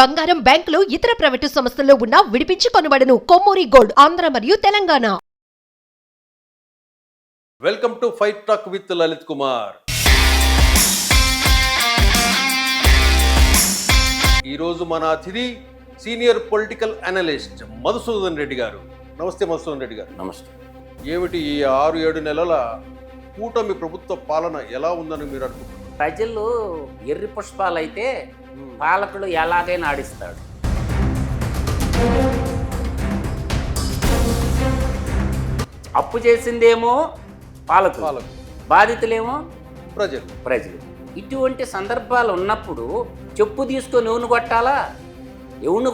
బంగారం, బ్యాంకులు, ఇతర ప్రైవేటు సంస్థల్లో ఉన్న విడిపించి కొనబడును. కొమ్మూరి గోల్డ్, ఆంధ్ర మరియు Telangana. Welcome to fight talk with Lalit Kumar. ఈరోజు మన అతిథి senior political analyst Madhusudan Reddy గారు. నమస్తే మధుసూదన్ రెడ్డి గారు. నమస్తే. ఏమిటి ఈ 6-7 నెలల కూటమి ప్రభుత్వ పాలన ఎలా ఉందని మీరు అనుకుంటున్నారు? ప్రజలు ఎర్రి పుష్పాలైతే పాలకుడు ఎలాగైనా ఆడిస్తాడు. అప్పు చేసిందేమో పాలకులు, బాధితులేమో ప్రజలు. ఇటువంటి సందర్భాలు ఉన్నప్పుడు చెప్పు తీసుకొని ఎవరిని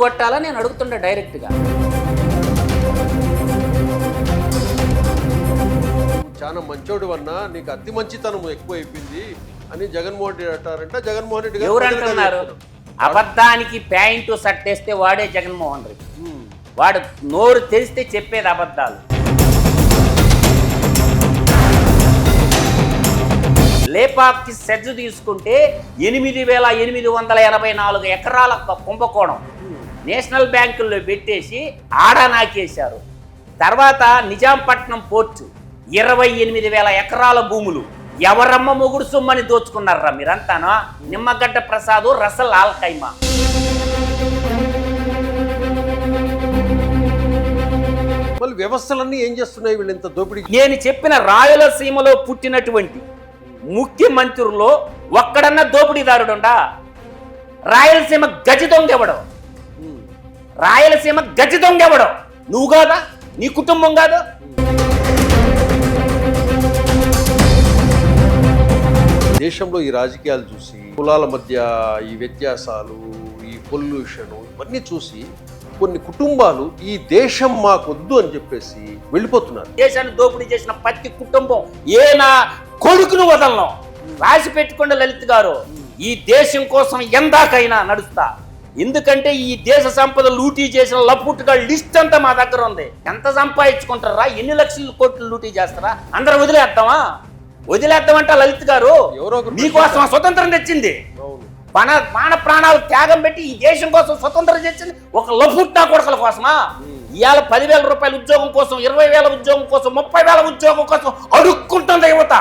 కొట్టాలా నేను అడుగుతుండే డైరెక్ట్గా. చాలా మంచోడు అన్నా, నీకు అతి మంచితనం ఎక్కువ అయిపోయింది అని జగన్మోహన్ రెడ్డి అంటారంట. జగన్మోహన్ రెడ్డి ఎవరు అంటున్నారు? అబద్ధానికి ప్యాంటు సట్టేస్తే వాడే జగన్మోహన్ రెడ్డి. వాడు నోరు తెరిస్తే చెప్పేది అబద్ధాలు. లేపాక్కి సెజ్ తీసుకుంటే 8,884 ఎకరాల కుంభకోణం నేషనల్ బ్యాంకుల్లో పెట్టేసి ఆడా నాకేశారు. తర్వాత నిజాంపట్నం పోర్టు 28,000 ఎకరాల భూములు ఎవరమ్మ మొగుడు సొమ్మని దోచుకున్నారా మీరంతానా? నిమ్మగడ్డ ప్రసాద్, రసల్ ఆల్కైమా. మళ్ళీ వ్యవస్థలన్నీ ఏం చేస్తున్నాయి వీళ్ళు ఇంత దోపిడీ? నేను చెప్పిన రాయలసీమలో పుట్టినటువంటి ముఖ్యమంత్రుల్లో ఒక్కడన్నా దోపిడీదారుడుండా? రాయలసీమ గజ దొంగెవడం? రాయలసీమ గజ దొంగెవడం? నువ్వు కాదా? నీ కుటుంబం కాదా? దేశంలో ఈ రాజకీయాలు చూసి, కులాల మధ్య ఈ వ్యత్యాసాలు, ఈ పొల్యూషన్, ఇవన్నీ చూసి కొన్ని కుటుంబాలు ఈ దేశం మాకొద్దు అని చెప్పేసి వెళ్ళిపోతున్నారు. దేశాన్ని దోపిడీ చేసిన ప్రతి కుటుంబం నా కొడుకును వదలను రాసి పెట్టుకున్న లలిత్ గారు, ఈ దేశం కోసం ఎందాకైనా నడుస్తా. ఎందుకంటే ఈ దేశ సంపద లూటీ చేసిన లప్పుట్టుగా లిస్ట్ అంతా మా దగ్గర ఉంది. ఎంత సంపాదించుకుంటారా? ఎన్ని లక్షల కోట్లు లూటీ చేస్తారా? అందరూ వదిలేద్దామంట లలిత్ గారు. మీకోసం స్వతంత్రం తెచ్చింది, మాన ప్రాణాలు త్యాగం పెట్టి ఈ దేశం కోసం స్వతంత్రం తెచ్చింది ఒక లఫుట్టా కొడకల కోసమా? ఇవాళ 10,000 రూపాయల ఉద్యోగం కోసం, 20,000 ఉద్యోగం కోసం, 30,000 ఉద్యోగం కోసం అడుక్కుంటుంది యువత.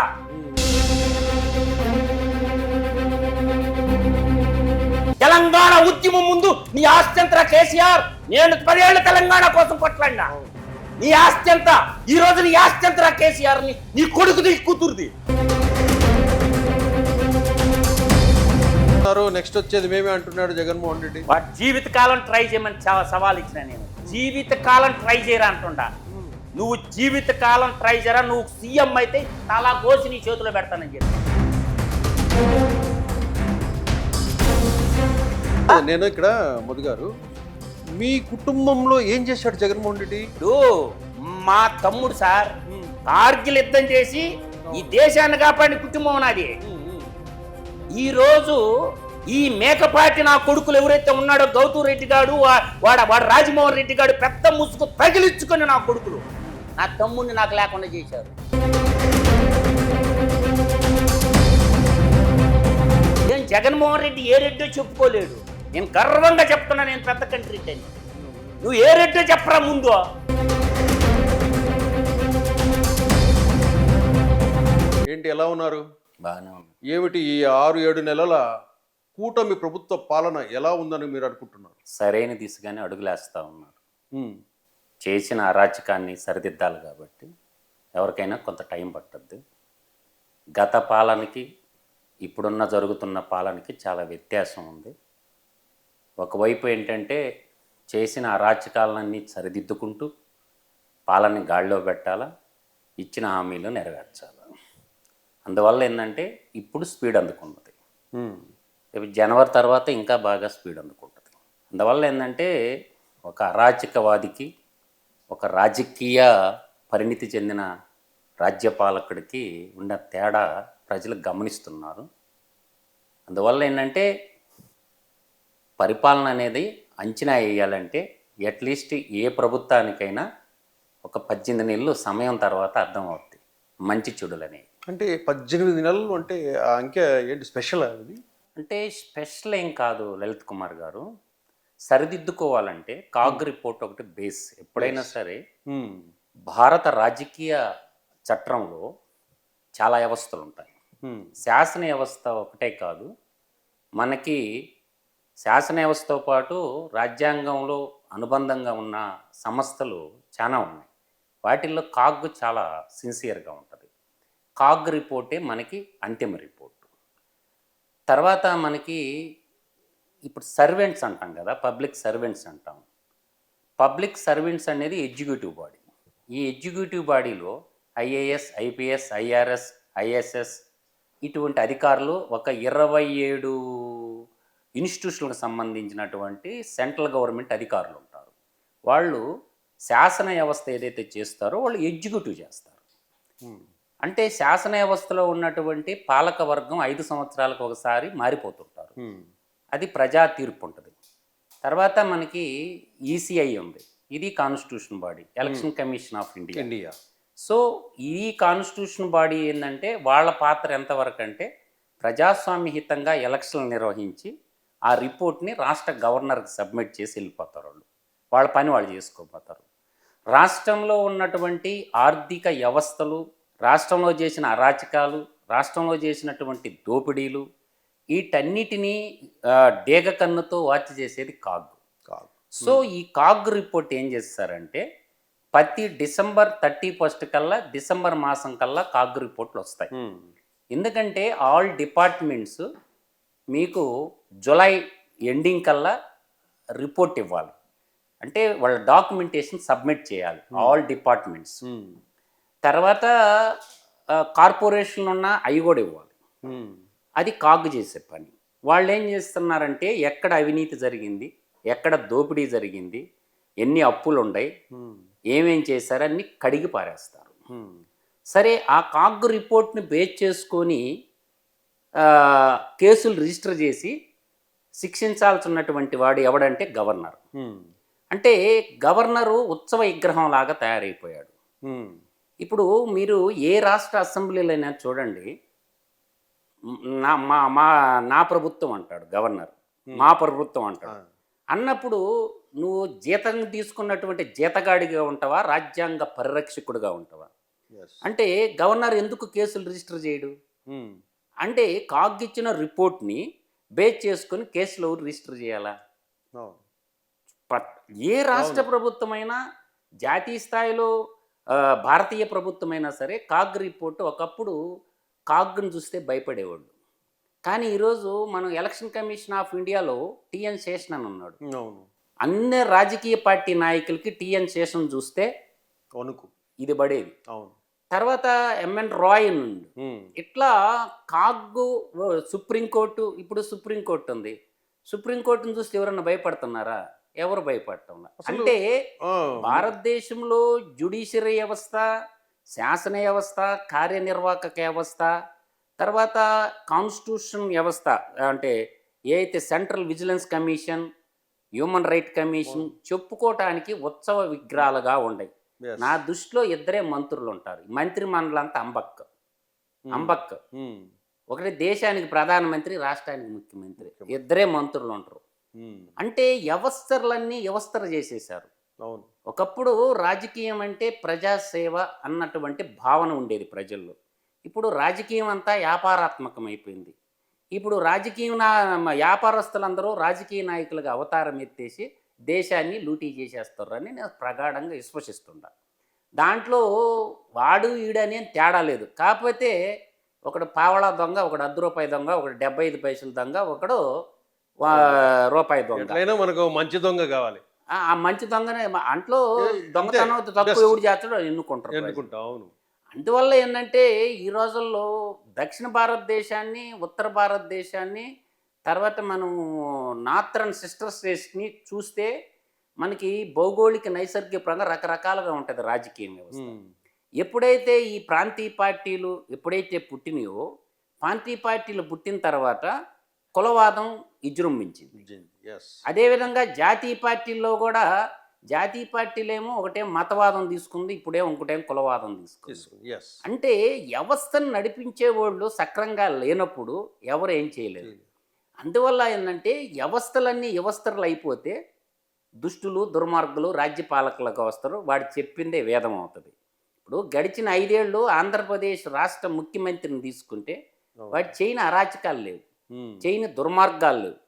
తెలంగాణ ఉద్యమం ముందు నీ ఆస్తి ఎంత కేసీఆర్? నేను 10 ఏళ్ల తెలంగాణ కోసం కొట్లాడినా. నీ ఆస్తి ఎంత? ఈ రోజు నీ ఆస్తి ఎంత కేసీఆర్? నీ కొడుకుది, కూతురుది. నెక్స్ట్ వచ్చేది మేమే అంటున్నాడు జగన్మోహన్ రెడ్డి. జీవితకాలం ట్రై చేయమని సవాల్ ఇచ్చిన నేను. జీవితకాలం ట్రై చేయరా అంటుండా. నువ్వు జీవితకాలం ట్రై చేయరా, నువ్వు సీఎం అయితే తలా కోసి నీ చేతిలో పెడతానని చెప్పి. నేను ఇక్కడ మధు గారు, మీ కుటుంబంలో ఏం చేశాడు జగన్మోహన్ రెడ్డి? మా తమ్ముడు సార్ కార్గిల్ యుద్ధం చేసి ఈ దేశాన్ని కాపాడిన కుటుంబం నాది. ఈరోజు ఈ మేకపాటి నా కొడుకులు ఎవరైతే ఉన్నాడో గౌతమ్ రెడ్డి గాడు, వాడు రాజమోహన్ రెడ్డి గాడు పెద్ద ముసుగు తగిలించుకొని నా కొడుకులు నా తమ్ముడిని నాకు లేకుండా చేశారు. నేను జగన్మోహన్ రెడ్డి ఏ రెడ్డో చెప్పుకోలేడు. నేను గర్వంగా చెప్తున్నా, నేను పెద్ద కంట్రీ అని. నువ్వు ఏ రెడ్డో చెప్పరా ముందు. ఏంటి, ఎలా ఉన్నారు? బాగానే ఉంది. ఏమిటి ఈ 6-7 నెలల కూటమి ప్రభుత్వ పాలన ఎలా ఉందని మీరు అనుకుంటున్నారు? సరైన దిశగానే అడుగులేస్తా ఉన్నారు. చేసిన అరాచకాన్ని సరిదిద్దాలి కాబట్టి ఎవరికైనా కొంత టైం పట్టద్దు. గత పాలనకి ఇప్పుడున్న జరుగుతున్న పాలనకి చాలా వ్యత్యాసం ఉంది. ఒకవైపు ఏంటంటే చేసిన అరాచకాలన్నీ సరిదిద్దుకుంటూ పాలనని గాడిలో పెట్టాలా, ఇచ్చిన హామీలు నెరవేర్చాలి. అందువల్ల ఏంటంటే ఇప్పుడు స్పీడ్ అందుకున్నది. రేపు జనవరి తర్వాత ఇంకా బాగా స్పీడ్ అందుకుంటుంది. అందువల్ల ఏంటంటే ఒక అరాచకవాదికి, ఒక రాజకీయ పరిణితి చెందిన రాజ్యపాలకుడికి ఉన్న తేడా ప్రజలు గమనిస్తున్నారు. అందువల్ల ఏంటంటే పరిపాలన అనేది అంచనా వేయాలంటే అట్లీస్ట్ ఏ ప్రభుత్వానికైనా ఒక 18 నెలలు సమయం తర్వాత అర్థమవుతుంది మంచి చెడులని. అంటే 18 నెలలు అంటే ఆ అంకె ఏంటి స్పెషల్? అది అంటే స్పెషల్ ఏం కాదు లలిత్ కుమార్ గారు. సరిదిద్దుకోవాలంటే కాగ్ రిపోర్ట్ ఒకటి బేస్. ఎప్పుడైనా సరే Hmm. భారత రాజకీయ చట్రంలో చాలా వ్యవస్థలు ఉంటాయి. Hmm. శాసన వ్యవస్థ ఒకటే కాదు, మనకి శాసన వ్యవస్థతో పాటు రాజ్యాంగంలో అనుబంధంగా ఉన్న సంస్థలు చాలా ఉన్నాయి. వాటిల్లో కాగ్ చాలా సిన్సియర్గా ఉంటుంది. కాగ్ రిపోర్టే మనకి అంతిమ రిపోర్టు. తర్వాత మనకి ఇప్పుడు సర్వెంట్స్ అంటాం కదా, పబ్లిక్ సర్వెంట్స్ అంటాం. పబ్లిక్ సర్వెంట్స్ అనేది ఎగ్జిక్యూటివ్ బాడీ. ఈ ఎగ్జిక్యూటివ్ బాడీలో ఐఏఎస్, ఐపీఎస్, ఐఆర్ఎస్, ఐఎస్ఎస్ ఇటువంటి అధికారులు ఒక 27 ఇన్స్టిట్యూషన్లకు సంబంధించినటువంటి సెంట్రల్ గవర్నమెంట్ అధికారులు ఉంటారు. వాళ్ళు శాసన వ్యవస్థ ఏదైతే చేస్తారో వాళ్ళు ఎగ్జిక్యూటివ్ చేస్తారు. అంటే శాసన వ్యవస్థలో ఉన్నటువంటి పాలక వర్గం 5 సంవత్సరాలకు ఒకసారి మారిపోతుంటారు. అది ప్రజా తీర్పు ఉంటుంది. తర్వాత మనకి ఈసీఐ ఉంది, ఇది constitution body, election commission of India. So ఈ కాన్స్టిట్యూషన్ బాడీ ఏంటంటే వాళ్ళ పాత్ర ఎంతవరకు అంటే ప్రజాస్వామ్యహితంగా ఎలక్షన్లు నిర్వహించి ఆ రిపోర్ట్ని రాష్ట్ర గవర్నర్కి సబ్మిట్ చేసి వెళ్ళిపోతారు. వాళ్ళ పని వాళ్ళు చేసుకోపోతారు. రాష్ట్రంలో ఉన్నటువంటి ఆర్థిక వ్యవస్థలు, రాష్ట్రంలో చేసిన అరాచకాలు, రాష్ట్రంలో చేసినటువంటి దోపిడీలు వీటన్నిటినీ డేగ కన్నుతో వాచ్ చేసేది కాగ్. సో ఈ కాగ్ రిపోర్ట్ ఏం చేస్తారంటే ప్రతి డిసెంబర్ 31 కల్లా, డిసెంబర్ మాసం కల్లా కాగ్ రిపోర్ట్లు వస్తాయి. ఎందుకంటే ఆల్ డిపార్ట్మెంట్స్ మీకు జూలై ఎండింగ్ కల్లా రిపోర్ట్ ఇవ్వాలి. అంటే వాళ్ళ డాక్యుమెంటేషన్ సబ్మిట్ చేయాలి ఆల్ డిపార్ట్మెంట్స్. తర్వాత కార్పొరేషన్లు ఉన్న అవి కూడా ఇవ్వాలి. అది కాగ్ చేసే పని. వాళ్ళు ఏం చేస్తున్నారంటే ఎక్కడ అవినీతి జరిగింది, ఎక్కడ దోపిడీ జరిగింది, ఎన్ని అప్పులు ఉన్నాయి, ఏమేం చేశారని కడిగి పారేస్తారు. సరే, ఆ కాగ్ రిపోర్ట్ని బేస్ చేసుకొని కేసులు రిజిస్టర్ చేసి శిక్షించాల్సినటువంటి వాడు ఎవడంటే గవర్నర్. అంటే గవర్నరు ఉత్సవ విగ్రహం లాగా తయారైపోయాడు. ఇప్పుడు మీరు ఏ రాష్ట్ర అసెంబ్లీలైనా చూడండి, నా ప్రభుత్వం అంటాడు గవర్నర్, మా ప్రభుత్వం అంటాడు. అన్నప్పుడు నువ్వు జీతం తీసుకున్నటువంటి జీతగాడిగా ఉంటావా, రాజ్యాంగ పరిరక్షకుడిగా ఉంటావా? అంటే గవర్నర్ ఎందుకు కేసులు రిజిస్టర్ చేయడు? అంటే కాగ్ ఇచ్చిన రిపోర్ట్ని బేస్ చేసుకుని కేసులు రిజిస్టర్ చేయాలా? ఏ రాష్ట్ర ప్రభుత్వమైనా, జాతీయ స్థాయిలో భారతీయ ప్రభుత్వమైనా సరే కాగ్ రిపోర్టు ఒకప్పుడు కాగ్ను చూస్తే భయపడేవాళ్ళు. కానీ ఈరోజు మనం ఎలక్షన్ కమిషన్ ఆఫ్ ఇండియాలో టిఎన్ శేషన్ అని ఉన్నాడు. అన్ని రాజకీయ పార్టీ నాయకులకి టిఎన్ శేషన్ చూస్తే ఇది పడేది. తర్వాత ఎంఎన్ రాయ్ నుండి ఇట్లా కాగ్ సుప్రీంకోర్టు, ఇప్పుడు సుప్రీంకోర్టు ఉంది. సుప్రీంకోర్టును చూస్తే ఎవరన్నా భయపడుతున్నారా? ఎవరు భయపడటం? అంటే భారతదేశంలో జ్యుడిషియరీ వ్యవస్థ, శాసన వ్యవస్థ, కార్యనిర్వాహక వ్యవస్థ, తర్వాత కాన్స్టిట్యూషన్ వ్యవస్థ, అంటే ఏ అయితే central vigilance commission, human right commission చెప్పుకోవటానికి ఉత్సవ విగ్రహాలుగా ఉన్నాయి. నా దృష్టిలో 2 మంత్రులు ఉంటారు. మంత్రి మండలంతా అంబక్. ఒకటి దేశానికి ప్రధానమంత్రి, రాష్ట్రానికి ముఖ్యమంత్రి, 2 మంత్రులు ఉంటారు. అంటే వ్యవస్థలన్నీ వ్యవస్థర చేసేశారు. ఒకప్పుడు రాజకీయం అంటే ప్రజాసేవ అన్నటువంటి భావన ఉండేది ప్రజల్లో. ఇప్పుడు రాజకీయం అంతా వ్యాపారాత్మకం అయిపోయింది. ఇప్పుడు వ్యాపారస్తులందరూ రాజకీయ నాయకులుగా అవతారం ఎత్తేసి దేశాన్ని లూటీ చేసేస్తారని నేను ప్రగాఢంగా విశ్వసిస్తున్నా. దాంట్లో వాడు ఈడని తేడా లేదు. కాకపోతే ఒకడు పావళా దొంగ, ఒకడు ₹10 దొంగ, ఒకడు 75 పైసల దొంగ, ఒకడు రూపాయి దొంగ. మనకు మంచి దొంగ కావాలి. ఆ మంచి దొంగనే అంట్లో దొంగతనం తక్కువ ఎవడు చేస్తాడో ఎన్నుకుంటారు. అందువల్ల ఏంటంటే ఈ రోజుల్లో దక్షిణ భారతదేశాన్ని, ఉత్తర భారతదేశాన్ని, తర్వాత మనం నార్థరన్ సిస్టర్ స్టేట్స్ని చూస్తే మనకి భౌగోళిక నైసర్గిక పరంగా రకరకాలుగా ఉంటుంది రాజకీయ వ్యవస్థ. ఎప్పుడైతే ఈ ప్రాంతీయ పార్టీలు ఎప్పుడైతే పుట్టినాయో, ప్రాంతీయ పార్టీలు పుట్టిన తర్వాత కులవాదం విజృంభించింది. అదేవిధంగా జాతీయ పార్టీల్లో కూడా జాతీయ పార్టీలేమో ఒకటేం మతవాదం తీసుకుంది, ఇప్పుడేమో ఇంకోటేం కులవాదం తీసుకుంది. అంటే వ్యవస్థను నడిపించే వాళ్ళు సక్రంగా లేనప్పుడు ఎవరు ఏం చేయలేదు. అందువల్ల ఏంటంటే వ్యవస్థలన్నీ వ్యవస్థలు అయిపోతే దుష్టులు దుర్మార్గులు రాజ్యపాలకులకు వస్తారు, వాడు చెప్పిందే వేదం అవుతుంది. ఇప్పుడు గడిచిన 5 ఏళ్ళు ఆంధ్రప్రదేశ్ రాష్ట్ర ముఖ్యమంత్రిని తీసుకుంటే వాడు చేయని అరాచకాలు లేవు, చేయని దుర్మార్గాలు లేవు.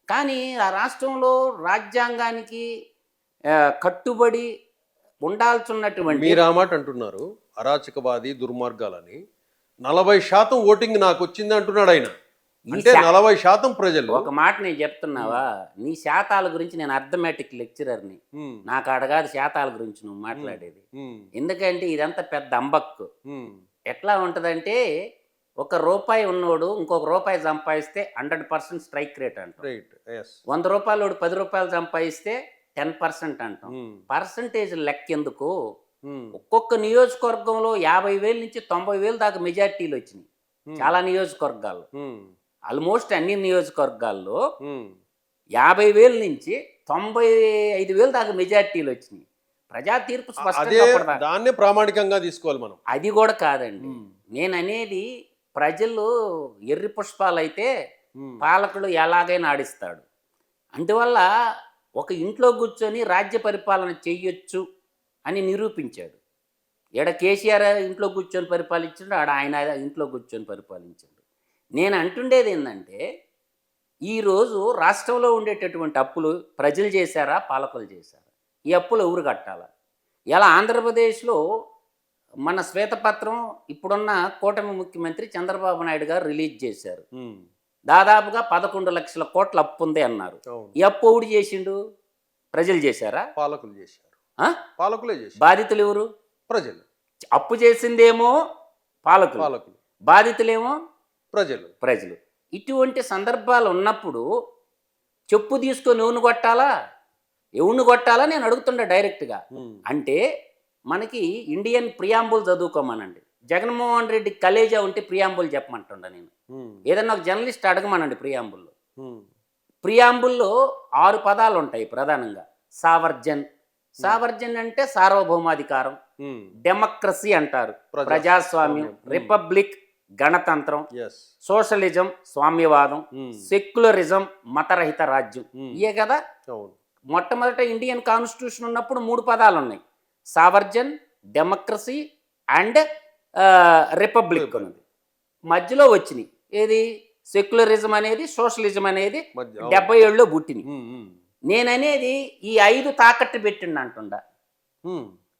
కానీ ఆ రాష్ట్రంలో రాజ్యాంగానికి కట్టుబడి ఉండాల్సినటువంటి మీరు ఆ మాట అంటున్నారు, అరాచకవాది దుర్మార్గాలని. 40% ఓటింగ్ నాకు వచ్చింది అంటున్నాడు ఆయన. అంటే 40% ప్రజలు. ఒక మాట నేను చెప్తున్నావా, నీ శాతాల గురించి నేను అర్థమెటిక్ లెక్చరర్ని, నాకు అడగాదు శాతాల గురించి నువ్వు మాట్లాడేది. ఎందుకంటే ఇదంతా పెద్ద అంబక్కు. ఎట్లా ఉంటుందంటే, ₹1 ఉన్నోడు ఇంకొక రూపాయి సంపాదిస్తే 100% స్ట్రైక్ రేట్ అంటాం. ₹100 ₹10 సంపాదిస్తే 10% అంటాం. పర్సంటేజ్ లెక్క ఎందుకు? ఒక్కొక్క నియోజకవర్గంలో 50,000 నుంచి 90,000 దాకా మెజార్టీలు వచ్చినాయి చాలా నియోజకవర్గాల్లో. ఆల్మోస్ట్ అన్ని నియోజకవర్గాల్లో 50,000 నుంచి 95,000 దాకా మెజార్టీలు వచ్చినాయి. ప్రజా తీర్పు స్పష్టంగా దాన్నే ప్రామాణికంగా తీసుకోవాలి మనం. అది కూడా కాదండి, నేను అనేది ప్రజలు ఎర్రి పుష్పాలు అయితే పాలకుడు ఎలాగైనా ఆడిస్తాడు. అందువల్ల ఒక ఇంట్లో కూర్చొని రాజ్య పరిపాలన చెయ్యొచ్చు అని నిరూపించాడు. ఈడ కేసీఆర్ ఇంట్లో కూర్చొని పరిపాలించాడు, ఆడ ఆయన ఇంట్లో కూర్చొని పరిపాలించాడు. నేను అంటుండేది ఏంటంటే, ఈరోజు రాష్ట్రంలో ఉండేటటువంటి అప్పులు ప్రజలు చేశారా పాలకులు చేశారా? ఈ అప్పులు ఎవరు కట్టాలా? ఇలా ఆంధ్రప్రదేశ్లో మన శ్వేతపత్రం ఇప్పుడున్న కూటమి ముఖ్యమంత్రి చంద్రబాబు నాయుడు గారు రిలీజ్ చేశారు. దాదాపుగా 11 లక్షల కోట్ల అప్పు ఉంది అన్నారు. ఈ అప్పు ఎవడు చేసిండు? ప్రజలు చేశారా? పాలకులు చేశారు. పాలకులే చేశారు. బాధితులు ఎవరు? ప్రజలు. అప్పు చేసిందేమో పాలకులు, బాధితులేమో ప్రజలు. ఇటువంటి సందర్భాలు ఉన్నప్పుడు చెప్పు తీసుకొని ఎవరిని కొట్టాలా నేను అడుగుతుండే డైరెక్ట్గా. అంటే మనకి ఇండియన్ ప్రియాంబుల్ చదువుకోమనండి. జగన్మోహన్ రెడ్డి కలేజా ఉంటే ప్రియాంబుల్ చెప్పమంటుండ నేను. ఏదన్నా ఒక జర్నలిస్ట్ అడగమనండి ప్రియాంబుల్లో 6 పదాలు ఉంటాయి ప్రధానంగా. సావర్జన్ అంటే సార్వభౌమాధికారం, డెమోక్రసీ అంటారు ప్రజాస్వామ్యం, రిపబ్లిక్ గణతంత్రం, సోషలిజం స్వామ్యవాదం, సెక్యులరిజం మతరహిత రాజ్యం. ఇయే కదా మొట్టమొదట ఇండియన్ కాన్స్టిట్యూషన్ ఉన్నప్పుడు 3 పదాలు ఉన్నాయి. సావర్జన్, డెమోక్రసీ అండ్ రిపబ్లిక్ ఉన్నది. మధ్యలో వచ్చినాయి ఏది? సెక్యులరిజం అనేది, సోషలిజం అనేది 70 పుట్టినాయి. నేననేది ఈ 5 తాకట్టు పెట్టిండు అంటుండ.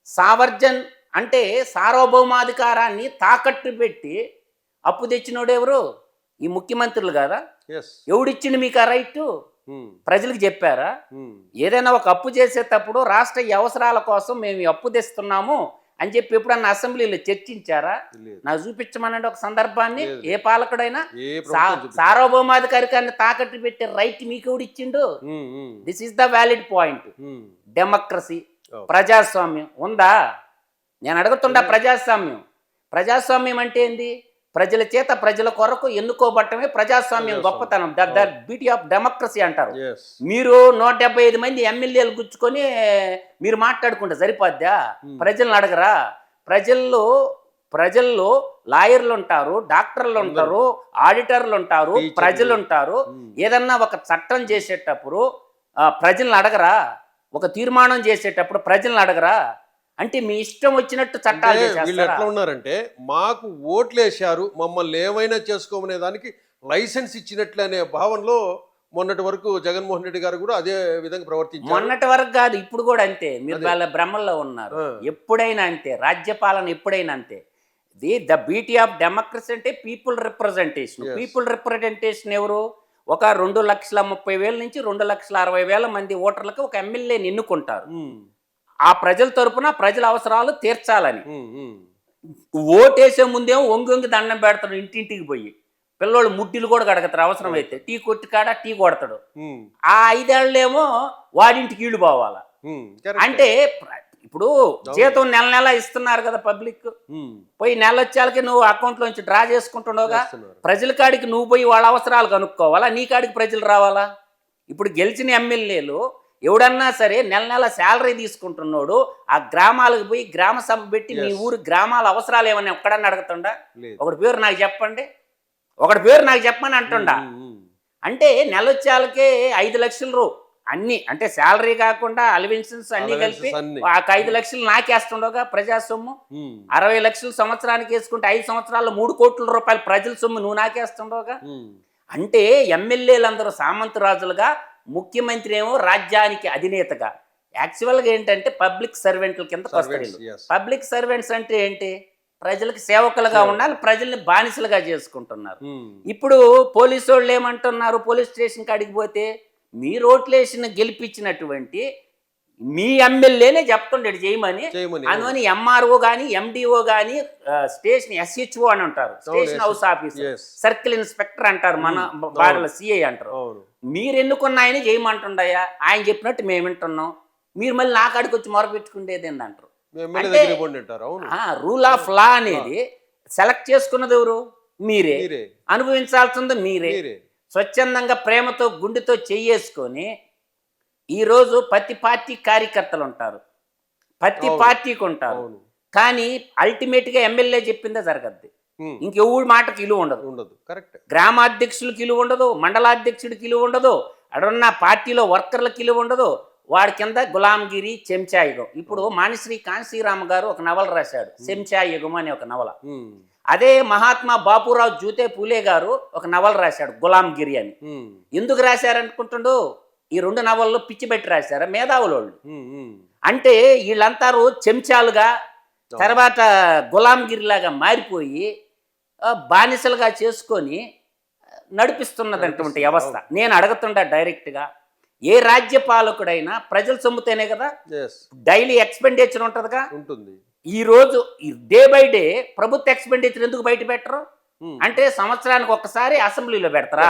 సావర్జన్ అంటే సార్వభౌమాధికారాన్ని తాకట్టు పెట్టి అప్పు తెచ్చినోడు ఎవరు? ఈ ముఖ్యమంత్రులు కదా. ఎవడిచ్చిండు మీకు ఆ రైట్? ప్రజలకు చెప్పారా? ఏదైనా ఒక అప్పు చేసేటప్పుడు రాష్ట్ర అవసరాల కోసం మేము అప్పు తెస్తున్నాము అని చెప్పి ఎప్పుడన్నా అసెంబ్లీలో చర్చించారా? నాకు చూపించమనండి ఒక సందర్భాన్ని. ఏ పాలకుడైనా సార్వభౌమాధికారికాన్ని తాకట్టు పెట్టే రైట్ మీకు ఎవడు ఇచ్చిండు? This is the valid point. Democracy, ప్రజాస్వామ్యం ఉందా? నేను అడుగుతుండా. ప్రజాస్వామ్యం అంటే ఏంది? ప్రజల చేత ప్రజల కొరకు ఎన్నుకోబట్టమే ప్రజాస్వామ్యం గొప్పతనం. ద బ్యూటీ ఆఫ్ డెమోక్రసీ అంటారు. మీరు 175 మంది ఎమ్మెల్యేలు గుచ్చుకొని మీరు మాట్లాడుకుంటే సరిపోద్దా? ప్రజలను అడగరా? ప్రజల్లో లాయర్లు ఉంటారు, డాక్టర్లు ఉంటారు, ఆడిటర్లు ఉంటారు, ప్రజలు ఉంటారు. ఏదన్నా ఒక చట్టం చేసేటప్పుడు ప్రజలను అడగరా? ఒక తీర్మానం చేసేటప్పుడు ప్రజలను అడగరా? అంటే మీ ఇష్టం వచ్చినట్టు చట్టాలు వీళ్ళు ఎట్లా ఉన్నారంటే, మాకు ఓట్లు వేశారు, మమ్మల్ని ఏమైనా చేసుకోమనే దానికి లైసెన్స్ ఇచ్చినట్లు అనే భావనలో మొన్నటి వరకు జగన్మోహన్ రెడ్డి గారు కూడా అదే విధంగా ప్రవర్తించారు. మొన్నటి వరకు కాదు, ఇప్పుడు కూడా అంతే. మీరు వాళ్ళ భ్రమల్లో ఉన్నారు. ఎప్పుడైనా అంతే, రాజ్యపాలన ఎప్పుడైనా అంతే. ద బ్యూటీ ఆఫ్ డెమోక్రసీ అంటే పీపుల్ రిప్రజెంటేషన్. పీపుల్ రిప్రజెంటేషన్ ఎవరు? ఒక 2,30,000 నుంచి 2,60,000 మంది ఓటర్లకు ఒక ఎమ్మెల్యేని ఎన్నుకుంటారు. ఆ ప్రజల తరపున ప్రజల అవసరాలు తీర్చాలని. ఓటేసే ముందేమో వంగి దండం పెడతాడు ఇంటింటికి పోయి. పిల్లోళ్ళు ముడ్డిలు కూడా కడగతారు అవసరం అయితే. టీ కొట్టి కాడ టీ కొడతాడు. ఆ 5 ఏళ్ళేమో వాడింటికి ఇళ్ళు పోవాలా. అంటే ఇప్పుడు జీతం నెల ఇస్తున్నారు కదా పబ్లిక్. పోయి నెల వచ్చేళ్ళకి నువ్వు అకౌంట్లో నుంచి డ్రా చేసుకుంటున్నావుగా. ప్రజల కాడికి నువ్వు పోయి వాళ్ళ అవసరాలు కనుక్కోవాలా, నీ కాడికి ప్రజలు రావాలా. ఇప్పుడు గెలిచిన ఎమ్మెల్యేలు ఎవడన్నా సరే నెల శాలరీ తీసుకుంటున్నాడు. ఆ గ్రామాలకు పోయి గ్రామ సభ పెట్టి మీ ఊరు గ్రామాల అవసరాలు ఏమన్నా ఒక్కడన్నా అడుగుతుండా? ఒకటి పేరు నాకు చెప్పండి, ఒకటి పేరు నాకు చెప్పమని అంటుండా. అంటే నెలొచ్చాలకే 5 లక్షలు అన్ని అంటే శాలరీ కాకుండా అలవెన్సెస్ అన్ని కలిపి అన్ని. ఆ 5 లక్షలు నాకేస్తుండగా ప్రజా సొమ్ము 60 లక్షలు సంవత్సరానికి వేసుకుంటే 5 సంవత్సరాల్లో 3 కోట్ల రూపాయలు ప్రజల సొమ్ము నువ్వు నాకేస్తుండగా. అంటే ఎమ్మెల్యేలందరూ సామంతరాజులుగా, ముఖ్యమంత్రి ఏమో రాజ్యానికి అధినేతగా. యాక్చువల్గా ఏంటంటే పబ్లిక్ సర్వెంట్ల కింద వస్తారు. పబ్లిక్ సర్వెంట్స్ అంటే ఏంటి? ప్రజలకు సేవకులుగా ఉండాలి, ప్రజల్ని బానిసలుగా చేసుకుంటున్నారు. ఇప్పుడు పోలీసు వాళ్ళు ఏమంటున్నారు? పోలీస్ స్టేషన్కి అడిగిపోతే మీ రోట్లేసిన గెలిపించినటువంటి మీ ఎమ్మెల్యేనే చెప్తుండేది చేయమని. అందువని ఎంఆర్ఓ కానీ ఎండిఓ కానీ స్టేషన్ ఎస్హెచ్ఓ అని ఉంటారు, station house officer, circle inspector అంటారు, మన బాడల సిఐ అంటారు. మీరు ఎన్నుకున్న ఆయన చేయమంటుండయా, ఆయన చెప్పినట్టు మేము వింటున్నాం, మీరు మళ్ళీ నా కాడికి వచ్చి మొరపెట్టుకుండేది ఏంటంటారు. రూల్ ఆఫ్ లా అనేది సెలెక్ట్ చేసుకున్నది ఎవరు? మీరే. అనుభవించాల్సింది మీరే. స్వచ్ఛందంగా ప్రేమతో గుండెతో చెయ్యేసుకొని ఈరోజు ప్రతి పార్టీ కార్యకర్తలు ఉంటారు, ప్రతి పార్టీకి ఉంటారు, కానీ అల్టిమేట్గా ఎమ్మెల్యే చెప్పిందే జరగద్ది. ఇంకెవరి మాటకి విలువ ఉండదు. గ్రామాధ్యక్షులకి విలువ ఉండదు, మండలాధ్యక్షుడికి విలువ ఉండదు, అడున్న పార్టీలో వర్కర్లకు విలువ ఉండదు. వాడి కింద గులాంగిరి, చెంచాయుగం. ఇప్పుడు మానిశ్రీ కాంశీరామ్ గారు ఒక నవల రాశాడు, చెంచాయుగం అనే ఒక నవల. అదే మహాత్మా బాపురావు జూతే పూలే గారు ఒక నవల రాశాడు, గులాంగిరి అని. ఎందుకు రాశారనుకుంటుండో? ఈ 2 నవల్లో పిచ్చి పెట్టి రాశారా మేధావులు వాళ్ళు. అంటే వీళ్ళంతా చెంచాలుగా, తర్వాత గులాంగిరిలాగా మారిపోయి బానిసలుగా చేసుకొని నడిపిస్తున్నటువంటి వ్యవస్థ. నేను అడుగుతుంటా డైరెక్ట్గా, ఏ రాజ్య పాలకుడైనా ప్రజల సొమ్ముతేనే కదా డైలీ ఎక్స్పెండిచర్ ఉంటుందిగా. ఈ రోజు డే బై డే ప్రభుత్వ ఎక్స్పెండిచర్ ఎందుకు బయట పెట్టరు? అంటే సంవత్సరానికి ఒక్కసారి అసెంబ్లీలో పెడతారా?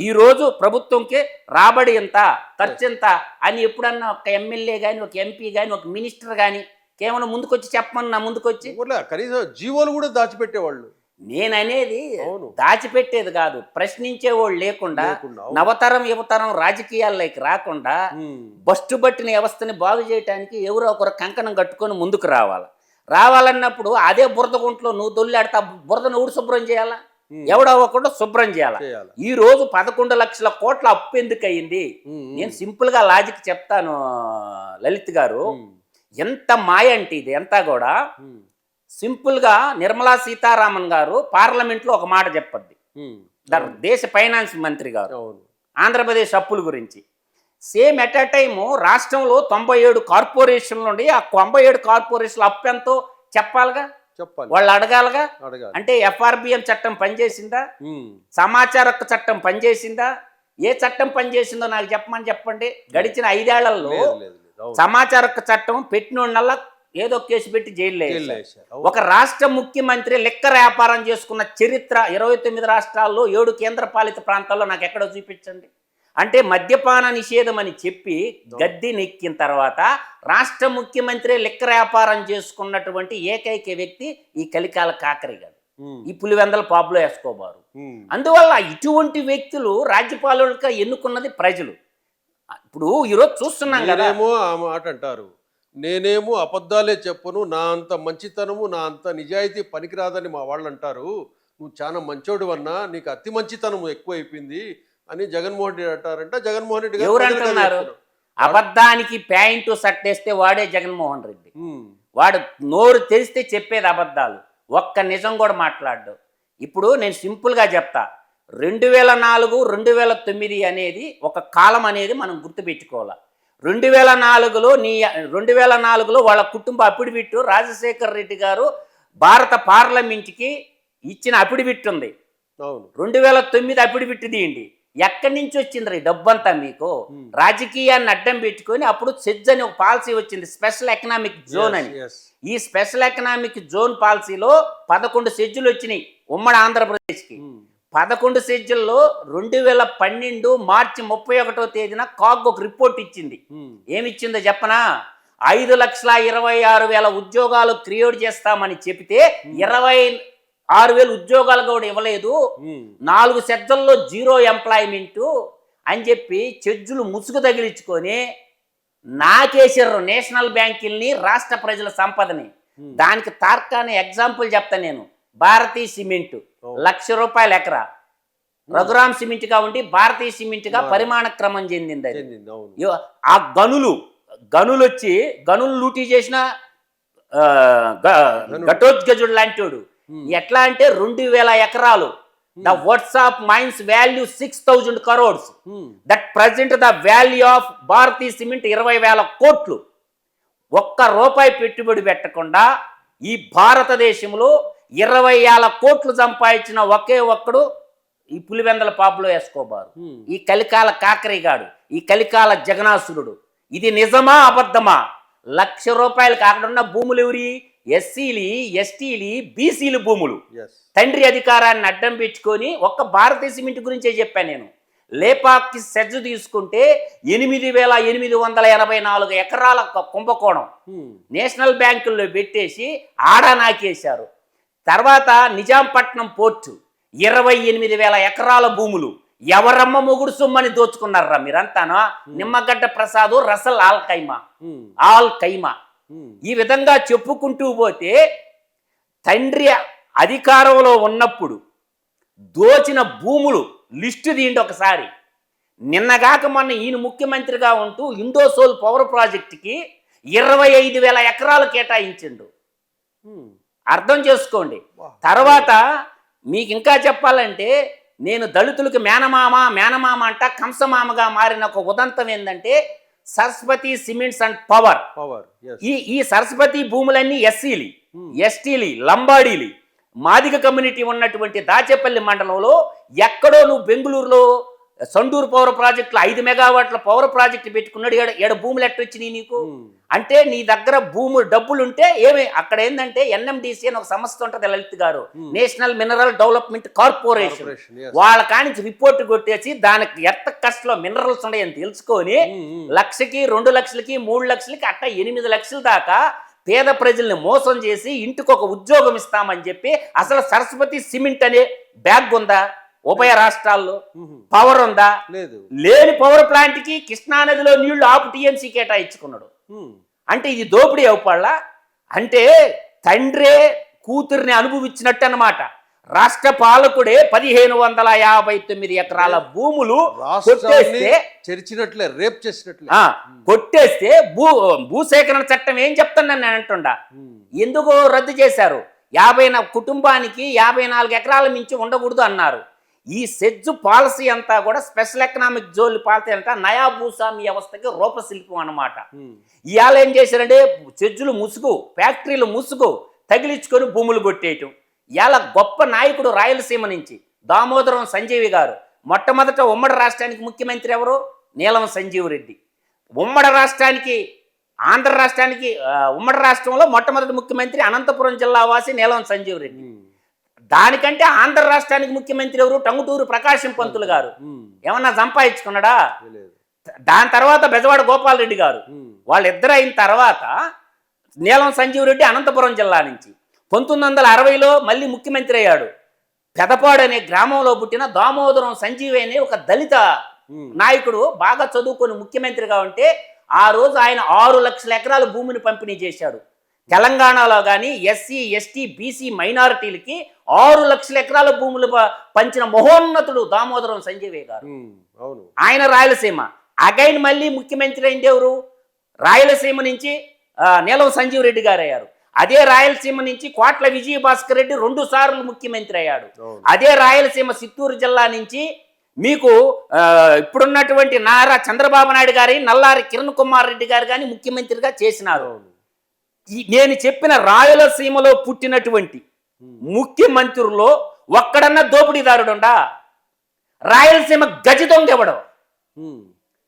ఈ రోజు ప్రభుత్వంకి రాబడి ఎంత, ఖర్చు ఎంత అని ఎప్పుడన్నా ఒక ఎమ్మెల్యే కానీ, ఒక ఎంపీ కానీ, ఒక మినిస్టర్ కానీ కేవలం ముందుకొచ్చి చెప్పమన్నా ముందుకొచ్చి కనీసం జీవోలు కూడా దాచిపెట్టేవాళ్ళు. నేననేది దాచిపెట్టేది కాదు, ప్రశ్నించేవాళ్ళు లేకుండా, నవతరం యువతరం రాజకీయాల్లోకి రాకుండా బస్టు పట్టిన వ్యవస్థని బాగు చేయడానికి ఎవరో ఒకరు కంకణం కట్టుకొని ముందుకు రావాలన్నప్పుడు అదే బురద గుంట్లో నువ్వు దొల్లాడితే బురదను ఊడు శుభ్రం చేయాలా? ఎవడవ్వకుండా శుభ్రం చేయాలి. ఈ రోజు 11 లక్షల కోట్ల అప్పు ఎందుకు అయింది? నేను సింపుల్ గా లాజిక్ చెప్తాను లలిత్ గారు. ఎంత మాయ అంటే ఇది ఎంత కూడా సింపుల్ గా నిర్మలా సీతారామన్ గారు పార్లమెంట్ లో ఒక మాట చెప్పద్ది, దేశ ఫైనాన్స్ మంత్రి గారు, ఆంధ్రప్రదేశ్ అప్పుల గురించి. సేమ్ ఎట్ అ టైము రాష్ట్రంలో 97 కార్పొరేషన్లు ఉండి ఆ 97 కార్పొరేషన్ల అప్పు ఎంతో చెప్పాలిగా, వాళ్ళు అడగాలగా. అంటే ఎఫ్ఆర్బిఎం చట్టం పనిచేసిందా? సమాచార హక్కు చట్టం పనిచేసిందా? ఏ చట్టం పనిచేసిందో నాకు చెప్పండి. గడిచిన 5 ఏళ్లలో సమాచార హక్కు చట్టం పెట్టినోళ్ళ ఏదో కేసు పెట్టి జైల్లో వేశారు. ఒక రాష్ట్ర ముఖ్యమంత్రి లిక్కర్ వ్యాపారం చేసుకున్న చరిత్ర 29 రాష్ట్రాల్లో 7 కేంద్ర పాలిత ప్రాంతాల్లో నాకు ఎక్కడో చూపించండి. అంటే మద్యపాన నిషేధం అని చెప్పి గద్దె నెక్కిన తర్వాత రాష్ట్ర ముఖ్యమంత్రి లిక్కర్ వ్యాపారం చేసుకున్నటువంటి ఏకైక వ్యక్తి ఈ కలికాల కాకరి గారు, ఈ పులివెందల పాబ్లో ఎస్కోబారు. అందువల్ల ఇటువంటి వ్యక్తులు రాజ్యపాలకులుగా ఎన్నుకున్నది ప్రజలు. ఇప్పుడు ఈరోజు చూస్తున్నాం కదా, ఆ మాట అంటారు, నేనేమో అబద్ధాలే చెప్పను, నా అంత మంచితనము నా అంత నిజాయితీ పనికిరాదని మా వాళ్ళు అంటారు, నువ్వు చాలా మంచోడు అన్నా, నీకు అతి మంచితనము ఎక్కువైపోయింది అని జగన్మోహన్ రెడ్డి అంటారంట. జగన్మోహన్ రెడ్డి ఎవరు అంటున్నారు? అబద్ధానికి ప్యాంటు సట్టేస్తే వాడే జగన్మోహన్ రెడ్డి. వాడు నోరు తెరిస్తే చెప్పేది అబద్ధాలు, ఒక్క నిజం కూడా మాట్లాడు. ఇప్పుడు నేను సింపుల్గా చెప్తా, 2004, 2009 అనేది ఒక కాలం అనేది మనం గుర్తుపెట్టుకోవాలి. 2004లో వాళ్ళ కుటుంబ అఫిడవిట్ రాజశేఖర్ రెడ్డి గారు భారత పార్లమెంట్కి ఇచ్చిన అఫిడవిట్ ఉంది. 2009 అఫిడవిట్ తీయండి. ఎక్కడి నుంచి వచ్చింది డబ్బంతా? మీకు రాజకీయాన్ని అడ్డం పెట్టుకొని అప్పుడు సెజ్ అని ఒక పాలసీ వచ్చింది, స్పెషల్ ఎకనామిక్ జోన్ అని. ఈ స్పెషల్ ఎకనామిక్ జోన్ పాలసీలో 11 సెజ్జులు వచ్చినాయి ఉమ్మడి ఆంధ్రప్రదేశ్కి. 11 సెజ్జుల్లో 2012 మార్చి 31వ తేదీన కాగ్ ఒక రిపోర్ట్ ఇచ్చింది. ఏమిచ్చిందో చెప్పనా? 5,26,000 ఉద్యోగాలు క్రియేట్ చేస్తామని చెబితే 26,000 ఉద్యోగాలు కూడా ఇవ్వలేదు, 4 సెజ్జల్లో 0 ఎంప్లాయ్మెంట్ అని చెప్పి చెజ్జులు ముసుగు తగిలించుకొని నాకేసారు నేషనల్ బ్యాంకుల్ని, రాష్ట్ర ప్రజల సంపదని. దానికి తార్కానే ఎగ్జాంపుల్ చెప్తా నేను. భారతీయ సిమెంట్ 1,00,000 రూపాయలు ఎకరా, రఘురామ్ సిమెంట్ గా ఉండి భారతీయ సిమెంట్ గా పరిమాణ క్రమం చెందింది అది. చెందింది, అవును. ఆ గనులు వచ్చి గనులు లూటీ చేసిన ఘటోత్కచుడు లాంటివాడు. ఎట్లా అంటే 2000 ఎకరాలు. ద వాట్సాప్ mines value 6000 crores. That present the value of Bharatiya cement 20,000 కోట్లు. ఒక్క రూపాయి పెట్టుబడి పెట్టకుండా ఈ భారతదేశంలో 20,000 కోట్లు సంపాదించిన ఒకే ఒక్కడు ఈ పులివెందల పాపులో ఎస్కోబారు, ఈ కలికాల కాకరిగాడు, ఈ కలికాల జగనాసురుడు. ఇది నిజమా అబద్ధమా? 1,00,000 రూపాయలకు అక్కడ ఉన్న భూములు ఎవరి? ఎస్సీలు, ఎస్టీలు, బీసీలు భూములు. తండ్రి అధికారాన్ని అడ్డం పెట్టుకొని ఒక్క భారతీయ సిమెంట్ గురించే చెప్పాను నేను. లేపాక్కి సెజ్జు తీసుకుంటే 8,884 ఎకరాల కుంభకోణం నేషనల్ బ్యాంకుల్లో పెట్టేసి ఆడా నాకేశారు. తర్వాత నిజాంపట్నం పోర్టు 28,000 ఎకరాల భూములు ఎవరమ్మ మొగుడు సొమ్మని దోచుకున్నారా మీరంతానా? నిమ్మగడ్డ ప్రసాద్, రసల్ ఆల్ ఖైమా. ఈ విధంగా చెప్పుకుంటూ పోతే తండ్రి అధికారంలో ఉన్నప్పుడు దోచిన భూములు లిస్టు తీయండి ఒకసారి. నిన్నగాక మొన్న ఈయన ముఖ్యమంత్రిగా ఉంటూ ఇండోసోల్ పవర్ ప్రాజెక్టుకి 25,000 ఎకరాలు కేటాయించిండు. అర్థం చేసుకోండి. తర్వాత మీకు ఇంకా చెప్పాలంటే నేను దళితులకు మేనమామ అంట కంసమామగా మారిన ఒక ఉదంతం ఏంటంటే సరస్వతి సిమెంట్స్ అండ్ పవర్. ఈ సరస్వతి భూములన్నీ ఎస్సీలు, ఎస్టీలు, లంబాడీలు, మాదిగ కమ్యూనిటీ ఉన్నటువంటి దాచేపల్లి మండలంలో ఎక్కడో నువ్వు బెంగళూరులో సండూరు పవర్ ప్రాజెక్టులో 5 మెగావాట్ల పవర్ ప్రాజెక్టు పెట్టుకున్నాడు. ఏడ భూములు ఎట్టొచ్చినాయి నీకు? అంటే నీ దగ్గర భూములు డబ్బులుంటే ఏమి అక్కడ ఏంటంటే ఎన్ఎండిసి అని ఒక సంస్థ ఉంటుంది లలిత్ గారు, నేషనల్ మినరల్ డెవలప్మెంట్ కార్పొరేషన్. వాళ్ళ కానించి రిపోర్ట్ కొట్టేసి దానికి ఎంత కష్టంలో మినరల్స్ ఉన్నాయని తెలుసుకొని 1,00,000కి, 2,00,000కి, 3,00,000కి అట్ట 8 లక్షల దాకా పేద ప్రజల్ని మోసం చేసి ఇంటికి ఒక ఉద్యోగం ఇస్తామని చెప్పి అసలు సరస్వతి సిమెంట్ అనే బ్యాగ్ ఉందా ఉభయ రాష్ట్రాల్లో? పవర్ ఉందా? లేని పవర్ ప్లాంట్ కి కృష్ణానదిలో నీళ్లు ఆపు టీఎంసీ కేటాయించుకున్నాడు. అంటే ఇది దోపిడీ అవుపాళ్ళ. అంటే తండ్రే కూతుర్ని అనుభవించినట్టు అన్నమాట. రాష్ట్ర పాలకుడే 1,559 ఎకరాల భూములు కొట్టేస్తే భూసేకరణ చట్టం ఏం చెప్తాను నేను అంటుండా. ఎందుకు రద్దు చేశారు? 50 కుటుంబానికి 54 ఎకరాల మించి ఉండకూడదు అన్నారు. ఈ సెజ్జు పాలసీ అంతా కూడా స్పెషల్ ఎకనామిక్ జోన్ పాలసీ అంతా నయా భూస్వామి వ్యవస్థకి రూపశిల్పం అన్నమాట. ఇవాళ ఏం చేశారంటే సెజ్జులు ముసుగు, ఫ్యాక్టరీలు ముసుగు తగిలించుకొని భూములు కొట్టేయటం. ఇవాళ గొప్ప నాయకుడు రాయలసీమ నుంచి దామోదరం సంజీవి గారు. మొట్టమొదట ఉమ్మడి రాష్ట్రానికి ముఖ్యమంత్రి ఎవరు? నీలం సంజీవ్ రెడ్డి. ఉమ్మడి రాష్ట్రానికి ఆంధ్ర రాష్ట్రానికి ఉమ్మడి రాష్ట్రంలో మొట్టమొదటి ముఖ్యమంత్రి అనంతపురం జిల్లా వాసి నీలం సంజీవ్ రెడ్డి. దానికంటే ఆంధ్ర రాష్ట్రానికి ముఖ్యమంత్రి ఎవరు? టంగుటూరు ప్రకాశం పంతులు గారు. ఏమన్నా సంపాదించుకున్నాడా? దాని తర్వాత బెజవాడ గోపాల్ రెడ్డి గారు. వాళ్ళిద్దరు అయిన తర్వాత నీలం సంజీవ్ రెడ్డి అనంతపురం జిల్లా నుంచి 1960లో మళ్ళీ ముఖ్యమంత్రి అయ్యాడు. పెదపాడు అనే గ్రామంలో పుట్టిన దామోదరం సంజీవి అనే ఒక దళిత నాయకుడు బాగా చదువుకొని ముఖ్యమంత్రిగా ఉంటే ఆ రోజు ఆయన 6 లక్షల ఎకరాల భూమిని పంపిణీ చేశాడు. తెలంగాణలో కానీ ఎస్సీ, ఎస్టీ, బీసీ మైనారిటీలకి 6 లక్షల ఎకరాల భూములు పంచిన మహోన్నతుడు దామోదరం సంజీవే గారు. ఆయన రాయలసీమ. అగైన్ మళ్ళీ ముఖ్యమంత్రి అయింది ఎవరు? రాయలసీమ నుంచి నీలం సంజీవ్ రెడ్డి గారు అయ్యారు. అదే రాయలసీమ నుంచి కోట్ల విజయభాస్కర్ రెడ్డి 2 సార్లు ముఖ్యమంత్రి అయ్యాడు. అదే రాయలసీమ చిత్తూరు జిల్లా నుంచి మీకు ఇప్పుడున్నటువంటి నారా చంద్రబాబు నాయుడు గారి, నల్లారి కిరణ్ కుమార్ రెడ్డి గారు కానీ ముఖ్యమంత్రిగా చేసినారు. నేను చెప్పిన రాయలసీమలో పుట్టినటువంటి ముఖ్యమంత్రుల్లో ఒక్కడన్నా దోపిడీదారుడుండా? రాయలసీమ గజి దొంగెవడో?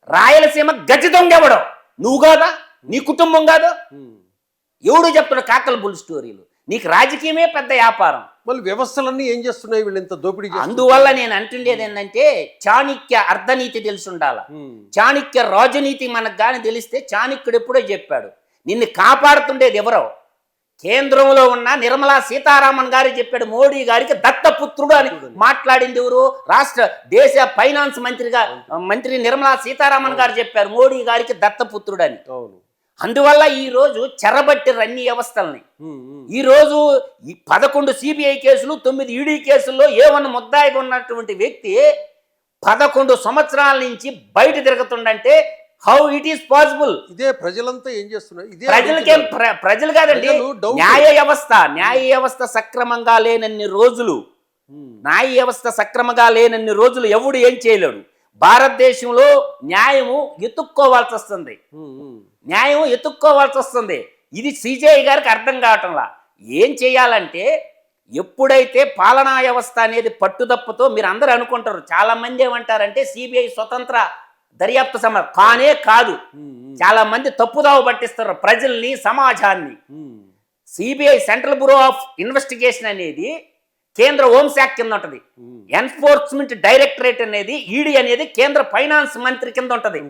రాయలసీమ గజి దొంగెవడో? నువ్వు కాదా? నీ కుటుంబం కాదు? ఎవడు చెప్తున్నా కాకల బుల్ స్టోరీలు? నీకు రాజకీయమే పెద్ద వ్యాపారం. మళ్ళీ వ్యవస్థలన్నీ ఏం చేస్తున్నాయి వీళ్ళు ఇంత దోపిడీ? అందువల్ల నేను అంటుండేది ఏంటంటే చాణక్య అర్ధనీతి తెలిసి ఉండాల. చాణక్య రాజనీతి మనకు కానీ తెలిస్తే చాణక్యుడు ఎప్పుడో చెప్పాడు, నిన్ను కాపాడుతుండేది ఎవరో? కేంద్రంలో ఉన్న నిర్మలా సీతారామన్ గారు చెప్పాడు మోడీ గారికి దత్తపుత్రుడు అని. మాట్లాడింది ఎవరు? దేశ ఫైనాన్స్ మంత్రి నిర్మలా సీతారామన్ గారు చెప్పారు మోడీ గారికి దత్తపుత్రుడు అని. అందువల్ల ఈ రోజు చెరబట్టిర్రు అన్ని వ్యవస్థల్ని. ఈ రోజు ఈ 11 సిబిఐ కేసులు, 9 ఈడీ కేసుల్లో ఏమన్నా ముద్దాయిగా ఉన్నటువంటి వ్యక్తి 11 సంవత్సరాల నుంచి బయట తిరుగుతుండంటే హౌ ఇట్ ఈస్ పాసిబుల్? ఇదే ప్రజలంతా ఏం చేస్తున్నారు? ఇదే ప్రజలకేం ప్రజలు కాదండి, న్యాయ వ్యవస్థ సక్రమంగా లేనన్ని రోజులు, ఎవడు ఏం చేయలేడు. భారతదేశంలో న్యాయము ఎత్తుక్కోవాల్సి వస్తుంది. ఇది సిజేఐ గారికి అర్థం కావటంలా. ఏం చేయాలంటే ఎప్పుడైతే పాలనా వ్యవస్థ అనేది పట్టుదప్పుతో, మీరు అందరూ అనుకుంటారు, చాలా మంది ఏమంటారంటే సిబిఐ స్వతంత్ర దర్యాప్తు కానే కాదు. చాలా మంది తప్పుదావ పట్టిస్తారు ప్రజల్ని, సమాజాన్ని. CBI central bureau of investigation అనేది కేంద్ర హోంశాఖ కింద ఉంటది. ఎన్ఫోర్స్మెంట్ డైరెక్టరేట్ అనేది, ఈడీ అనేది కేంద్ర ఫైనాన్స్ మంత్రి కింద ఉంటది.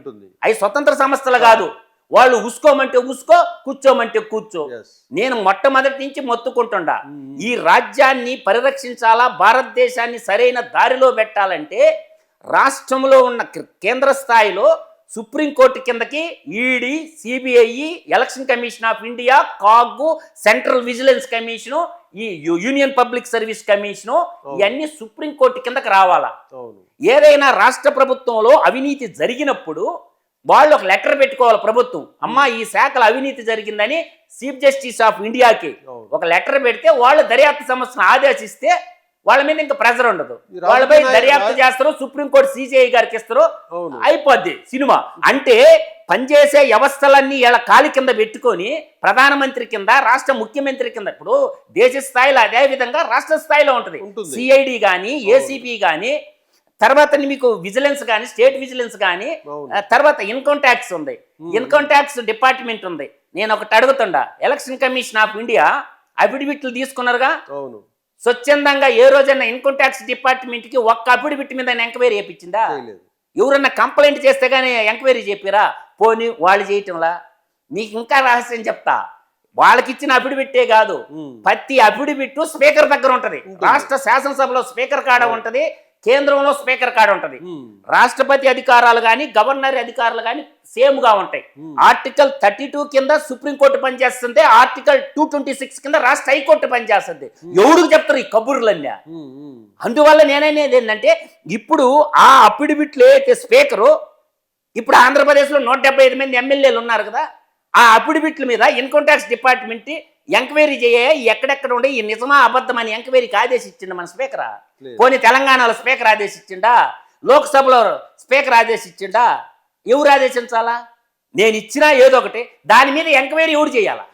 అవి స్వతంత్ర సంస్థలు కాదు. వాళ్ళు ఉసుకోమంటే ఉసుకో, కూర్చోమంటే కూర్చో. నేను మొట్టమొదటి నుంచి మొత్తుకుంటుండా, ఈ రాజ్యాన్ని పరిరక్షించాలా, భారతదేశాన్ని సరైన దారిలో పెట్టాలంటే రాష్ట్రంలో ఉన్న కేంద్ర స్థాయిలో సుప్రీంకోర్టు కిందకి ED, CBI, election commission of India, CAG, central vigilance commission, ఈ యూనియన్ పబ్లిక్ సర్వీస్ కమిషను, ఇవన్నీ సుప్రీంకోర్టు కిందకి రావాలా. ఏదైనా రాష్ట్ర ప్రభుత్వంలో అవినీతి జరిగినప్పుడు వాళ్ళు ఒక లెటర్ పెట్టుకోవాలి ప్రభుత్వం, అమ్మా ఈ శాఖలో అవినీతి జరిగిందని చీఫ్ జస్టిస్ ఆఫ్ ఇండియాకి ఒక లెటర్ పెడితే వాళ్ళు దర్యాప్తు సంస్థను ఆదేశిస్తే వాళ్ళ మీద ఇంకా ప్రెజర్ ఉండదు. వాళ్ళపై దర్యాప్తు చేస్తారు, సుప్రీంకోర్టు సిజేఐ గారికి ఇస్తారు, అయిపోద్ది సినిమా. అంటే పనిచేసే వ్యవస్థలన్నీ ఇలా కాలి కింద పెట్టుకొని ప్రధానమంత్రి కింద, రాష్ట్ర ముఖ్యమంత్రి కింద, ఇప్పుడు దేశ స్థాయిలో అదే విధంగా రాష్ట్ర స్థాయిలో ఉంటుంది. సిఐడి కానీ, ఏసీపీ కానీ, తర్వాత మీకు విజిలెన్స్ కానీ, స్టేట్ విజిలెన్స్ కానీ, తర్వాత ఇన్కమ్ ట్యాక్స్ ఉంది, ఇన్కమ్ ట్యాక్స్ డిపార్ట్మెంట్ ఉంది. నేను ఒకటి అడుగుతుండా, ఎలక్షన్ కమిషన్ ఆఫ్ ఇండియా అఫిడవిట్లు తీసుకున్నారుగా, స్వచ్ఛందంగా ఏ రోజైనా ఇన్కమ్ ట్యాక్స్ డిపార్ట్మెంట్ కి ఒక్క అఫిడవిట్ మీద ఎంక్వైరీ చేయించిందా? ఎవరన్నా కంప్లైంట్ చేస్తే గానీ ఎంక్వైరీ చెప్పారా? పోనీ వాళ్ళు చేయటంలా. మీకు ఇంకా రహస్యం చెప్తా, వాళ్ళకి ఇచ్చిన అఫిడవిట్టే కాదు, ప్రతి అఫిడవిట్ స్పీకర్ దగ్గర ఉంటది. రాష్ట్ర శాసనసభలో స్పీకర్ కాడ ఉంటది, కేంద్రంలో స్పీకర్ కాడ ఉంటది. రాష్ట్రపతి అధికారాలు కానీ, గవర్నర్ అధికారాలు కానీ సేమ్ గా ఉంటాయి. ఆర్టికల్ 32 కింద సుప్రీంకోర్టు పనిచేస్తుంది, ఆర్టికల్ 226 కింద రాష్ట్ర హైకోర్టు పనిచేస్తుంది. ఎవరికి చెప్తారు ఈ కబుర్లన్నీ? అందువల్ల నేననేది ఏంటంటే, ఇప్పుడు ఆ అఫిడవిట్లు ఏదైతే స్పీకరు, ఇప్పుడు ఆంధ్రప్రదేశ్లో 175 మంది ఎమ్మెల్యేలు ఉన్నారు కదా, ఆ అఫిడవిట్ల మీద ఇన్కమ్ ట్యాక్స్ డిపార్ట్మెంట్ ఎంక్వైరీ చేయ, ఎక్కడెక్కడ ఉండే ఈ నిజమా అబద్ధం అని ఎంక్వైరీకి ఆదేశించిండు మన స్పీకరా? పోనీ తెలంగాణలో స్పీకర్ ఆదేశించిండా? లోక్సభలో స్పీకర్ ఆదేశించిండా? ఎవరు ఆదేశించాలా? నేను ఇచ్చినా ఏదో ఒకటి, దాని మీద ఎంక్వైరీ ఎవరు చేయాలా?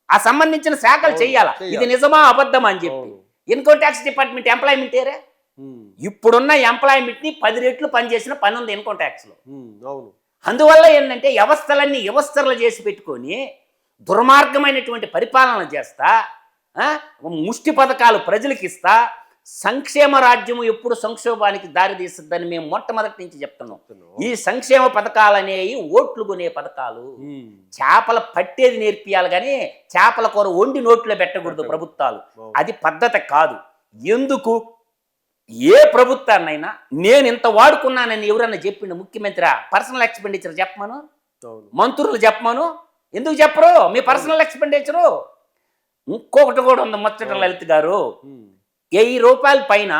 ఆ సంబంధించిన శాఖలు చెయ్యాలా, ఇది నిజమా అబద్ధం అని చెప్పి. ఇన్కమ్ ట్యాక్స్ డిపార్ట్మెంట్ ఎంప్లాయ్మెంట్ ఏరే, ఇప్పుడున్న ఎంప్లాయ్మెంట్ ని 10 రెట్లు పనిచేసిన పని ఉంది ఇన్కమ్ ట్యాక్స్ లో. అందువల్ల ఏంటంటే వ్యవస్థలన్నీ వ్యవస్థలు చేసి పెట్టుకొని దుర్మార్గమైనటువంటి పరిపాలన చేస్తా, ముష్టి పథకాలు ప్రజలకు ఇస్తా, సంక్షేమ రాజ్యము ఎప్పుడు సంక్షోభానికి దారి తీస్తుందని మేము మొట్టమొదటి నుంచి చెప్తున్నాం. ఈ సంక్షేమ పథకాలు అనేవి ఓట్లు కొనే పథకాలు. చేపల పట్టేది నేర్పియాలి కానీ చేపల కూర వండి నోట్లో పెట్టకూడదు ప్రభుత్వాలు. అది పద్ధతి కాదు. ఎందుకు ఏ ప్రభుత్వాన్నైనా నేను ఇంత వాడుకున్నానని ఎవరన్నా చెప్పిండు ముఖ్యమంత్రి? పర్సనల్ ఎక్స్పెండిచర్ చెప్పమను, మంత్రులు చెప్పమను. ఎందుకు చెప్పరు మీ పర్సనల్ ఎక్స్పెండిచరు? ఇంకొకటి కూడా ఉంది ముచ్చట లలిత్ గారు, 1000 రూపాయల పైన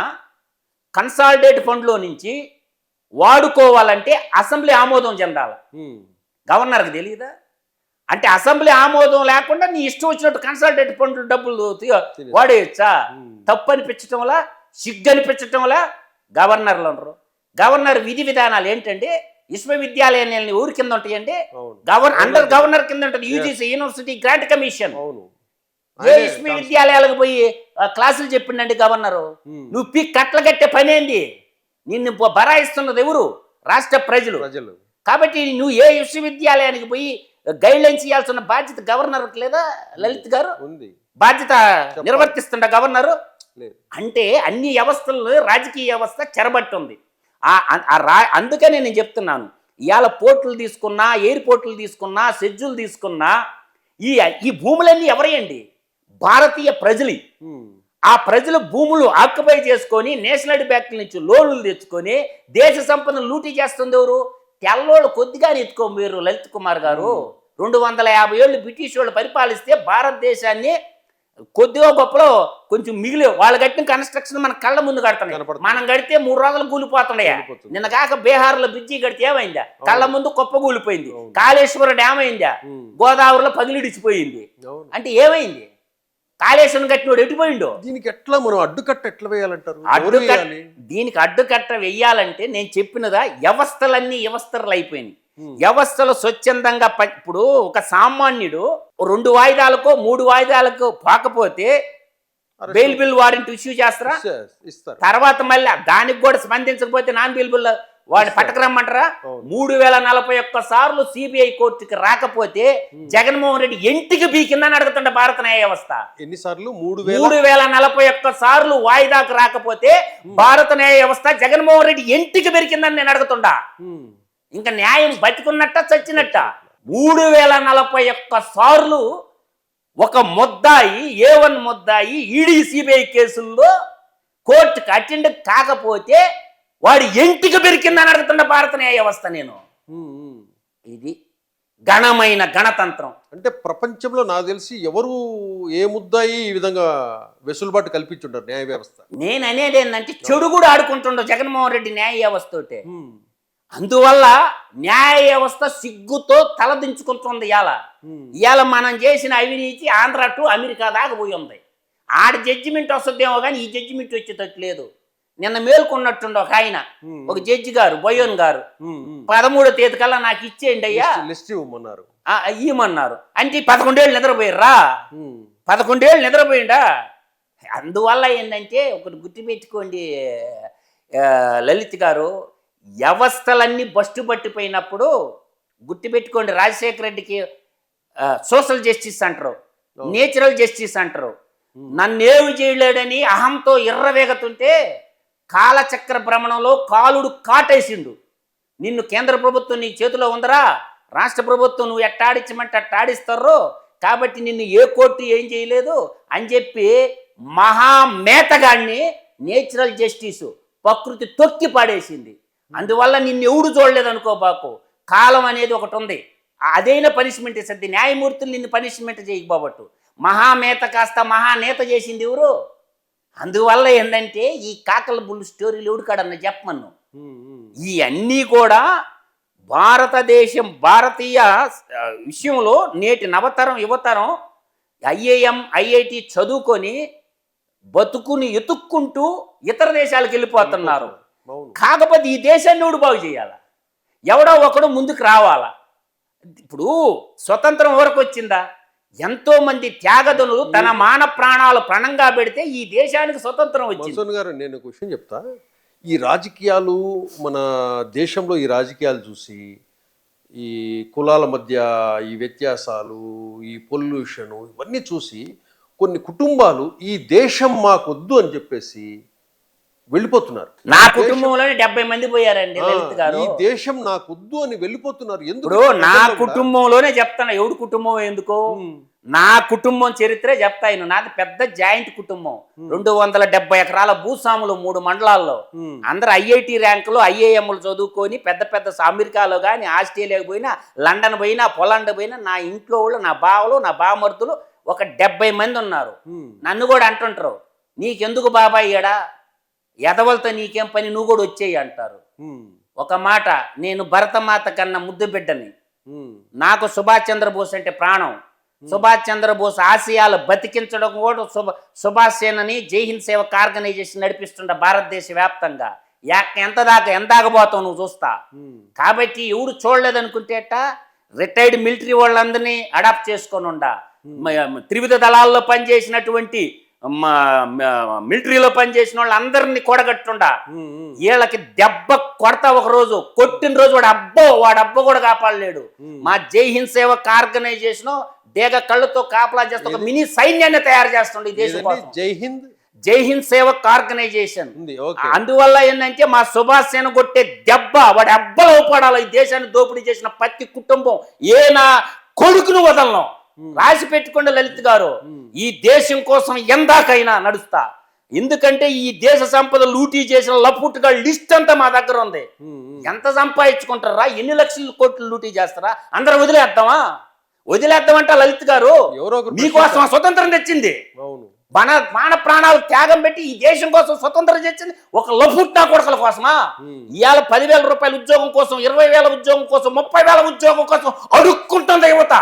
కన్సాలిడేట్ ఫండ్లో నుంచి వాడుకోవాలంటే అసెంబ్లీ ఆమోదం చెందాలి. గవర్నర్కి తెలియదా? అంటే అసెంబ్లీ ఆమోదం లేకుండా నీ ఇష్టం వచ్చినట్టు కన్సాలిడేట్ ఫండ్ డబ్బులు వాడేయచ్చా? తప్పు అనిపించటంలా, సిగ్గు అనిపించటంలా గవర్నర్లు ఉండరు. గవర్నర్ విధి విధానాలు ఏంటంటే, విశ్వవిద్యాలయాన్ని ఊరి కింద ఉంటాయండి, అండర్ గవర్నర్ కింద ఉంటుంది యూజీసీ, యూనివర్సిటీ గ్రాంట్ కమిషన్. ఏ విశ్వవిద్యాలయాలకు పోయి క్లాసులు చెప్పిండండి గవర్నరు? నువ్వు కట్ల కట్టే పని ఏంది? నిన్ను బరాయిస్తున్నది ఎవరు? రాష్ట్ర ప్రజలు. కాబట్టి నువ్వు ఏ విశ్వవిద్యాలయానికి పోయి గైడ్ లైన్స్ ఇవ్వాల్సిన బాధ్యత గవర్నర్కి లేదా లలిత్ గారు? బాధ్యత నిర్వర్తిస్తుండ గవర్నరు? అంటే అన్ని వ్యవస్థలు రాజకీయ వ్యవస్థ చెరబట్టుంది. అందుకనే నేను చెప్తున్నాను, ఇవాళ పోర్టులు తీసుకున్నా, ఎయిర్పోర్టులు తీసుకున్నా, షెడ్యూల్ తీసుకున్నా, ఈ భూములన్నీ ఎవరేయండి? భారతీయ ప్రజలు. ఆ ప్రజలు భూములు ఆక్యుపై చేసుకొని నేషనల్ బ్యాంకుల నుంచి లోన్లు తెచ్చుకొని దేశ సంపదను లూటీ చేస్తుంది ఎవరు? తెల్లోళ్ళు కొద్దిగా ఎత్తుకో మీరు లలిత్ కుమార్ గారు. 250 ఏళ్ళు బ్రిటిష్ వాళ్ళు పరిపాలిస్తే భారతదేశాన్ని కొద్దిగా గొప్పలో కొంచెం మిగిలి వాళ్ళు కట్టిన కన్స్ట్రక్షన్ మన కళ్ళ ముందు కడుతున్నాయి. కనపడుతుంది. మనం కడితే 3 రోజులు కూలిపోతున్నాయా? కూలిపోతుంది. నిన్న కాక బీహార్లో బ్రిడ్జి కడితే ఏమైందా? కళ్ళ ముందు కుప్ప కూలిపోయింది. అవును. కాళేశ్వరం డ్యామ్ అయిందా? గోదావరిలో పగిలిడిచిపోయింది. అవును. అంటే ఏమైంది? కాళేశ్వరం కట్టినోడు ఎటుపోయిండో? దీనికి ఎట్లా మనం అడ్డుకట్ట ఎట్లా వేయాలంటారు? ఎవరు అడ్డుకట్ట వేయాలి? దీనికి అడ్డుకట్ట వెయ్యాలంటే నేను చెప్పినదా వ్యవస్థలన్నీ వ్యవస్థలు అయిపోయినాయి. వ్యవస్థలు స్వచ్ఛందంగా ఇప్పుడు ఒక సామాన్యుడు 2 వాయిదాలకో 3 వాయిదాలకు పోకపోతే బెయిల్ బిల్ వారెంట్ ఇష్యూ చేస్తారా? ఇస్తారు. తర్వాత మళ్ళీ దానికి కూడా స్పందించకపోతే నాన్ బెయిల్ బిల్ వాడిని పట్టకరమ్మంటారా? 3041 సార్లు సిబిఐ కోర్టుకి రాకపోతే జగన్మోహన్ రెడ్డి ఎంటికి బీకిందని అడుగుతుండ భారత న్యాయ వ్యవస్థ. ఎన్నిసార్లు? 3041 సార్లు వాయిదాకు రాకపోతే భారత న్యాయ వ్యవస్థ జగన్మోహన్ రెడ్డి ఎంటికి బెరికిందని నేను అడుగుతుండా. ఇంకా న్యాయం బతికున్నట్ట చచ్చినట్ట? 3041 సార్లు ఒక ముద్దాయి A1 ముద్దాయి ఈడీ సిబిఐ కేసుల్లో కోర్టుకు అటెండ్ కాకపోతే వాడు ఎంటికి బెరికిందని అడుగుతున్న భారత న్యాయ వ్యవస్థ నేను. ఇది ఘనమైన గణతంత్రం. అంటే ప్రపంచంలో నాకు తెలిసి ఎవరు ఏ ముద్దాయి ఈ విధంగా వెసులుబాటు కల్పించుంటారు న్యాయ వ్యవస్థ. నేను అనేది ఏంటంటే చెడు కూడా ఆడుకుంటుండవు జగన్మోహన్ రెడ్డి న్యాయ వ్యవస్థతోటే. అందువల్ల న్యాయ వ్యవస్థ సిగ్గుతో తలదించుకుంటుంది. ఇవాళ మనం చేసిన అవినీతి ఆంధ్ర టు అమెరికా దాకా పోయి ఉంది. ఆడ జడ్జిమెంట్ వస్తుందేమో కానీ ఈ జడ్జిమెంట్ వచ్చేటట్టు లేదు. నిన్న మేల్కొన్నట్టుండ ఒక ఆయన, ఒక జడ్జి గారు బొయ్యోన్ గారు 13వ తేదీ కల్లా నాకు ఇచ్చేయండి అయ్యా ఇవ్వమన్నారు. అంటే 11 ఏళ్ళు నిద్రపోయారా? 11 ఏళ్ళు నిద్రపోయిండా? అందువల్ల ఏంటంటే ఒకటి గుర్తుపెట్టుకోండి లలిత్ గారు, వ్యవస్థలన్నీ బస్టు పట్టిపోయినప్పుడు గుర్తుపెట్టుకోండి, రాజశేఖర రెడ్డికి సోషల్ జస్టిస్ అంటారు, నేచురల్ జస్టిస్ అంటారు. నన్నేమి చేయలేడని అహంతో ఎర్రవేగతుంటే కాలచక్ర భ్రమణంలో కాలుడు కాటేసిండు. నిన్ను కేంద్ర ప్రభుత్వం నీ చేతిలో ఉందరా, రాష్ట్ర ప్రభుత్వం నువ్వు ఎట్టాడించమంటే అట్టాడిస్తారో, కాబట్టి నిన్ను ఏ కోర్టు ఏం చేయలేదు అని చెప్పి మహామేతగాన్ని నేచురల్ జస్టిస్ ప్రకృతి తొక్కి పాడేసింది. అందువల్ల నిన్ను ఎవడు చూడలేదు అనుకోబాకు. కాలం అనేది ఒకటి ఉంది, అదైనా పనిష్మెంట్ ఇస్తుంది. న్యాయమూర్తులు నిన్ను పనిష్మెంట్ చేయకపోబట్టు మహామేత కాస్త మహానేత చేసింది ఎవరు? అందువల్ల ఏంటంటే ఈ కాకల బుల్లు స్టోరీలు ఎవడికాడన్న చెప్పమన్ను. ఇవన్నీ కూడా భారతదేశం భారతీయ విషయంలో నేటి నవతరం యువతరం IIM IIT చదువుకొని బతుకుని ఎతుక్కుంటూ ఇతర దేశాలకు వెళ్ళిపోతున్నారు. కాకపోతే ఈ దేశాన్ని ఎవడు బాగు చేయాలా? ఎవడో ఒకడు ముందుకు రావాలా? ఇప్పుడు స్వతంత్రం వరకు వచ్చిందా? ఎంతో మంది త్యాగదనులు తన మాన ప్రాణాలు ప్రణంగా పెడితే ఈ దేశానికి స్వతంత్రం వచ్చింది. మధుసూదన్ గారు, నేను ఒక విషయం చెప్తా. ఈ రాజకీయాలు, మన దేశంలో ఈ రాజకీయాలు చూసి, ఈ కులాల మధ్య ఈ వ్యత్యాసాలు, ఈ పొల్యూషను, ఇవన్నీ చూసి కొన్ని కుటుంబాలు ఈ దేశం మాకొద్దు అని చెప్పేసి వెళ్ళిపోతున్నారు. నా కుటుంబంలోనే 70 మంది పోయారండి లలిత్ గారు. ఈ దేశం నాకొద్దు అని వెళ్ళిపోతున్నారు. ఎందుకు? నా కుటుంబంలోనే చెప్తాను. ఎవడు కుటుంబం ఎందుకో, నా కుటుంబం చరిత్రే చెప్తాను. నాది పెద్ద జాయింట్ కుటుంబం. 270 ఎకరాల భూస్వాములు 3 మండలాల్లో. అందరు IIT ర్యాంకులు IIMలు చదువుకొని పెద్ద పెద్ద అమెరికాలో కానీ, ఆస్ట్రేలియాకి పోయినా, లండన్ పోయినా, పోలాండ్ పోయినా, నా ఇంట్లో వాళ్ళు, నా బావలు, నా బావమరుతులు ఒక 70 మంది ఉన్నారు. నన్ను కూడా అంటుంటారు, నీకెందుకు బాబాయ్ ఏడా, ఎదవలతో నీకేం పని, నువ్వు కూడా వచ్చేయి అంటారు. ఒక మాట, నేను భరతమాత కన్నా ముద్దు బిడ్డని. నాకు సుభాష్ చంద్రబోస్ అంటే ప్రాణం. సుభాష్ చంద్రబోస్ ఆశయాలు బతికించడం కూడా సుభాష్ సేనని జై హింద్ సేవక్ ఆర్గనైజేషన్ నడిపిస్తుండ భారతదేశ వ్యాప్తంగా. ఎంత దాకా పోతావు నువ్వు చూస్తా. కాబట్టి ఎవడు చూడలేదనుకుంటేట రిటైర్డ్ మిలిటరీ వాళ్ళందరినీ అడాప్ట్ చేసుకొని ఉండ, త్రివిధ దళాల్లో పనిచేసినటువంటి మిలిటరీలో పనిచేసిన వాళ్ళు అందరినీ కూడగట్టుండా. వీళ్ళకి దెబ్బ కొడతా ఒక రోజు, కొట్టిన రోజు వాడు అబ్బో కూడా కాపాడలేడు. మా జై హింద్ సేవక్ ఆర్గనైజేషన్ దేగ కళ్ళతో కాపలా చేస్తే ఒక మినీ సైన్యాన్ని తయారు చేస్తుండే ఈ దేశం కోసం. జై హింద్ సేవక్ ఆర్గనైజేషన్. అందువల్ల ఏంటంటే మా సుభాష్ సేన కొట్టే దెబ్బ వాడి అబ్బలో పడాలి. ఈ దేశాన్ని దోపిడీ చేసిన ప్రతి కుటుంబం నా కొడుకును వదలను. రాసి పెట్టుకోండి లలిత్ గారు, ఈ దేశం కోసం ఎందాకైనా నడుస్తా. ఎందుకంటే ఈ దేశ సంపద లూటీ చేసిన లపుట్టుగా లిస్ట్ అంతా మా దగ్గర ఉంది. ఎంత సంపాదించుకుంటారా, ఎన్ని లక్షల కోట్లు లూటీ చేస్తారా, అందరూ వదిలేద్దామా? వదిలేద్దామంట లలిత్ గారు. ఎవరో ఒకరు మీకోసం ఆ స్వతంత్రం తెచ్చింది. అవును. మన ప్రాణాలు త్యాగం పెట్టి ఈ దేశం కోసం స్వతంత్రం తెచ్చింది ఒక లఫుట్నా కొడకల కోసమా? ఇవాళ 10,000 రూపాయల ఉద్యోగం కోసం, 20,000 ఉద్యోగం కోసం, 30,000 ఉద్యోగం కోసం అడుక్కుంటుంది యువత.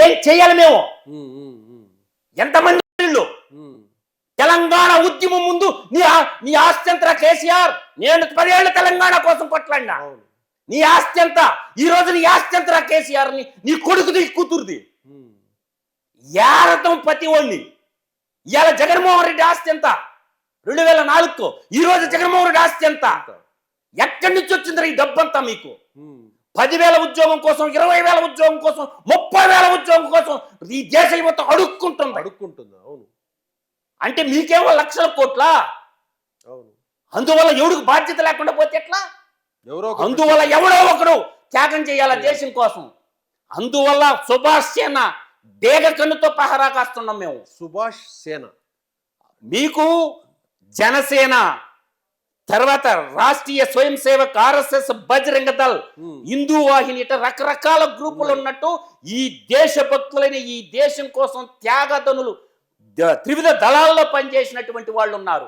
ఏం చెయ్యాలి మేము? ఎంతమంది ఇళ్ళు? తెలంగాణ ఉద్యమం ముందు నీ ఆస్తి ఎంత కేసీఆర్? నేను 10 ఏళ్ళు తెలంగాణ కోసం కొట్లాడినా. నీ ఆస్తి ఎంత? ఈ రోజు నీ ఆస్తి ఎంత కేసీఆర్? నీ కొడుకుది కూతురుది యారతం ప్రతి వాడిని. ఇవాళ జగన్మోహన్ రెడ్డి ఆస్తి ఎంత? 2004 ఈ రోజు జగన్మోహన్ రెడ్డి ఆస్తి ఎంత? ఎక్కడి నుంచి వచ్చింది ఈ డబ్బంతా మీకు? 10,000 ఉద్యోగం కోసం, 20,000 ఉద్యోగం కోసం, 30,000 ఉద్యోగం కోసం ఈ దేశ యువత అడుక్కుంటుంది. అవును. అంటే మీకేమో లక్షల కోట్ల. అందువల్ల ఎవడికి బాధ్యత లేకుండా పోతే ఎట్లా? అందువల్ల ఎవడో ఒకడు త్యాగం చేయాల దేశం కోసం. అందువల్ల సుభాష్ సేన డేగ కన్నుతో పహరా కాస్తున్నాం మేము. సుభాష్ సేన మీకు జనసేన, తర్వాత రాష్ట్రీయ స్వయం సేవక్, RSS, బజరంగ దళ్, హిందూ వాహిని, ఇట రకరకాల గ్రూపులు ఉన్నట్టు ఈ దేశభక్తులైన ఈ దేశం కోసం త్యాగధనులు త్రివిధ దళాల్లో పనిచేసినటువంటి వాళ్ళు ఉన్నారు.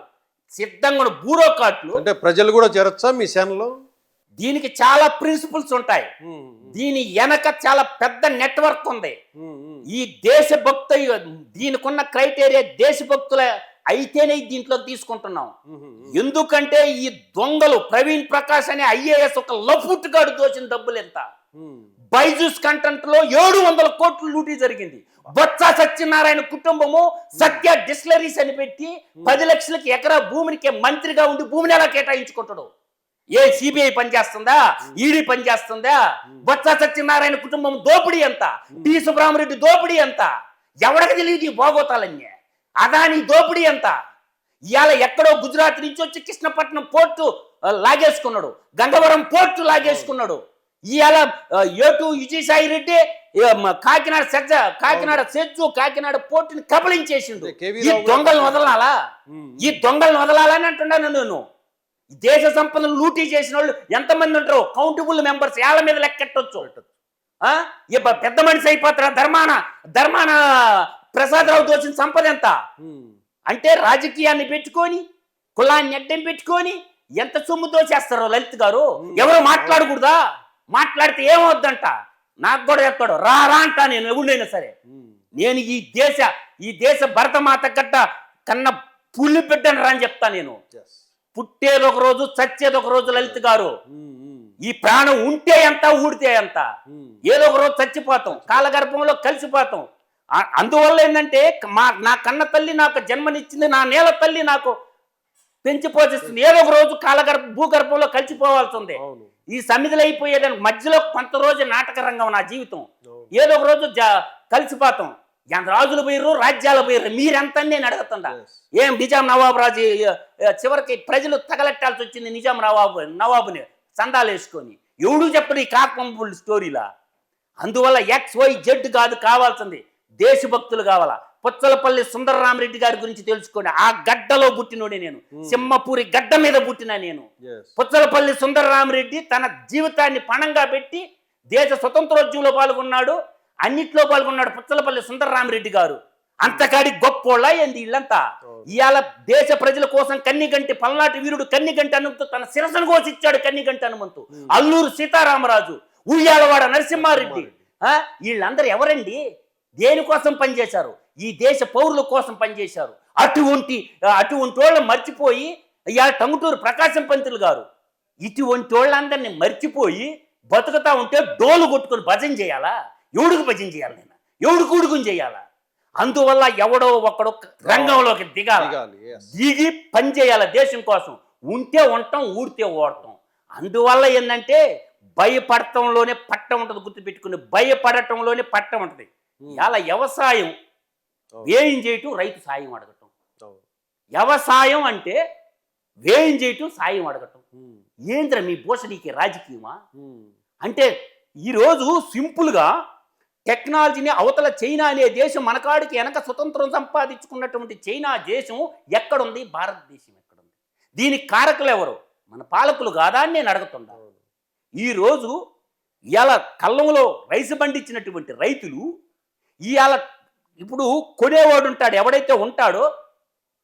సిద్ధంగా బ్యూరోక్రాట్లు. అంటే ప్రజలు కూడా చేరొచ్చా మీ సేనలో? దీనికి చాలా ప్రిన్సిపల్స్ ఉంటాయి. దీని వెనక చాలా పెద్ద నెట్వర్క్ ఉంది. ఈ దేశభక్త దీనికున్న క్రైటీరియా దేశభక్తుల అయితేనే దీంట్లో తీసుకుంటున్నాం. ఎందుకంటే ఈ దొంగలు ప్రవీణ్ ప్రకాష్ అనే IAS ఒక లఫుట్ గాడు దోచిన డబ్బులు ఎంత? బైజూస్ కంటెంట్ లో 700 కోట్లు లూటీ జరిగింది. బొత్స సత్యనారాయణ కుటుంబము సత్య డిస్టిలరీస్ అని పెట్టి 10 లక్షలకి ఎకరా భూమికి మంత్రిగా ఉండి భూమిని ఎలా కేటాయించుకుంటాడు? ఏ సిబిఐ పనిచేస్తుందా? ఈడీ పనిచేస్తుందా? బొత్స సత్యనారాయణ కుటుంబం దోపిడీ ఎంత? టి సుబ్రహ్మరెడ్డి దోపిడీ ఎంత? ఎవరికి తెలియదు ఈ భోగోతాలన్నీ. అదాని దోపిడీ ఎంత? ఇవాళ ఎక్కడో గుజరాత్ నుంచి వచ్చి కృష్ణపట్నం పోర్టు లాగేసుకున్నాడు, గంగవరం పోర్టు లాగేసుకున్నాడు. ఇవాళ ఏటు విజయసాయి రెడ్డి కాకినాడ సెజ్జు కాకినాడ పోర్టుని కబలించేసిండు. ఈ దొంగలను వదలాలా? ఈ దొంగలను వదలాలని అంటున్నాను నేను. దేశ సంపదను లూటీ చేసిన వాళ్ళు ఎంతమంది ఉంటారు? కౌంటబుల్ మెంబర్స్ ఏళ్ల మీద లెక్కెట్టొచ్చు. పెద్ద మనిషి అయిపోతారా? ధర్మాన ప్రసాదరావు దోచిన సంపద ఎంత? అంటే రాజకీయాన్ని పెట్టుకొని, కులాన్ని అడ్డం పెట్టుకొని ఎంత సొమ్ము దోచేస్తారో లలిత్ గారు. ఎవరు మాట్లాడకూడదా? మాట్లాడితే ఏమవుద్దంట? నాకు కూడా చెప్తాడు, రా అంటా నేను ఎవరినైనా సరే. నేను ఈ దేశ భరతమాత గడ్డ కన్నా పులి బిడ్డను రా అని చెప్తా నేను. పుట్టేది ఒక రోజు, చచ్చేది ఒక రోజు లలిత్ గారు. ఈ ప్రాణం ఉంటే ఎంత, ఊడితే ఎంత. ఏదో ఒక రోజు చచ్చిపోతాం, కాలగర్భంలో కలిసిపోతాం. అందువల్ల ఏంటంటే నా కన్న తల్లి నాకు జన్మనిచ్చింది, నా నేల తల్లి నాకు పెంచి పోషిస్తుంది. ఏదో ఒక రోజు భూగర్భంలో కలిసిపోవాల్సి ఉంది. ఈ సమిధులు అయిపోయేదానికి మధ్యలో కొంత రోజు నాటక రంగం నా జీవితం. ఏదో ఒక రోజు కలిసిపోతాం. రాజులు పోయిర్రు, రాజ్యాలు పోయిర్రు, మీరెంత నేను అడుగుతుండా? ఏం నిజాం నవాబు రాజు చివరికి ప్రజలు తగలెట్టాల్సి వచ్చింది నిజాం నవాబుని సందాలు వేసుకొని. ఎవడు చెప్పడు ఈ కాకపంపుల్ స్టోరీలా? అందువల్ల XYZ కాదు కావాల్సింది, దేశభక్తులు కావాలా. పుచ్చలపల్లి సుందరరామరెడ్డి గారి గురించి తెలుసుకోండి. ఆ గడ్డలో పుట్టినోడే నేను, సింహపూరి గడ్డ మీద పుట్టినా నేను. పుచ్చలపల్లి సుందరరామరెడ్డి తన జీవితాన్ని పణంగా పెట్టి దేశ స్వతంత్రోద్యమంలో పాల్గొన్నాడు, అన్నిట్లో పాల్గొన్నాడు పుచ్చలపల్లి సుందరరామరెడ్డి గారు. అంతకాడి గొప్పోళ్ళ ఏంది ఇళ్ళంతా. ఇవాళ దేశ ప్రజల కోసం కన్నిగంటి పల్నాటి వీరుడు కన్నిగంటి హనుమంతు తన శిరసను కోసిచ్చాడు. కన్నిగంటి హనుమంతు, అల్లూరు సీతారామరాజు, ఉయ్యాలవాడ నరసింహారెడ్డి, వీళ్ళందరూ ఎవరండి? దేనికోసం పనిచేశారు? ఈ దేశ పౌరుల కోసం పనిచేశారు. అటువంటి వాళ్ళని మర్చిపోయి ఇవాళ టంగుటూరు ప్రకాశం పంతులు గారు ఇటువంటి వాళ్ళందరినీ మర్చిపోయి బతుకుతా ఉంటే డోలు కొట్టుకుని భజన చేయాలా? ఎవడికి భజన చేయాలి? నేను ఎవడికి ఉడుకుని చేయాలా? అందువల్ల ఎవడో ఒకడు రంగంలోకి దిగి పని చేయాలి దేశం కోసం. ఉంటే ఉంటాం, ఊడితే ఓడతాం. అందువల్ల ఏంటంటే భయపడటంలోనే పట్టం ఉంటుంది. గుర్తుపెట్టుకుని, భయపడటంలోనే పట్టం ఉంటుంది. ఇలా వ్యవసాయం వ్యయం చేయటం, రైతు సాయం అడగటం. వ్యవసాయం అంటే వ్యయం చేయటం, సాయం అడగటం. ఏంద్ర మీ భూషణికి రాజకీయమా? అంటే ఈరోజు సింపుల్గా టెక్నాలజీని అవతల చైనా అనే దేశం మనకాడికి వెనక స్వతంత్రం సంపాదించుకున్నటువంటి చైనా దేశం ఎక్కడుంది? భారతదేశం ఎక్కడుంది? దీనికి కారకులు ఎవరు? మన పాలకులు కాదా అని నేను అడుగుతున్నా. ఈరోజు ఇవాళ కళ్ళంలో రైసు పండించినటువంటి రైతులు ఇవాళ ఇప్పుడు కొనేవాడు ఉంటాడు, ఎవడైతే ఉంటాడో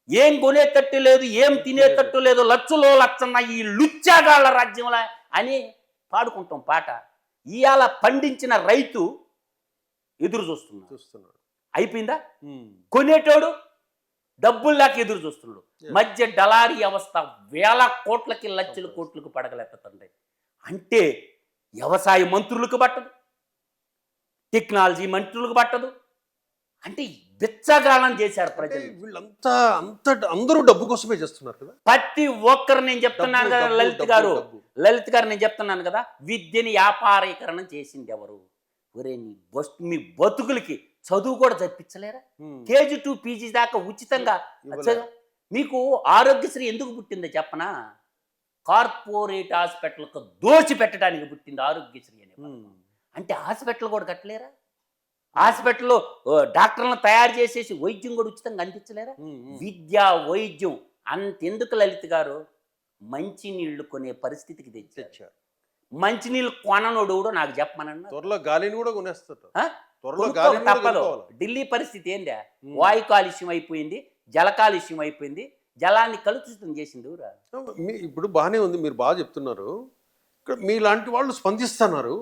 ఏం కొనేటట్టు లేదు, ఏం తినేటట్టు లేదు, లచ్చులో లచ్చన్న ఈ లుచ్చాగాళ్ళ రాజ్యంలో అని పాడుకుంటాం పాట. ఇవాళ పండించిన రైతు ఎదురు చూస్తున్నాడు. అయిపోయిందా? కొనేటోడు డబ్బులు లేక ఎదురు చూస్తున్నాడు. మధ్య డలారీ వ్యవస్థ వేల కోట్లకి లక్షల కోట్లకు పడగలెత్తండి. అంటే వ్యవసాయ మంత్రులకు పట్టదు, టెక్నాలజీ మంత్రులకు పట్టదు. అంటే బిచ్చగాళం చేశారు ప్రజలు. వీళ్ళంతా అందరూ డబ్బు కోసమే చేస్తున్నారు కదా. ప్రతి ఒక్కరు నేను చెప్తున్నాను కదా లలిత్ గారు నేను చెప్తున్నాను కదా, విద్యని వ్యాపారీకరణం చేసింది ఎవరు? ఒరే మీ బతుకులకి చదువు కూడా చదివించలేరా? KG to PG దాకా ఉచితంగా మీకు ఆరోగ్యశ్రీ ఎందుకు పుట్టిందో చెప్పనా? కార్పొరేట్ హాస్పిటల్కు దోచి పెట్టడానికి పుట్టింది ఆరోగ్యశ్రీ అని. అంటే హాస్పిటల్ కూడా కట్టలేరా? హాస్పిటల్లో డాక్టర్లను తయారు చేసేసి వైద్యం కూడా ఉచితంగా అందించలేరా? విద్య వైద్యం అంతెందుకు లలిత్ గారు మంచినీళ్లు కొనే పరిస్థితికి తెచ్చారు. మంచినీళ్ళు కొననోడు కూడా నాకు చెప్పమనన్నా త్వరలో గాలిని కూడా కొనేస్తారు. తప్పదు. ఢిల్లీ పరిస్థితి ఏందా? వాయు కాలుష్యం అయిపోయింది, జల కాలుష్యం అయిపోయింది, జలాన్ని కలుషితం చేసింది. ఇప్పుడు బాగానే ఉంది, మీరు బాగా చెప్తున్నారు. ఇక్కడ మీలాంటి వాళ్ళు స్పందిస్తున్నారు.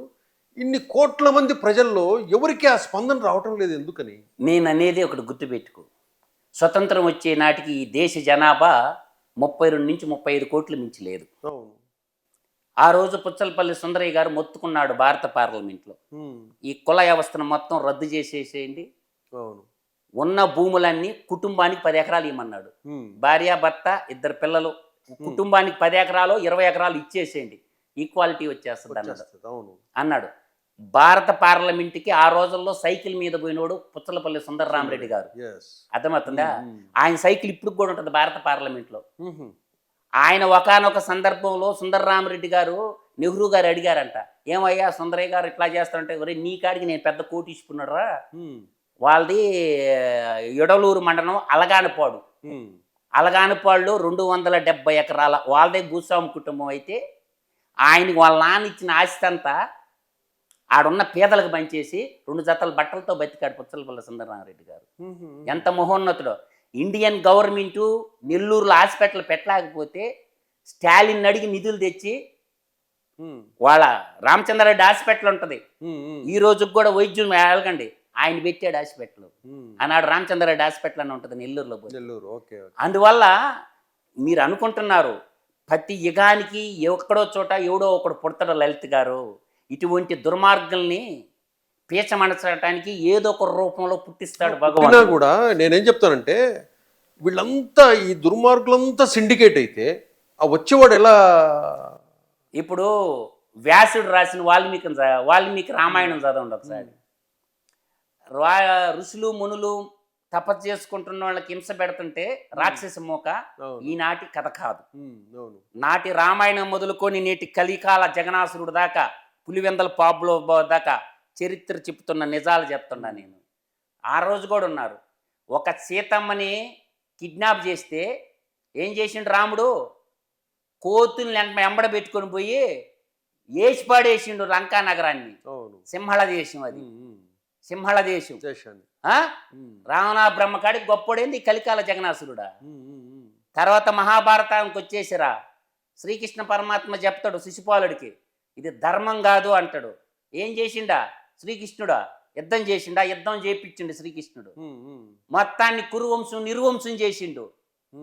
ఇన్ని కోట్ల మంది ప్రజల్లో ఎవరికి ఆ స్పందన రావటం లేదు, ఎందుకని? నేను అనేది ఒకటి గుర్తుపెట్టుకో, స్వతంత్రం వచ్చే నాటికి ఈ దేశ జనాభా 32 నుంచి 35 కోట్లు మించి లేదు. ఆ రోజు పుచ్చలపల్లి సుందరయ్య గారు మొత్తుకున్నాడు భారత పార్లమెంట్లో, ఈ కుల వ్యవస్థను మొత్తం రద్దు చేసేసేయండి, ఉన్న భూములన్నీ కుటుంబానికి 10 ఎకరాలు ఇవ్వమన్నాడు. భార్య భర్త 2 పిల్లలు, కుటుంబానికి 10 ఎకరాలు 20 ఎకరాలు ఇచ్చేసేయండి, ఈక్వాలిటీ వచ్చేస్తుంది అన్నాడు. భారత పార్లమెంట్కి ఆ రోజుల్లో సైకిల్ మీద పోయినోడు పుచ్చలపల్లి సుందరరామరెడ్డి గారు. అర్థమవుతుందా? ఆయన సైకిల్ ఇప్పుడు కూడా ఉంటుంది భారత పార్లమెంట్లో. ఆయన ఒకానొక సందర్భంలో సుందరరామరెడ్డి గారు నెహ్రూ గారు అడిగారంట, ఏమయ్యా సుందరయ్య గారు ఇట్లా చేస్తారంటే, ఒరే నీ కాడికి నేను పెద్ద కోటి ఇచ్చుకున్నాడురా, వాళ్ళది ఎడలూరు మండలం అలగానపాడులో 270 ఎకరాల వాళ్ళదే భూస్వామి కుటుంబం అయితే, ఆయనకి వాళ్ళ నాన్న ఇచ్చిన ఆస్తి అంతా ఆడున్న పేదలకు పనిచేసి 2 జతల బట్టలతో బతికాడు పుచ్చలపల్లి సుందరరామరెడ్డి గారు. ఎంత మహోన్నతుడో! ఇండియన్ గవర్నమెంటు నెల్లూరులో హాస్పిటల్ పెట్టలేకపోతే స్టాలిన్ అడిగి నిధులు తెచ్చి వాళ్ళ రామచంద్రారెడ్డి హాస్పిటల్ ఉంటుంది, ఈ రోజుకి కూడా వైద్యం వెళ్ళకండి, ఆయన పెట్టాడు హాస్పిటల్. ఆనాడు రామచంద్రారెడ్డి హాస్పిటల్ అని ఉంటుంది నెల్లూరులో. అందువల్ల మీరు అనుకుంటున్నారు ప్రతి యుగానికి ఎక్కడో చోట ఎవడో ఒకడు పుడతాడు లలిత్ గారు. ఇటువంటి దుర్మార్గుల్ని పీచమనచడానికి ఏదో ఒక రూపంలో పుట్టిస్తాడు భగవాన్. కూడా నేనేం చెప్తానంటే, వీళ్ళంతా ఈ దుర్మార్గులంతా సిండికేట్ అయితే ఆ వచ్చేవాడు ఎలా? ఇప్పుడు వ్యాసుడు రాసిన వాల్మీకి రామాయణం చదవండి ఒకసారి. ఋషులు మునులు తపస్సు చేసుకుంటున్న వాళ్ళకి హింస పెడుతుంటే రాక్షస మోక ఈనాటి కథ కాదు. నాటి రామాయణం మొదలుకొని నేటి కలికాల జగనాసురుడు దాకా, పులివెందల పాబ్లో దాకా చరిత్ర చెప్తున్న నిజాలు చెప్తున్నా నేను. ఆ రోజు కూడా ఉన్నారు. ఒక సీతమ్మని కిడ్నాప్ చేస్తే ఏం చేసిండు రాముడు? కోతుల్ని ఎంబడ పెట్టుకొని పోయి ఏసి పాడేసిండు లంకా నగరాన్ని. సింహళ దేశం అది, సింహళ దేశం. రావణ బ్రహ్మకాడికి గొప్పడేంది కలికాల జగనాసురుడా. తర్వాత మహాభారతానికి వచ్చేసిరా, శ్రీకృష్ణ పరమాత్మ చెప్తాడు శిశుపాలుడికి, ఇది ధర్మం కాదు అంటాడు. ఏం చేసిండా శ్రీకృష్ణుడా? యుద్ధం చేసిండా? యుద్ధం చేయించిండు శ్రీకృష్ణుడు. మొత్తాన్ని కురువంశం నిర్వంశం చేసిండు.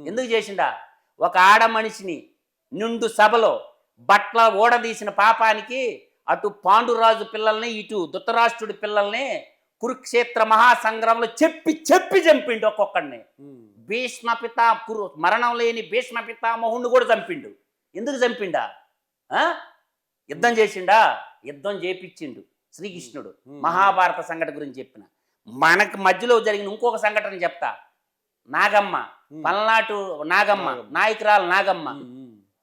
ఎందుకు చేసిండా? ఒక ఆడ మనిషిని నిండు సభలో బట్ల ఓడదీసిన పాపానికి అటు పాండురాజు పిల్లల్ని ఇటు ధృతరాష్ట్రుడి పిల్లల్ని కురుక్షేత్ర మహాసంగ్రామంలో చెప్పి చంపిండు ఒక్కొక్కడిని. భీష్మపిత మరణం లేని భీష్మ పితామహుణ్ణి కూడా చంపిండు. ఎందుకు చంపిండా? యుద్ధం చేసిండా? యుద్ధం చేపించిండు శ్రీకృష్ణుడు. మహాభారత సంఘటన గురించి చెప్పిన. మనకు మధ్యలో జరిగిన ఇంకొక సంఘటన చెప్తా. నాగమ్మ, పల్నాటు నాగమ్మ, నాయకురాలు నాగమ్మ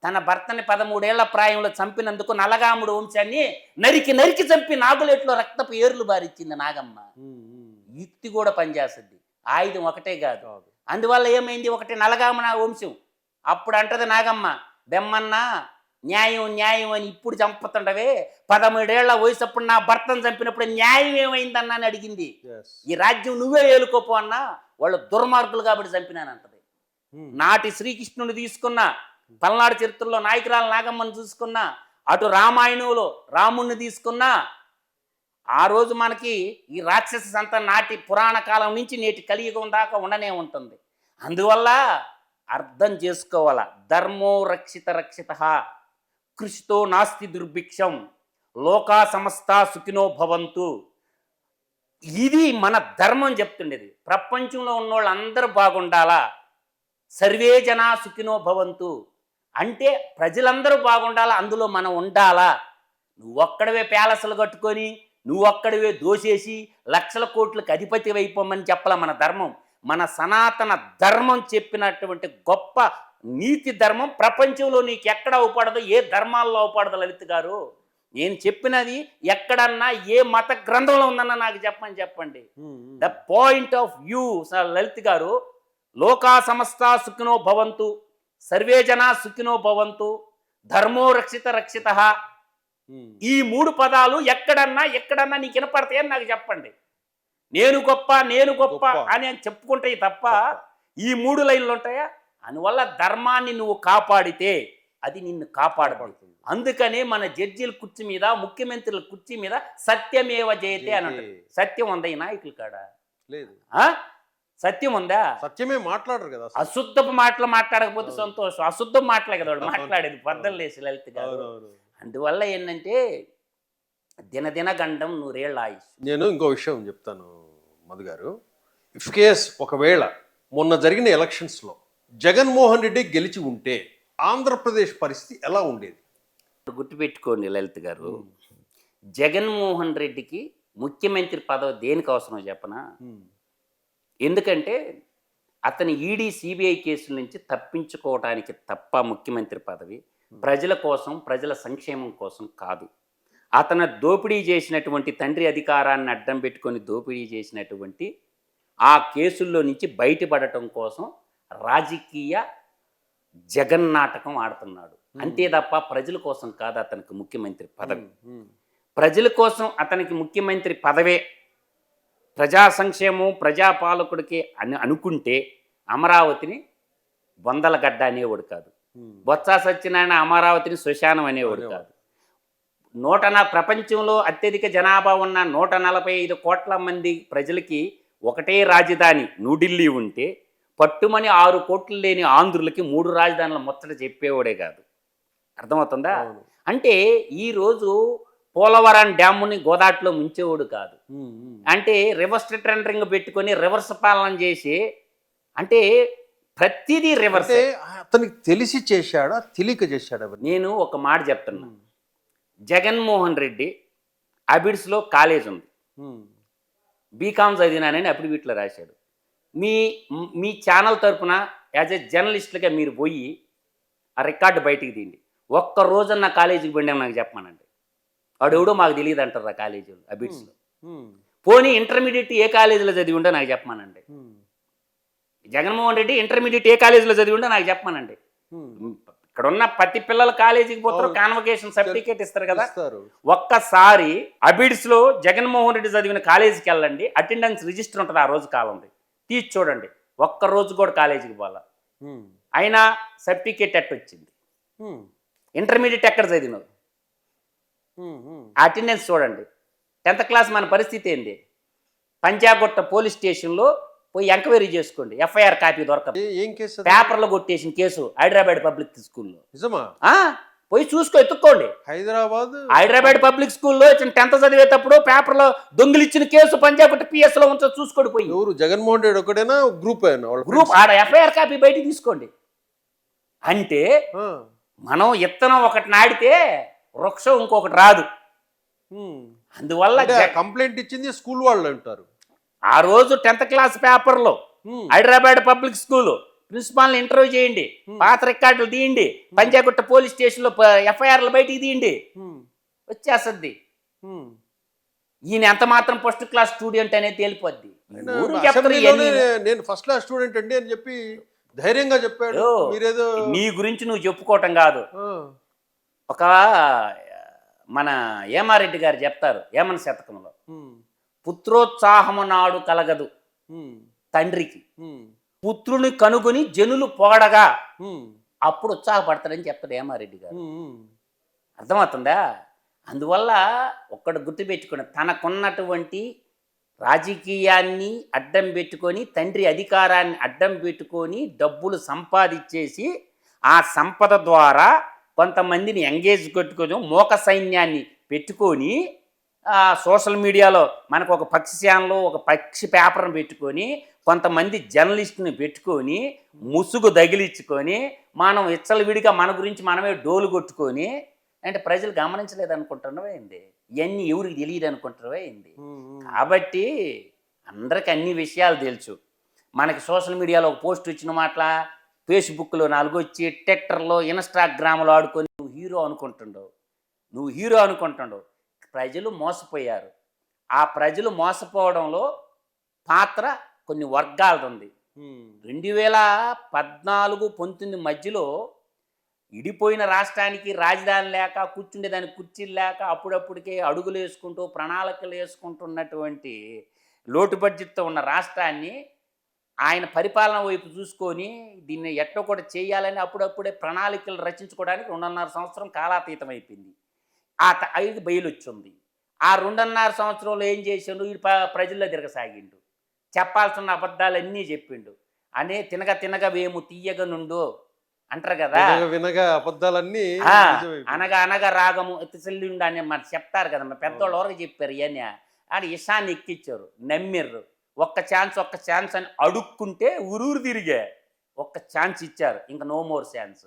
తన భర్తని 13 ఏళ్ల ప్రాయంలో చంపినందుకు నలగాముడు వంశాన్ని నరికి చంపి నాగులేట్లో రక్తపు ఏర్లు బారిచ్చింది నాగమ్మ. యుక్తి కూడా పనిచేస్తుంది, ఆయుధం ఒకటే కాదు. అందువల్ల ఏమైంది? ఒకటి నలగామ వంశం. అప్పుడు అంటది నాగమ్మ, బెమ్మన్న న్యాయం న్యాయం అని ఇప్పుడు చంపుతుండవే 17 ఏళ్ల వయసు అప్పుడు నా భర్తను చంపినప్పుడు న్యాయం ఏమైందన్నా అని అడిగింది. ఈ రాజ్యం నువ్వే ఏలుకోపో అన్నా, వాళ్ళు దుర్మార్గులు కాబట్టి చంపినానంటది. నాటి శ్రీకృష్ణుని తీసుకున్నా, పల్నాడు చరిత్రలో నాయకురాలు నాగమ్మని చూసుకున్నా, అటు రామాయణంలో రాముణ్ణి తీసుకున్నా, ఆ రోజు మనకి ఈ రాక్షస సంత నాటి పురాణ కాలం నుంచి నేటి కలియుగం దాకా ఉండనే ఉంటుంది. అందువల్ల అర్థం చేసుకోవాలా, ధర్మో రక్షిత రక్షిత కృషితో నాస్తి దుర్భిక్షం లోకా సమస్త సుఖినో భవంతు. ఇది మన ధర్మం చెప్తుండేది. ప్రపంచంలో ఉన్నోళ్ళు అందరూ బాగుండాలా, సర్వే జనా సుఖినో భవంతు అంటే ప్రజలందరూ బాగుండాలా, అందులో మనం ఉండాలా. నువ్వొక్కడవే ప్యాలెస్లు కట్టుకొని నువ్వొక్కడవే దోసేసి లక్షల కోట్లకు అధిపతి అయిపోమని చెప్పాల మన ధర్మం. మన సనాతన ధర్మం చెప్పినటువంటి గొప్ప నీతి ధర్మం ప్రపంచంలో నీకు ఎక్కడ అవపడదు, ఏ ధర్మాల్లో అవపడదు లలిత్ గారు. నేను చెప్పినది ఎక్కడన్నా ఏ మత గ్రంథంలో ఉందన్నా నాకు చెప్పండి. The point of view Lalit గారు, లోకా సమస్త సుఖినో భవంతు, సర్వే జనా సుఖినో భవంతు, ధర్మో రక్షిత రక్షిత. ఈ 3 పదాలు ఎక్కడన్నా నీకు వినపడతాయని నాకు చెప్పండి. నేను గొప్ప అని చెప్పుకుంటాయి తప్ప ఈ 3 లైన్లు ఉంటాయా? అందువల్ల ధర్మాన్ని నువ్వు కాపాడితే అది నిన్ను కాపాడబడుతుంది. అందుకనే మన జడ్జీల కుర్చీ మీద, ముఖ్యమంత్రుల కుర్చీ మీద సత్యమేవ జయతే అని అంటారు. సత్యం ఉందా ఈ నాయకుల కాడ? లేదు. సత్యం ఉందా? సత్యమే మాట్లాడరు కదా. అశుద్ధపు మాటలు మాట్లాడకపోతే సంతోషం, అశుద్ధం మాటలే కదా వాళ్ళు మాట్లాడేది. పద్దలు లేసి లలిత్ గారు. అందువల్ల ఏంటంటే దినదిన గండం 100 ఏళ్ళ ఆయుష్. నేను ఇంకో విషయం చెప్తాను మధు గారు. ఇఫ్ కేస్ ఒకవేళ మొన్న జరిగిన ఎలక్షన్స్లో జగన్మోహన్ రెడ్డి గెలిచి ఉంటే ఆంధ్రప్రదేశ్ పరిస్థితి ఎలా ఉండేది? గుర్తుపెట్టుకోండి లలిత్ గారు, జగన్మోహన్ రెడ్డికి ముఖ్యమంత్రి పదవి దేనికి అవసరం చెప్పనా? ఎందుకంటే అతని ఈడీ సిబిఐ కేసుల నుంచి తప్పించుకోవడానికి తప్ప ముఖ్యమంత్రి పదవి ప్రజల కోసం, ప్రజల సంక్షేమం కోసం కాదు. అతను దోపిడీ చేసినటువంటి, తండ్రి అధికారాన్ని అడ్డం పెట్టుకొని దోపిడీ చేసినటువంటి ఆ కేసుల్లో నుంచి బయటపడటం కోసం రాజకీయ జగన్నాటకం ఆడుతున్నాడు. అంతే తప్ప ప్రజల కోసం కాదు అతనికి ముఖ్యమంత్రి పదవి. ప్రజల కోసం అతనికి ముఖ్యమంత్రి పదవే, ప్రజా సంక్షేమం, ప్రజాపాలకుడికి అనుకుంటే అమరావతిని బొందలగడ్డ అనేవాడు కాదు, బొత్స సత్యనారాయణ అమరావతిని శ్మశానం అనేవాడు కాదు. ప్రపంచంలో అత్యధిక జనాభా ఉన్న 145 కోట్ల మంది ప్రజలకి ఒకటే రాజధాని న్యూఢిల్లీ ఉంటే పట్టుమని 6 కోట్లు లేని ఆంధ్రులకి 3 రాజధానుల ముచ్చట చెప్పేవాడే కాదు. అర్థమవుతుందా? అంటే ఈరోజు పోలవరం డ్యాముని గోదాట్లో ముంచేవాడు కాదు. అంటే రివర్స్ టెండరింగ్ పెట్టుకొని రివర్స్ పాలన చేసి, అంటే ప్రతిదీ రివర్స్. అతనికి తెలిసి చేశాడా, తెలియక చేశాడా? నేను ఒక మాట చెప్తున్నా. జగన్మోహన్ రెడ్డి అబిడ్స్లో కాలేజ్ ఉంది, బీకామ్ చదివినానని అఫిడవిట్లో రాశాడు. మీ ఛానల్ తరఫున యాజ్ ఎ జర్నలిస్ట్గా మీరు పోయి ఆ రికార్డు బయటికి తీయండి. ఒక్క రోజన్న కాలేజీకి పోయినా నాకు చెప్పమానండి. వాడెవడో మాకు తెలియదు అంటారు ఆ కాలేజీలో అబిడ్స్లో. పోనీ ఇంటర్మీడియట్ ఏ కాలేజీలో చదివి ఉంటే నాకు చెప్పమానండి. జగన్మోహన్ రెడ్డి ఇంటర్మీడియట్ ఏ కాలేజీలో చదివి ఉంటే నాకు చెప్పమానండి. ఇక్కడ ఉన్న ప్రతి పిల్లలు కాలేజీకి పోతారు, కాన్వకేషన్ సర్టిఫికేట్ ఇస్తారు కదా. ఒక్కసారి అబిడ్స్లో జగన్మోహన్ రెడ్డి చదివిన కాలేజీకి వెళ్ళండి, అటెండెన్స్ రిజిస్టర్ ఉంటుంది ఆ రోజు కాలంది, తీసి చూడండి. ఒక్క రోజు కూడా కాలేజీకి పోలా, అయినా సర్టిఫికేట్ ఎట్ట వచ్చింది? ఇంటర్మీడియట్ ఎక్కడ చదివినావు? అటెండెన్స్ చూడండి. 10th క్లాస్ మన పరిస్థితి ఏంది? పంజాగుట్ట పోలీస్ స్టేషన్లో పోయి ఎంక్వైరీ చేసుకోండి, ఎఫ్ఐఆర్ కాపీ దొరకదు. పేపర్లో కొట్టేసిన కేసు హైదరాబాద్ పబ్లిక్ స్కూల్లో. పోయి చూసుకో, ఎత్తుక్కోండి. హైదరాబాద్ పబ్లిక్ స్కూల్లో 10th చదివేటప్పుడు పేపర్లో దొంగిలిచ్చిన కేసు పంజాగుట్ట పిఎస్ లో ఉంచో చూసుకోండి. పోయి జగన్మోహన్ రెడ్డి ఒకటేనా గ్రూప్ ఆడ ఎఫ్ఐఆర్ కాపీ బయటికి తీసుకోండి. అంటే మనం ఇత్తనం ఒకటి నాడితే వృక్షం ఇంకొకటి రాదు. అందువల్ల కంప్లైంట్ ఇచ్చింది స్కూల్ వాళ్ళు అంటారు. ఆ రోజు 10th క్లాస్ పేపర్లో హైదరాబాద్ పబ్లిక్ స్కూల్ ప్రిన్సిపాల్ని ఇంటర్వ్యూ చేయండి, పాత రికార్డులు తీయండి, పంజాగుట్ట పోలీస్ స్టేషన్లో ఎఫ్ఐఆర్లు బయటికి తీయండి, వచ్చేస్తుంది. ఈయన ఎంత మాత్రం ఫస్ట్ క్లాస్ స్టూడెంట్ అనేది తేలిపోద్ది. నేను ఫస్ట్ క్లాస్ స్టూడెంట్ అండి అని చెప్పి ధైర్యంగా చెప్పాడు. నీ గురించి నువ్వు చెప్పుకోవటం కాదు, ఒక మన ఏమారెడ్డి గారు చెప్తారు ఏమన శతకంలో, పుత్రోత్సాహము నాడు కలగదు తండ్రికి, పుత్రుని కనుగొని జనులు పొగడగా అప్పుడు ఉత్సాహపడతాడని చెప్తాడు ఏమారెడ్డి గారు. అర్థమవుతుందా? అందువల్ల ఒక్కడు గుర్తుపెట్టుకుని, తనకున్నటువంటి రాజకీయాన్ని అడ్డం పెట్టుకొని, తండ్రి అధికారాన్ని అడ్డం పెట్టుకొని డబ్బులు సంపాదించేసి ఆ సంపద ద్వారా కొంతమందిని ఎంగేజ్ కొట్టుకొని మోక సైన్యాన్ని పెట్టుకొని సోషల్ మీడియాలో మనకు ఒక పక్షి ఛానల్, ఒక పక్షి పేపర్ని పెట్టుకొని కొంతమంది జర్నలిస్టుని పెట్టుకొని ముసుగు తగిలించుకొని మనం విచ్చలవిడిగా మన గురించి మనమే డోలు కొట్టుకొని, అంటే ప్రజలు గమనించలేదు అనుకుంటున్నావా ఏంది? ఇవన్నీ ఎవరికి తెలియదు అనుకుంటున్నావా ఏంది? కాబట్టి అందరికి అన్ని విషయాలు తెలుసు. మనకి సోషల్ మీడియాలో ఒక పోస్ట్ వచ్చిన మాటల, ఫేస్బుక్లో 4 వచ్చి, ట్విట్టర్లో, ఇన్స్టాగ్రామ్లో ఆడుకొని నువ్వు హీరో అనుకుంటుండవు. ప్రజలు మోసపోయారు. ఆ ప్రజలు మోసపోవడంలో పాత్ర కొన్ని వర్గాలది ఉంది. 2014-19 మధ్యలో ఇడిపోయిన రాష్ట్రానికి రాజధాని లేక, కూర్చుండేదానికి కుర్చీలు లేక, అప్పుడప్పుడికే అడుగులు వేసుకుంటూ ప్రణాళికలు వేసుకుంటున్నటువంటి లోటు బడ్జెట్తో ఉన్న రాష్ట్రాన్ని ఆయన పరిపాలన వైపు చూసుకొని దీన్ని ఎట్టో కూడా చేయాలని అప్పుడప్పుడే ప్రణాళికలు రచించుకోవడానికి 2.5 సంవత్సరం కాలాతీతం అయిపోయింది. ఆ 5 బయలు వచ్చింది. ఆ 2.5 సంవత్సరంలో ఏం చేసిండు? ఈ ప్రజల్లో తిరగసాగిండు, చెప్పాల్సిన అబద్ధాలన్నీ చెప్పిండు. అనే తినగా వేము తీయగా నుండు అంటారు కదా, వినగా అబద్ధాలన్నీ అనగా రాగము ఎత్తిసెల్లిండు అని మరి చెప్తారు కదా, మరి పెద్దవాళ్ళు ఎవరికి చెప్పారు ఇవన్నీ. ఆడ ఇషాన్ని ఎక్కిచ్చారు, నమ్మిర్రు. ఒక్క ఛాన్స్ అని అడుక్కుంటే ఊరూరు తిరిగే ఒక్క ఛాన్స్ ఇచ్చారు, ఇంకా నో మోర్ ఛాన్స్.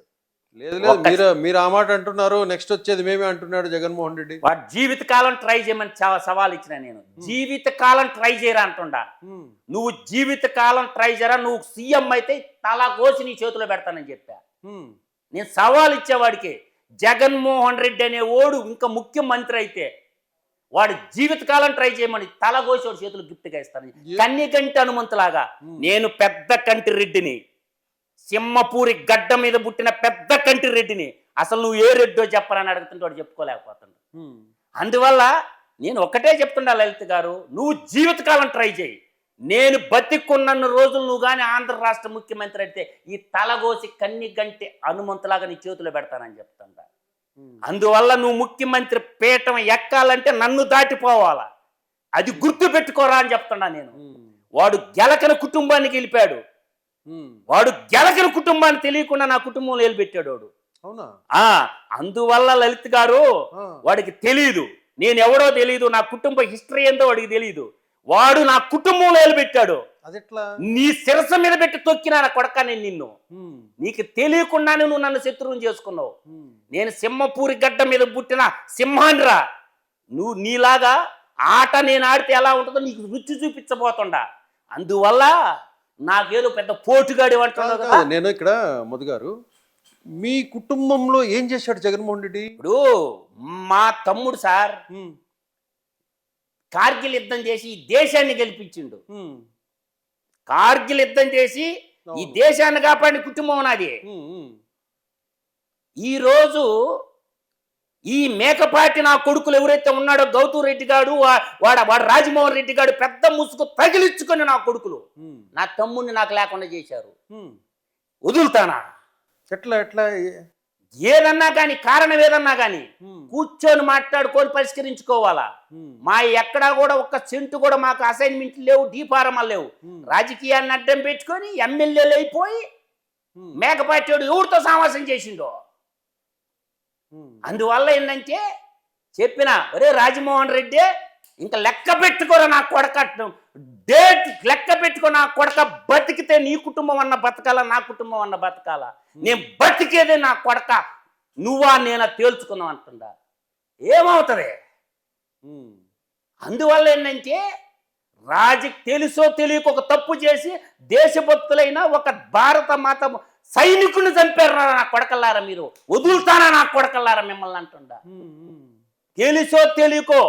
లేదు, మీరు ఆ మాట అంటున్నారు, నెక్స్ట్ వచ్చేది మేమే అంటున్నాడు జగన్మోహన్ రెడ్డి. వాడు జీవితకాలం ట్రై చేయమని సవాల్ ఇచ్చిన నేను. జీవితకాలం ట్రై చేయరా అంటుండా. నువ్వు జీవితకాలం ట్రై చేయరా, నువ్వు సీఎం అయితే తలా కోసి నీ చేతిలో పెడతానని చెప్పా. నేను సవాల్ ఇచ్చేవాడికి, జగన్మోహన్ రెడ్డి అనే ఓడు ఇంకా ముఖ్యమంత్రి అయితే వాడు జీవితకాలం ట్రై చేయమని తల కోసి వాడి చేతులు గిఫ్ట్గా ఇస్తాను. కన్నికంటి హనుమంతులాగా నేను పెద్ద కంటి రెడ్డిని, సింహపూరి గడ్డ మీద పుట్టిన పెద్ద కంటి రెడ్డిని. అసలు నువ్వు ఏ రెడ్డో చెప్పరని అడుగుతుంటే వాడు చెప్పుకోలేకపోతాడు. అందువల్ల నేను ఒకటే చెప్తున్నా లలిత్ గారు, నువ్వు జీవితకాలం ట్రై చేయి. నేను బతికున్న రోజులు నువ్వు కానీ ఆంధ్ర రాష్ట్ర ముఖ్యమంత్రి అయితే ఈ తలగోసి కన్నిగంటి హనుమంతులాగా నీ చేతిలో పెడతానని చెప్తాను. అందువల్ల నువ్వు ముఖ్యమంత్రి పీఠం ఎక్కాలంటే నన్ను దాటిపోవాలా, అది గుర్తు పెట్టుకోరా అని చెప్తున్నా నేను. వాడు గెలకని కుటుంబానికి వెళ్ళిపోయాడు, వాడు గెలకని కుటుంబాన్ని తెలియకుండా నా కుటుంబంలో వెళ్ళిపెట్టాడు వాడు. అవునా? అందువల్ల లలిత్ గారు వాడికి తెలియదు, నేను ఎవడో తెలియదు, నా కుటుంబ హిస్టరీ ఏందో వాడికి తెలియదు. వాడు నా కుటుంబంలో వెళ్ళిపెట్టాడు. నీ శిరస మీద పెట్టి తొక్కినా నా కొడక నేను నిన్ను, నీకు తెలియకుండానే నువ్వు నన్ను శత్రువుని చేసుకున్నావు. నేను సింహపూరి గడ్డ మీద పుట్టిన సింహాన్రా. నువ్వు నీలాగా ఆట నేను ఆడితే ఎలా ఉంటుందో నీకు రుచి చూపించబోతుండా. అందువల్ల నాకేదో పెద్ద పోటుగాడి అంటున్నావు కదా. నేను ఇక్కడ మధు గారు, మీ కుటుంబంలో ఏం చేశాడు జగన్మోహన్ రెడ్డి? ఇప్పుడు మా తమ్ముడు సార్ కార్గిల్ యుద్ధం చేసి ఈ దేశాన్ని గెలిపించిండు. కార్గిల్ యుద్ధం చేసి ఈ దేశాన్ని కాపాడిన కుటుంబం నాది. ఈరోజు ఈ మేకపాటి నా కొడుకులు ఎవరైతే ఉన్నాడో గౌతమ్ రెడ్డి గాడు, వాడు రాజమోహన్ రెడ్డి గాడు పెద్ద ముసుగు తగిలించుకొని నా కొడుకులు నా తమ్ముడిని నాకు లేకుండా చేశారు. వదులుతానా? ఎట్లా ఏదన్నా కానీ, కారణం ఏదన్నా కానీ కూర్చొని మాట్లాడుకొని పరిష్కరించుకోవాలా. మా ఎక్కడా కూడా ఒక్క సెంటు కూడా మాకు అసైన్మెంట్లు లేవు, డీఫారమాలు లేవు. రాజకీయాన్ని అడ్డం పెట్టుకొని ఎమ్మెల్యేలు అయిపోయి మేకపాటోడు ఎవరితో సమావేశం చేసిండో. అందువల్ల ఏంటంటే చెప్పిన, ఒరే రాజమోహన్ రెడ్డి ఇంకా లెక్క పెట్టుకోరా నా కొడక, డేట్ లెక్క పెట్టుకో నా కొడక. బతికితే నీ కుటుంబం అన్న బతకాలా, నా కుటుంబం అన్న బతకాలా. నేను బతికేదే నా కొడక, నువ్వా నేనా తేల్చుకున్నావు అంటుందా. ఏమవుతుంది? అందువల్ల ఏంటంటే తెలుసో తెలియక ఒక తప్పు చేసి దేశభక్తులైన ఒక భారత మాత సైనికుని చంపారు నా కొడకల్లారా. మీరు వదులుతానా నా కొడకల్లారా మిమ్మల్ని అంటుండా. తెలుసో తెలియకో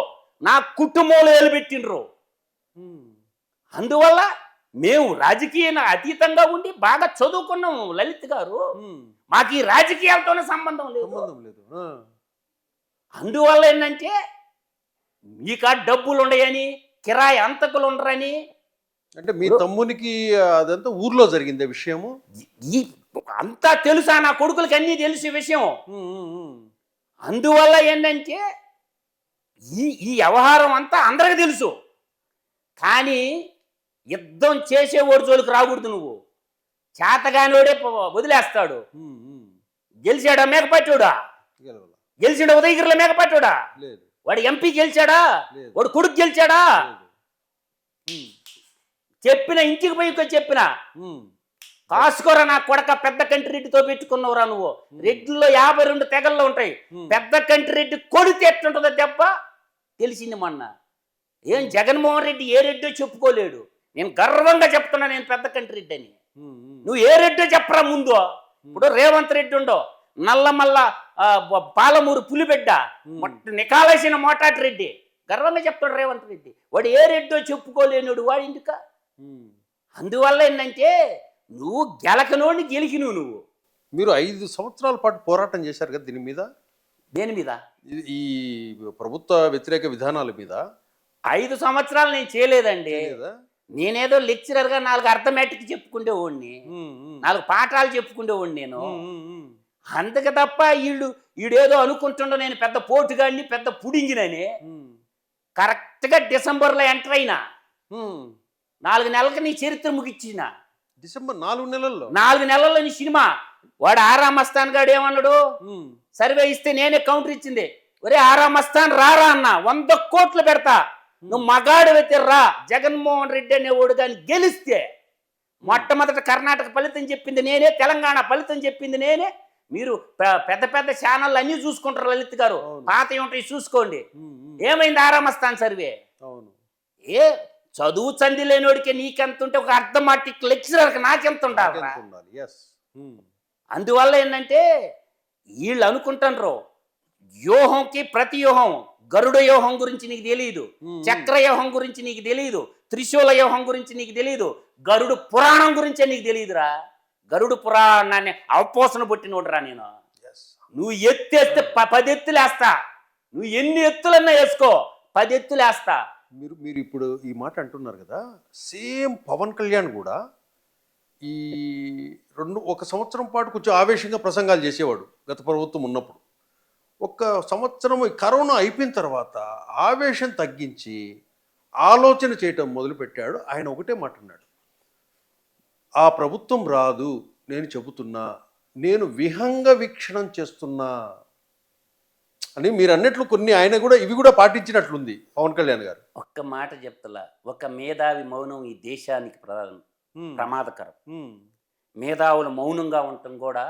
నా కుటుంబంలో నిలబెట్టిండ్రు. అందువల్ల మేము రాజకీయ అతీతంగా ఉండి బాగా చదువుకున్నాము లలిత్ గారు. మాకు ఈ రాజకీయాలతోనే సంబంధం లేదు. అందువల్ల ఏంటంటే మీకు డబ్బులు ఉండయని, కిరాయి అంతకులు ఉండరని. అంటే మీ తమ్మునికి అదంతా ఊర్లో జరిగిందే విషయము. ఈ అంతా తెలుసా నా కొడుకులకి, అన్నీ తెలుసు ఈ విషయం. ఉమ్, ఉమ్, ఉమ్. అందువల్ల ఏంటంటే ఈ వ్యవహారం అంతా అందరికి తెలుసు. కానీ యుద్ధం చేసేవాడు జోలికి రాకూడదు. నువ్వు చేతగానోడే వదిలేస్తాడు. ఉమ్, ఉమ్. గెలిచాడా మేకపట్టోడా? గెలవల. గెలిచాడా ఉదయగిరిలో మేకపట్టోడా? లేదు. వాడు ఎంపీ గెలిచాడా? లేదు. వాడు కొడుకు గెలిచాడా? లేదు. ఉమ్, చెప్పిన ఇంటికి పోయి చెప్పిన ఉమ్. కాసుకోరా నా కొడక, పెద్ద కంటి రెడ్డితో పెట్టుకున్నవరా నువ్వు. రెడ్డిలో 52 తెగల్లో ఉంటాయి. పెద్ద కంటి రెడ్డి కొడితే ఎట్లుంటుందో దెబ్బ తెలిసింది మొన్న. ఏం జగన్మోహన్ రెడ్డి ఏ రెడ్డో చెప్పుకోలేడు. నేను గర్వంగా చెప్తున్నా, నేను పెద్ద కంటి రెడ్డి అని. ఉమ్, ఉమ్. నువ్వు ఏ రెడ్డో చెప్పరా ముందు. ఇప్పుడు రేవంత్ రెడ్డి ఉండో, నల్లమల్ల పాలమూరు పులిబిడ్డ, నికాలేసిన మోటాటి రెడ్డి, గర్వంగా చెప్తాడు రేవంత్ రెడ్డి. వాడు ఏ రెడ్డో చెప్పుకోలేనుడు వాడి ఇంటిక. ఉమ్. అందువల్ల ఏంటంటే నువ్వు గెలకనోడిని గెలికినవు. నువ్వు మీరు 5 సంవత్సరాల పాటు పోరాటం చేశారు కదా దీని మీద, దేని మీద? ఈ ప్రభుత్వ వ్యతిరేక విధానాల మీద. 5 సంవత్సరాలు నేను చేయలేదండి. లేదా? నేనేదో లెక్చరర్గా 4 అర్థమెటిక్ చెప్పుకుండేవాడిని, 4 పాఠాలు చెప్పుకుండేవాడిని నేను. అంతకు తప్ప ఈడేదో అనుకుంటుండో నేను పెద్ద పోటుగాడిని, పెద్ద పుడింగినని. కరెక్ట్గా డిసెంబర్లో ఎంటర్ అయినా, 4 నెలలకు నీ చరిత్ర ముగిచ్చిన. డిసెంబర్ 4 నెలల్లో 4 నెలల్లో నీ సినిమా. వాడు ఆరా మస్తాన్ గాడు ఏమన్నాడు, సర్వే ఇస్తే నేనే కౌంటర్ ఇచ్చింది. ఒరే ఆరా మస్తాన్ రారా అన్న, 100 కోట్లు పెడతా, నువ్వు మగాడు అయితే రా. జగన్మోహన్ రెడ్డి అనేవాడు కానీ గెలిస్తే, మొట్టమొదట కర్ణాటక ఫలితం చెప్పింది నేనే, తెలంగాణ ఫలితం చెప్పింది నేనే. మీరు పెద్ద పెద్ద ఛానళ్ళు అన్నీ చూసుకుంటారు లలిత్ గారు, పాత ఉంటాయి చూసుకోండి. ఏమైంది ఆరామస్తాన్ సర్వే? ఏ చదువు చంది లేనివాడికి నీకెంత ఉంటే ఒక అర్థమాటిక్ లెక్చరర్కి నాకెంత ఉండాలి? అందువల్ల ఏంటంటే వీళ్ళు అనుకుంటారు వ్యూహంకి ప్రతి వ్యూహం. గరుడ వ్యూహం గురించి నీకు తెలియదు, చక్ర వ్యూహం గురించి నీకు తెలియదు, త్రిశూల వ్యూహం గురించి నీకు తెలియదు, గరుడు పురాణం గురించే నీకు తెలియదురా. గరుడు పురాణాన్ని అవపోసన పుట్టినోడురా నేను. నువ్వు ఎత్తేస్తే 10 ఎత్తులు వేస్తా. నువ్వు ఎన్ని ఎత్తులన్నా వేసుకో, 10 ఎత్తులు వేస్తా. మీరు ఇప్పుడు ఈ మాట అంటున్నారు కదా, సేమ్ పవన్ కళ్యాణ్ కూడా ఈ 1 సంవత్సరం పాటు కొంచెం ఆవేశంగా ప్రసంగాలు చేసేవాడు గత ప్రభుత్వం ఉన్నప్పుడు. 1 సంవత్సరం కరోనా అయిపోయిన తర్వాత ఆవేశం తగ్గించి ఆలోచన చేయటం మొదలుపెట్టాడు. ఆయన ఒకటే మాట అన్నాడు, ఆ ప్రభుత్వం రాదు, నేను చెబుతున్నా, నేను విహంగ వీక్షణం చేస్తున్నా అని. మీరు అన్నట్లు కొన్ని ఆయన కూడా ఇవి కూడా పాటించినట్లుంది పవన్ కళ్యాణ్ గారు. ఒక్క మాట చెప్తలా, ఒక మేధావి మౌనం ఈ దేశానికి ప్రమాదకరం. మేధావులు మౌనంగా ఉండటం కూడా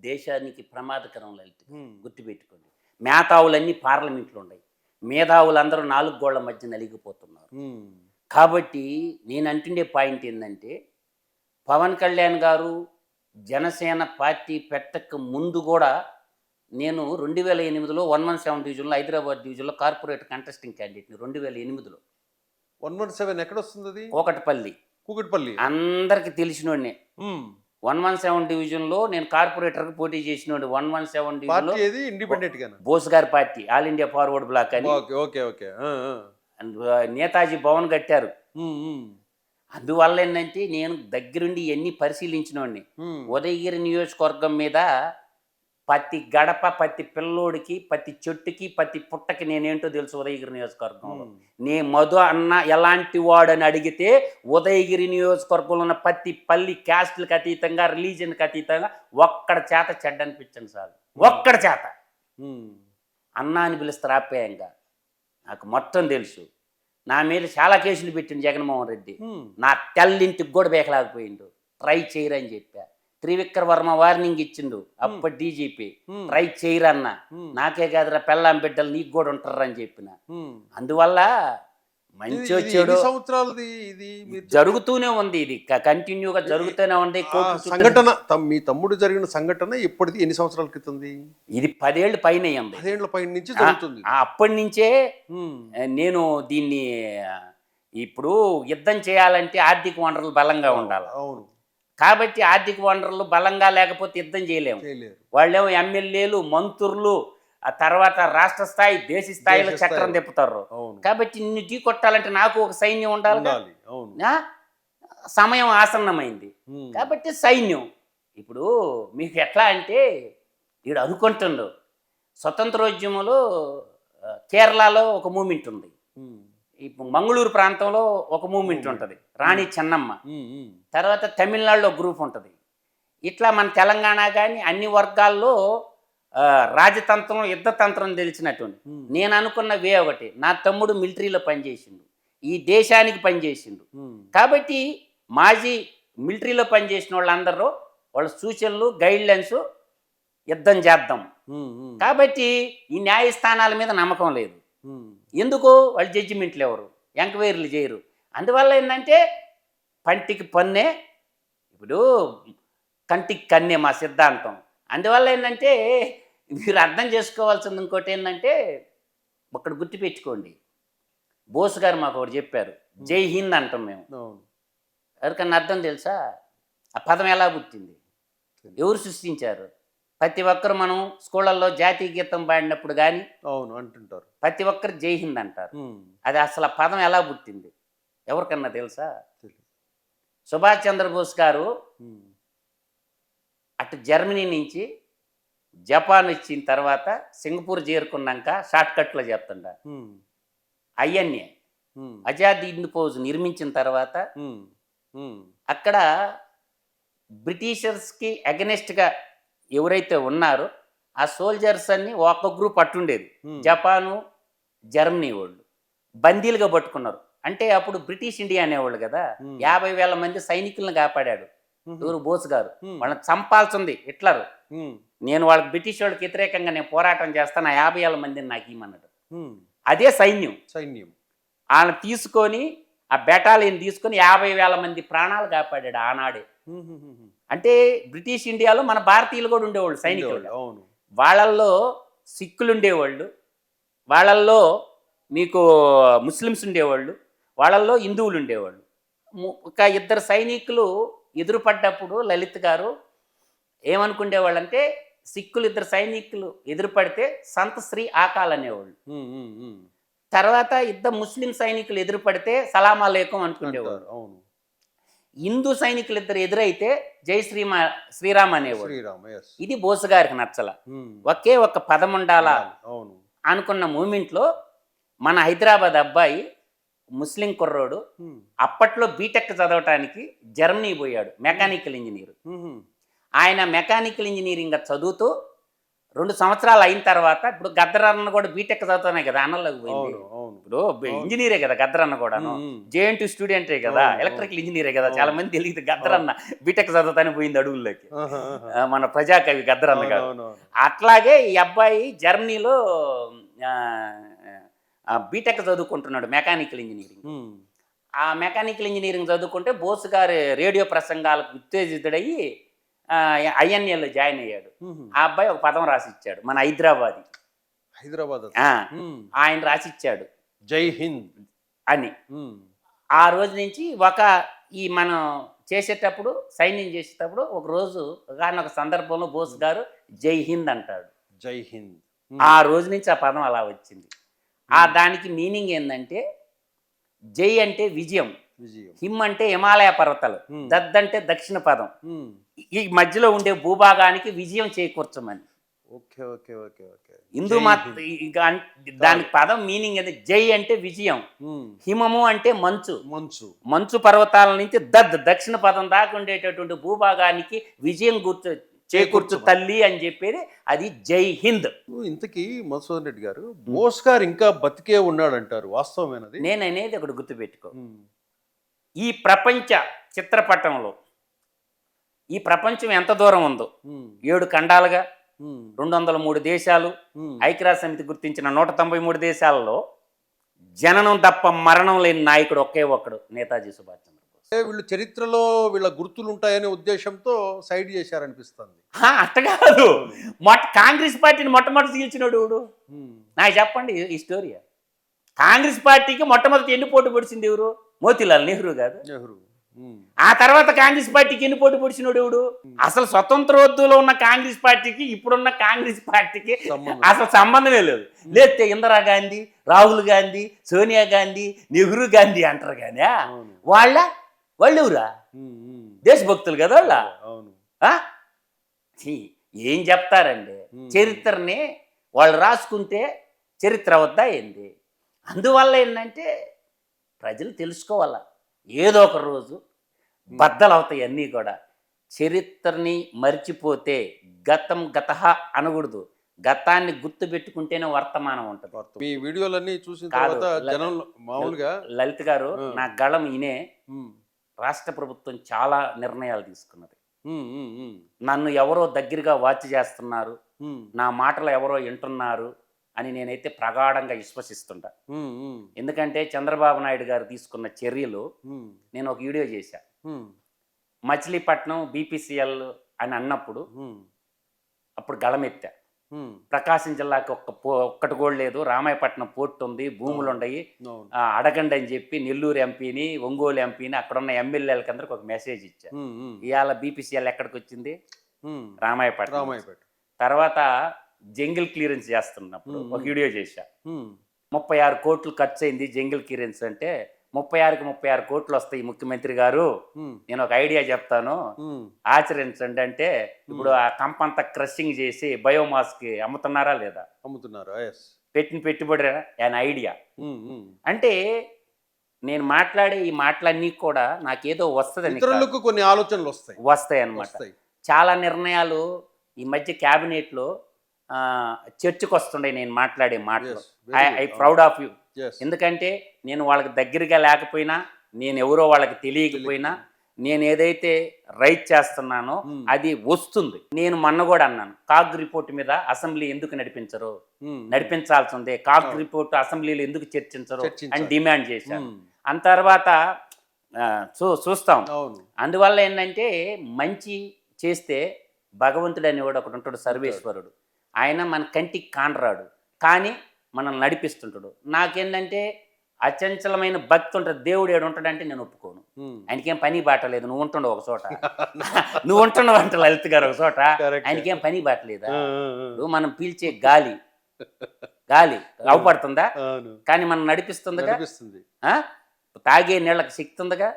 దేశానికి ప్రమాదకరం. లలిత గుర్తుపెట్టుకోండి, మేధావులన్నీ పార్లమెంట్లో ఉన్నాయి, మేధావులందరూ 4 గోళ్ల మధ్య నలిగిపోతున్నారు. కాబట్టి నేను అంటుండే పాయింట్ ఏంటంటే, పవన్ కళ్యాణ్ గారు జనసేన పార్టీ పెట్టక ముందు కూడా నేను 2008లో 117 డివిజన్లో, హైదరాబాద్ డివిజన్లో కార్పొరేట్ కంటెస్టింగ్ క్యాండిడేట్ని 2008లో. 117 ఎక్కడ వస్తుంది అది? కూకట్పల్లి అందరికి తెలిసినోడినే. 117 డివిజన్లో నేను కార్పొరేటర్కి పోటీ చేసినోడి. 117 డివిజన్లో ఇండిపెండెంట్ గా బోస్ గారి పార్టీ, ఆల్ ఇండియా ఫార్వర్డ్ బ్లాక్ అని నేతాజీ భవన్ కట్టారు. అందువల్ల ఏంటంటే నేను దగ్గరుండి ఇవన్నీ పరిశీలించినోడిని. ఉదయగిరి నియోజకవర్గం మీద ప్రతి గడప, ప్రతి పిల్లోడికి, ప్రతి చెట్టుకి, ప్రతి పుట్టకి నేనేంటో తెలుసు ఉదయగిరి నియోజకవర్గంలో. నే మధు అన్న ఎలాంటి వాడని అడిగితే ఉదయగిరి నియోజకవర్గంలో ఉన్న ప్రతి పల్లి, క్యాస్ట్లకు అతీతంగా, రిలీజన్కి అతీతంగా ఒక్కడ చేత చెడ్డ అనిపించండి సార్, ఒక్కడ చేత అన్నా అని పిలుస్తారు ఆప్యాయంగా. నాకు మొత్తం తెలుసు. నా మీద చాలా కేసులు పెట్టిండు జగన్మోహన్ రెడ్డి. నా తెల్లింటికి కూడా బేకలేకపోయిండు. ట్రై చేయరని చెప్పా. త్రివిక్ర వర్మ వార్నింగ్ ఇచ్చిండు అప్పటి డీజీపీ, ట్రై చేయరన్న. నాకే కాదురా పెళ్ళాం బిడ్డలు నీకు కూడా ఉంటారు అని చెప్పిన. అందువల్ల మంచి వచ్చాడు. జరుగుతూనే ఉంది, ఇది కంటిన్యూగా జరుగుతూనే ఉంది. సంఘటన మీ తమ్ముడు జరిగిన సంఘటన ఇప్పటిది ఎన్ని సంవత్సరాల క్రితం? ఇది 10 ఏళ్ళు పైన. 10 ఏళ్ల పైన నుంచి జరుగుతుంది. అప్పటి నుంచే నేను దీన్ని, ఇప్పుడు యుద్ధం చేయాలంటే ఆర్థిక వనరులు బలంగా ఉండాలి. అవును. కాబట్టి ఆర్థిక వనరులు బలంగా లేకపోతే యుద్ధం చేయలేము. వాళ్ళేమో ఎమ్మెల్యేలు, మంత్రులు, ఆ తర్వాత రాష్ట్ర స్థాయి దేశ స్థాయిలో దేశ చక్రం స్థాయిలో. తిప్పుతారు. అవును. కాబట్టి నిన్ను ఢీ కొట్టాలంటే నాకు ఒక సైన్యం ఉండాలి. ఉండాలి. అవును. సమయం ఆసన్నమైంది కాబట్టి సైన్యం. ఇప్పుడు మీకు ఎట్లా అంటే వీడు అనుకుంటుండు స్వతంత్రోద్యమంలో కేరళలో ఒక మూమెంట్ ఉంది, ఇప్పుడు మంగళూరు ప్రాంతంలో ఒక మూమెంట్ ఉంటుంది, రాణి చెన్నమ్మ. తర్వాత తమిళనాడులో గ్రూప్ ఉంటుంది. ఇట్లా మన తెలంగాణ కానీ అన్ని వర్గాల్లో రాజతంత్రం యుద్ధతంత్రం తెలిసినటువంటి నేను అనుకున్న వే ఒకటి. నా తమ్ముడు మిలిటరీలో పనిచేసిండు, ఈ దేశానికి పనిచేసిండు కాబట్టి మాజీ మిలిటరీలో పనిచేసిన వాళ్ళందరూ వాళ్ళ సూచనలు గైడ్లైన్స్ యుద్ధం చేద్దాం. కాబట్టి ఈ న్యాయస్థానాల మీద నమ్మకం లేదు. ఎందుకు? వాళ్ళు జడ్జిమెంట్లు ఎవరు, ఎంక్వైరీలు చేయరు. అందువల్ల ఏంటంటే పంటికి పన్నే, ఇప్పుడు కంటికి కన్నే మా సిద్ధాంతం. అందువల్ల ఏంటంటే మీరు అర్థం చేసుకోవాల్సింది ఇంకోటి ఏంటంటే ఒకటి గుర్తుపెట్టుకోండి. బోస్ గారు మాకు ఒకటి చెప్పారు, జై హింద్ అంటాం మేము. ఎవరికన్నా అర్థం తెలుసా? ఆ పదం ఎలా పుట్టింది, ఎవరు సృష్టించారు? ప్రతి ఒక్కరు మనం స్కూళ్ళల్లో జాతీయ గీతం పాడినప్పుడు కానీ అవును అంటుంటారు, ప్రతి ఒక్కరు జై హింద్ అంటారు. అది అసలు ఆ పదం ఎలా పుట్టింది ఎవరికన్నా తెలుసా? సుభాష్ చంద్రబోస్ గారు అటు జర్మనీ నుంచి జపాన్ వచ్చిన తర్వాత సింగపూర్ చేరుకున్నాక షార్ట్కట్లో చెప్తుండ ఐఎన్ఏ ఆజాద్ హింద్ ఫౌజ్ నిర్మించిన తర్వాత అక్కడ బ్రిటిషర్స్కి అగెనెస్ట్గా ఎవరైతే ఉన్నారో ఆ సోల్జర్స్ అన్ని ఒక గ్రూప్ అట్టుండేది. జపాను జర్మనీ వాళ్ళు బందీలుగా పట్టుకున్నారు. అంటే అప్పుడు బ్రిటిష్ ఇండియా అనేవాళ్ళు కదా, 50,000 మంది సైనికులను కాపాడాడు ఎవరు? బోస్ గారు. వాళ్ళని చంపాల్సింది హిట్లర్. నేను వాళ్ళకి బ్రిటిష్ వాళ్ళకి వ్యతిరేకంగా నేను పోరాటం చేస్తాను, ఆ 50,000 మందిని నాకు ఇమ్మన్నాడు. అదే సైన్యం. వాళ్ళని తీసుకొని ఆ బెటాలియన్ తీసుకొని 50,000 మంది ప్రాణాలు కాపాడాడు ఆనాడే. అంటే బ్రిటిష్ ఇండియాలో మన భారతీయులు కూడా ఉండేవాళ్ళు సైనికులు. వాళ్ళల్లో సిక్కులు ఉండేవాళ్ళు, వాళ్ళల్లో మీకు ముస్లిమ్స్ ఉండేవాళ్ళు, వాళ్ళల్లో హిందువులు ఉండేవాళ్ళు. ఒక ఇద్దరు సైనికులు ఎదురుపడ్డప్పుడు లలిత్ గారు ఏమనుకునేవాళ్ళు అంటే సిక్కులు ఇద్దరు సైనికులు ఎదురుపడితే సంత శ్రీ ఆకాల్ అనేవాళ్ళు. తర్వాత ఇద్దరు ముస్లిం సైనికులు ఎదురుపడితే సలాం అలైకుం అనుకునేవాళ్ళు. హిందూ సైనికులు ఇద్దరు ఎదురైతే జై శ్రీరామ్ అనేవాడు. ఇది బోస్ గారికి నచ్చల. ఒకే ఒక పదం ఉండాలా అనుకున్న మూమెంట్లో మన హైదరాబాద్ అబ్బాయి ముస్లిం కుర్రోడు అప్పట్లో బీటెక్ చదవటానికి జర్మనీ పోయాడు, మెకానికల్ ఇంజనీర్. ఆయన మెకానికల్ ఇంజనీరింగ్ చదువుతూ 2 సంవత్సరాలు అయిన తర్వాత, ఇప్పుడు గద్దరన్న కూడా బీటెక్ చదువుతానే కదా అన్నలోకి పోయింది. ఇప్పుడు ఇంజనీరే కదా గద్దరన్న కూడాను, జేఎన్టీ స్టూడెంటే కదా, ఎలక్ట్రికల్ ఇంజనీరే కదా. చాలా మంది తెలియదు గద్దరన్న బీటెక్ చదువుతానే పోయింది అడుగుల్లోకి, మన ప్రజాకవి గద్దరన్న గారు. అట్లాగే ఈ అబ్బాయి జర్మనీలో బీటెక్ చదువుకుంటున్నాడు మెకానికల్ ఇంజనీరింగ్. ఆ మెకానికల్ ఇంజనీరింగ్ చదువుకుంటే బోస్ గారి రేడియో ప్రసంగాలకు ఉత్తేజితుడయ్యి ఐఎన్ఏలో జాయిన్ అయ్యాడు. ఆ అబ్బాయి ఒక పదం రాసిచ్చాడు, మన హైదరాబాద్ ఆయన రాసిచ్చాడు జై హింద్ అని. ఆ రోజు నుంచి ఈ మనం చేసేటప్పుడు సైన్యం చేసేటప్పుడు ఒక రోజు ఒక సందర్భంలో బోస్ గారు జై హింద్ అంటాడు. జై హింద్. ఆ రోజు నుంచి ఆ పదం అలా వచ్చింది. దానికి మీనింగ్ ఏంటంటే జై అంటే విజయం, హిమ్ అంటే హిమాలయ పర్వతాలు, దద్ అంటే దక్షిణ పదం, ఈ మధ్యలో ఉండే భూభాగానికి విజయం చేకూర్చమని. హిందూ దానికి పదం మీనింగ్ అంటే జై అంటే విజయం, హిమము అంటే మంచు, మంచు పర్వతాల నుంచి దక్షిణ పదం దాకా ఉండేటటువంటి భూభాగానికి విజయం చేకూర్చు తల్లి అని చెప్పేది అది జై హింద్. ఇంతకీ మధుసూదన్ రెడ్డి గారు, బోస్ గారు ఇంకా బతికే ఉన్నాడంటారు, వాస్తవమేనది? నేను అనేది ఒకటి గుర్తుపెట్టుకో, ఈ ప్రపంచ చిత్రపటంలో ఈ ప్రపంచం ఎంత దూరం ఉందో, 7 ఖండాలుగా 203 దేశాలు, ఐక్యరాజ్య సమితి గుర్తించిన 193 దేశాలలో జననం తప్ప మరణం లేని నాయకుడు ఒకే ఒక్కడు, నేతాజీ సుభాష్ చంద్రబోస్. వీళ్ళు చరిత్రలో వీళ్ళ గుర్తులు ఉంటాయనే ఉద్దేశంతో సైడ్ చేశారనిపిస్తుంది. అట్ట కాదు, కాంగ్రెస్ పార్టీని మొట్టమొదటి తీల్చినోడు నాకు చెప్పండి ఈ స్టోరీ. కాంగ్రెస్ పార్టీకి మొట్టమొదటి ఎన్ని పోటీ పడిచింది ఎవరు? మోతీలాల్ నెహ్రూ కాదు. ఆ తర్వాత కాంగ్రెస్ పార్టీకి ఎన్ని పోటీ పొడిచినోడు ఎవడు? అసలు స్వతంత్రోద్యమంలో ఉన్న కాంగ్రెస్ పార్టీకి ఇప్పుడున్న కాంగ్రెస్ పార్టీకి అసలు సంబంధమే లేదు. లేతే ఇందిరాగాంధీ, రాహుల్ గాంధీ, సోనియా గాంధీ, నెహ్రూ గాంధీ అంటారు కానీ వాళ్ళు ఎవరా? దేశభక్తులు కదా వాళ్ళ. ఏం చెప్తారండి? చరిత్రని వాళ్ళు రాసుకుంటే చరిత్ర వద్దా ఏంది? అందువల్ల ఏంటంటే ప్రజలు తెలుసుకోవాలా, ఏదో ఒక రోజు బద్దలు అవుతాయి అన్నీ కూడా. చరిత్రని మర్చిపోతే గతహ అనకూడదు, గతాన్ని గుర్తు పెట్టుకుంటేనే వర్తమానం ఉంటుంది. మీ వీడియోలన్నీ చూసిన తర్వాత జనం మామూలుగా లలిత్ గారు నా గళం ఇనే రాష్ట్ర ప్రభుత్వం చాలా నిర్ణయాలు తీసుకున్నది. నన్ను ఎవరో దగ్గరగా వాచ్ చేస్తున్నారు, నా మాటలు ఎవరో వింటున్నారు అని నేనైతే ప్రగాఢంగా విశ్వసిస్తుంటా. ఎందుకంటే చంద్రబాబు నాయుడు గారు తీసుకున్న చర్యలు నేను ఒక వీడియో చేశా. మచిలీపట్నం బీపీసీఎల్ అని అన్నప్పుడు అప్పుడు గళమెత్తా. ప్రకాశం జిల్లాకి ఒక్కటి కూడా లేదు, రామాయపట్నం పోర్టు ఉంది, భూములు ఉన్నాయి, అడగండి అని చెప్పి నెల్లూరు ఎంపీని, ఒంగోలు ఎంపీని, అక్కడున్న ఎమ్మెల్యేలకి అందరికి ఒక మెసేజ్ ఇచ్చా. ఇవాళ బీపీసీఎల్ ఎక్కడికి వచ్చింది? రామాయపట్నం. తర్వాత జంగిల్ క్లియరెన్స్ చేస్తున్నప్పుడు ఒక వీడియో చేశా. 36 కోట్లు ఖర్చు అయింది జంగిల్ క్లియరెన్స్ అంటే, 36 కోట్లు వస్తాయి ముఖ్యమంత్రి గారు, నేను ఒక ఐడియా చెప్తాను ఆచరించండి అంటే, ఇప్పుడు ఆ కంపంతా క్రషింగ్ చేసి బయోమాస్ కి అమ్ముతున్నారా లేదా? అమ్ముతున్నారు. పెట్టిన పెట్టుబడి అని ఐడియా. అంటే నేను మాట్లాడే ఈ మాటలన్నీ కూడా నాకేదో వస్తుందని, కొన్ని ఆలోచనలు వస్తాయి అన్నమాట. చాలా నిర్ణయాలు ఈ మధ్య క్యాబినెట్లో చర్చకు వస్తుండే నేను మాట్లాడే మాటలు. I proud of you. ఎందుకంటే నేను వాళ్ళకి దగ్గరగా లేకపోయినా, నేను ఎవరో వాళ్ళకి తెలియకపోయినా, నేను ఏదైతే రైట్ చేస్తున్నానో అది వస్తుంది. నేను మొన్న కూడా అన్నాను, కాగ్ రిపోర్ట్ మీద అసెంబ్లీ ఎందుకు నడిపించరు? నడిపించాల్సిందే. కాగ్ రిపోర్ట్ అసెంబ్లీలో ఎందుకు చర్చించరు అని డిమాండ్ చేశాను. ఆ తర్వాత చూస్తాం. అందువల్ల ఏంటంటే మంచి చేస్తే భగవంతుడు అనేవాడు ఒకటి ఉంటాడు, సర్వేశ్వరుడు. ఆయన మన కంటికి కానరాడు, కానీ మనల్ని నడిపిస్తుంటాడు. నాకేంటంటే అచంచలమైన భక్తి ఉంటుంది. దేవుడు ఏడు ఉంటాడంటే నేను ఒప్పుకోను. ఆయనకేం పని బాటలేదు. నువ్వు ఉంటుండవు ఒక చోట, నువ్వు ఉంటుండవు అంట లలిత్ గారు ఒక చోట, ఆయనకేం పని బాటలేదా? నువ్వు మనం పీల్చే గాలి అవపడుతుందా? కానీ మనం నడిపిస్తుందిగా. తాగే నీళ్ళకి శక్తి ఉందిగా.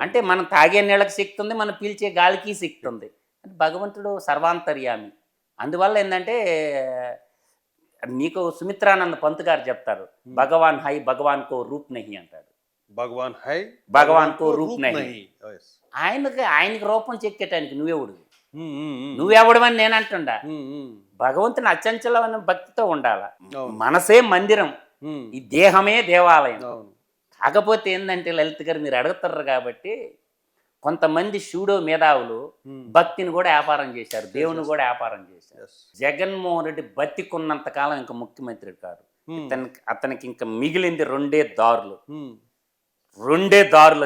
అంటే మనం తాగే నీళ్ళకి శక్తి ఉంది, మనం పీల్చే గాలికి శక్తి ఉంది. అంటే భగవంతుడు సర్వాంతర్యామి. అందువల్ల ఏంటంటే నీకు సుమిత్రానంద పంత్ గారు చెప్తారు, భగవాన్ హై భగవాన్ కో రూప్ నహి అంటాడు. భగవాన్ హై భగవాన్ కో రూప్ నహి. ఆయనకి రూపం చెక్కేటానికి నువ్వెవడమని నేను అంటుండా. భగవంతుని అచంచలమైన భక్తితో ఉండాల. మనసే మందిరం, ఈ దేహమే దేవాలయం. కాకపోతే ఏంటంటే లలిత్ గారు మీరు అడుగుతారు కాబట్టి, కొంతమంది షూడో మేధావులు భక్తిని కూడా వ్యాపారం చేశారు, దేవుని కూడా వ్యాపారం చేశారు. జగన్మోహన్ రెడ్డి బతికున్నంత కాలం ఇంకా ముఖ్యమంత్రి కాదు. అతనికి ఇంకా మిగిలింది రెండే దారులు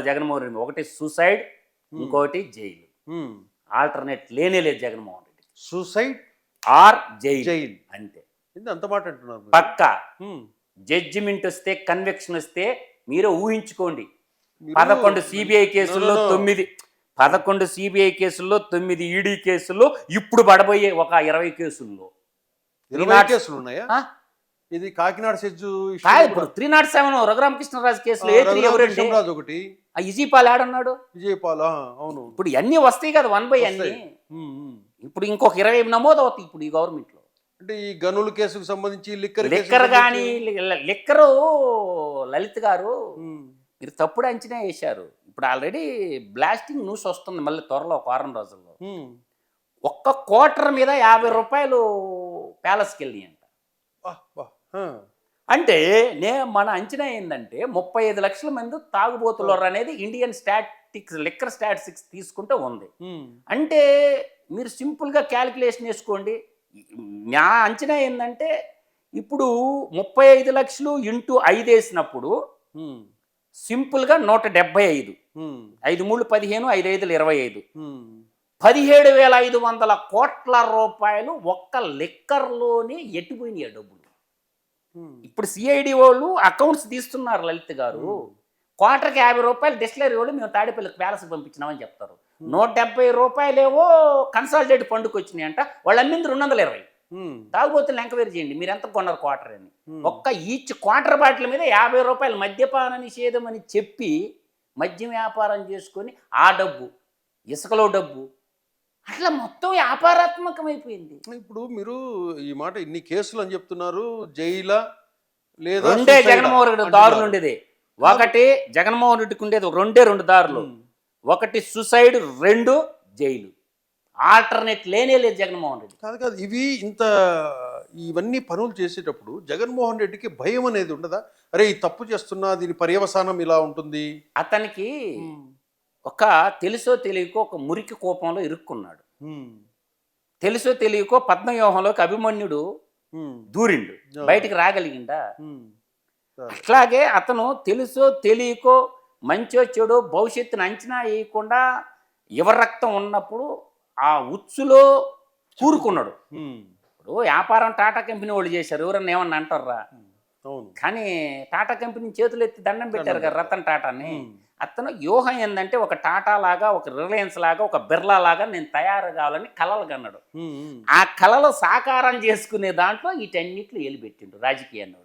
జగన్మోహన్ రెడ్డి. ఒకటి సూసైడ్, ఇంకోటి జైలు. ఆల్టర్నేట్ లేనే లేదు Jaganmohan Reddy. Suicide or jail అంతే. అంత మాట అంటున్నారు. పక్కా జడ్జిమెంట్ వస్తే, కన్విక్షన్ వస్తే మీరే ఊహించుకోండి. 11 సిబిఐ కేసుల్లో 9 ఈడీ కేసుల్లో, ఇప్పుడు పడబోయే ఒక 20 కేసుల్లో. 20 కేసులు ఉన్నాయా? ఇది కాకినాడ సెజ్జు ఇప్పుడు 307 రఘురామకృష్ణరాజు కేసులో ఒకటి. ఆ విజయపాల్ ఆడన్నాడు. అవును. ఇప్పుడు అన్నీ వస్తాయి కదా, 1 by అన్ని. ఇప్పుడు ఇంకొక 20 నమోదు అవుతాయి ఇప్పుడు ఈ గవర్నమెంట్ లో. అంటే ఈ గనుల కేసుకు సంబంధించి లిక్కర్ కానీ, లిక్కరు లలిత్ గారు మీరు తప్పుడు అంచనా వేశారు. ఇప్పుడు ఆల్రెడీ బ్లాస్టింగ్ న్యూస్ వస్తుంది మళ్ళీ త్వరలో, ఒక వారం రోజుల్లో. ఒక్క క్వార్టర్ మీద 50 రూపాయలు ప్యాలెస్కి వెళ్ళి అంట. అంటే మన అంచనా ఏంటంటే 35 లక్షల మంది తాగుబోతులు అనేది ఇండియన్ లిక్కర్ స్టాటిస్టిక్స్ తీసుకుంటే ఉంది. అంటే మీరు సింపుల్గా క్యాలిక్యులేషన్ వేసుకోండి. నా అంచనా ఏంటంటే ఇప్పుడు 35 లక్షలు ఇంటూ 5 వేసినప్పుడు సింపుల్గా 175, 5 3 15, 5 5 25, 17,500 కోట్ల రూపాయలు ఒక్క లిక్కర్లోనే ఎట్టిపోయినాయి డబ్బులు. ఇప్పుడు సిఐడి వాళ్ళు అకౌంట్స్ తీస్తున్నారు లలిత్ గారు. క్వార్టర్కి 50 రూపాయలు డిస్టిలరీ వాళ్ళు మేము తాడేపల్లికి ప్యాలెస్కి పంపించినామని చెప్తారు. 170 రూపాయలేవో కన్సాలిడేట్ ఫండ్కి వచ్చినాయి అంట, వాళ్ళు అమ్మింది 220. తాగుబోతులు ఎంక్వైరీ చేయండి మీరు ఎంత కొన్నారు క్వార్టర్ అని. ఒక్క ఈచ్ క్వార్టర్ బాటిల్ మీద 50 రూపాయలు మద్యపాన నిషేధం అని చెప్పి మద్యం వ్యాపారం చేసుకొని ఆ డబ్బు, ఇసుకలో డబ్బు, అట్లా మొత్తం వ్యాపారాత్మకమైపోయింది. ఇప్పుడు మీరు ఈ మాట ఇన్ని కేసులు అని చెప్తున్నారు, జైలా లేదా రెండే suicide ఆ జగన్మోహన్ రెడ్డి అంటున్నారు. దారులు ఉండేది. ఒకటి జగన్మోహన్ రెడ్డికి ఉండేది రెండు దారులు. ఒకటి సుసైడ్, 2 జైలు. ఆల్టర్నేట్ లేనే లేదు జగన్మోహన్ రెడ్డి. కాదు ఇవి ఇవన్నీ పనులు చేసేటప్పుడు జగన్మోహన్ రెడ్డికి భయం అనేది ఉండదా? అరే ఈ తప్పు చేస్తున్నా, దీని పర్యవసానం ఇలా ఉంటుంది. అతనికి ఒక తెలుసో తెలియకో ఒక మురికి కోపంలో ఇరుక్కున్నాడు. తెలుసో తెలియకో పద్మవ్యూహంలోకి అభిమన్యుడు దూరిండు, బయటికి రాగలిగిండా? అట్లాగే అతను తెలుసో తెలియకో మంచో చెడో భవిష్యత్తును అంచనా వేయకుండా యువ రక్తం ఉన్నప్పుడు ఆ ఉచ్చులో కూరుకున్నాడు. ఇప్పుడు వ్యాపారం టాటా కంపెనీ వాళ్ళు చేశారు, ఎవరన్నా ఏమన్నా అంటారా? కానీ టాటా కంపెనీ చేతులు ఎత్తి దండం పెట్టారు కదా రతన్ టాటాని. అతను వ్యూహం ఏంటంటే ఒక టాటా లాగా, ఒక రిలయన్స్ లాగా, ఒక బిర్లా లాగా నేను తయారు కావాలని కలలు కన్నాడు. ఆ కళలు సాకారం చేసుకునే దాంట్లో వీటన్నిట్లు ఎలిపెట్టిండు రాజకీయాన్ని.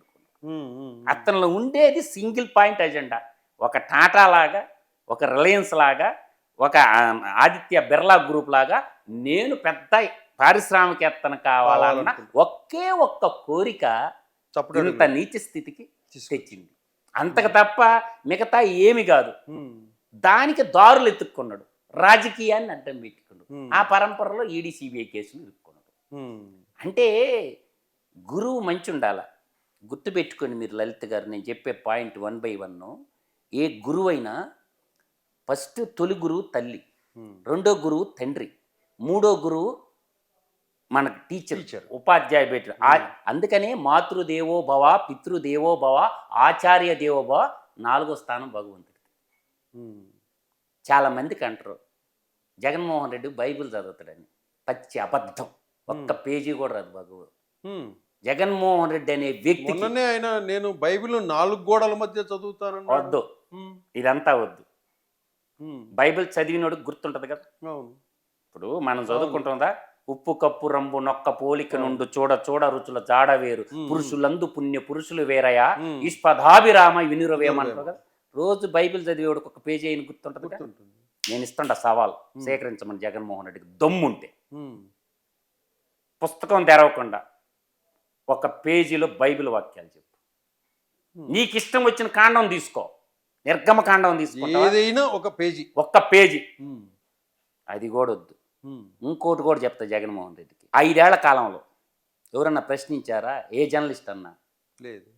అతనిలో ఉండేది సింగిల్ పాయింట్ ఎజెండా. ఒక టాటా లాగా, ఒక రిలయన్స్ లాగా, ఒక ఆదిత్య బిర్లా గ్రూప్ లాగా నేను పెద్ద పారిశ్రామికవేత్తను కావాలన్న ఒకే ఒక్క కోరిక ఇంత నీచ స్థితికి తెచ్చింది. అంతకు తప్ప మిగతా ఏమి కాదు. దానికి దారులు ఎత్తుక్కున్నాడు, రాజకీయాన్ని అడ్డం పెట్టుకున్నాడు. ఆ పరంపరలో ఈడీ సిబిఐ కేసులు ఎత్తుక్కున్నాడు. అంటే గురువు మంచి ఉండాల. గుర్తుపెట్టుకొని మీరు లలిత్ గారు, నేను చెప్పే పాయింట్ 1 by 1. ఏ గురువు అయినా ఫస్ట్ తొలి గురువు తల్లి, రెండో గురువు తండ్రి, మూడో గురువు మనకు టీచర్, ఉపాధ్యాయ బెటర్. అందుకనే మాతృదేవో భవ, పితృదేవో భవ, ఆచార్య దేవో భవ, 4వ స్థానం భగవంతుడికి. చాలా మందికి అంటారు జగన్మోహన్ రెడ్డి బైబిల్ చదువుతాడని. పచ్చి అబద్ధం. ఒక్క పేజీ కూడా రాదు భగవద్గీత. జగన్మోహన్ రెడ్డి అనే వ్యక్తి నేను బైబిల్ 4 గోడల మధ్య చదువుతాను. వద్దు, ఇదంతా వద్దు. బైబిల్ చదివినోడికి గుర్తుంటది కదా. ఇప్పుడు మనం చదువుకుంటుందా, ఉప్పు కప్పు రంబు నొక్క పోలిక నుండు చూడ చూడ రుచుల జాడ వేరు, పురుషులందు పుణ్య పురుషులు వేరయా, ఇష్పదాభిరామ వినురవేమంటారు కదా. రోజు బైబిల్ చదివేవాడికి ఒక పేజీ అయిన గుర్తుంటది. నేను ఇస్తుంటా సవాల్, సేకరించమని జగన్మోహన్ రెడ్డికి దమ్ముంటే. పుస్తకం తెరవకుండా ఒక పేజీలో బైబిల్ వాక్యాలు చెప్పు. నీకు ఇష్టం వచ్చిన కాండం తీసుకో, నిర్గమ కాండం తీసుకో, ఏదైనా ఒక పేజీ, ఒక్క పేజీ. అది కూడా వద్దు. ఇంకోటి కూడా చెప్తా జగన్మోహన్ రెడ్డికి. 5 ఏళ్ల కాలంలో ఎవరన్నా ప్రశ్నించారా? ఏ జర్నలిస్ట్ అన్నా లేదు.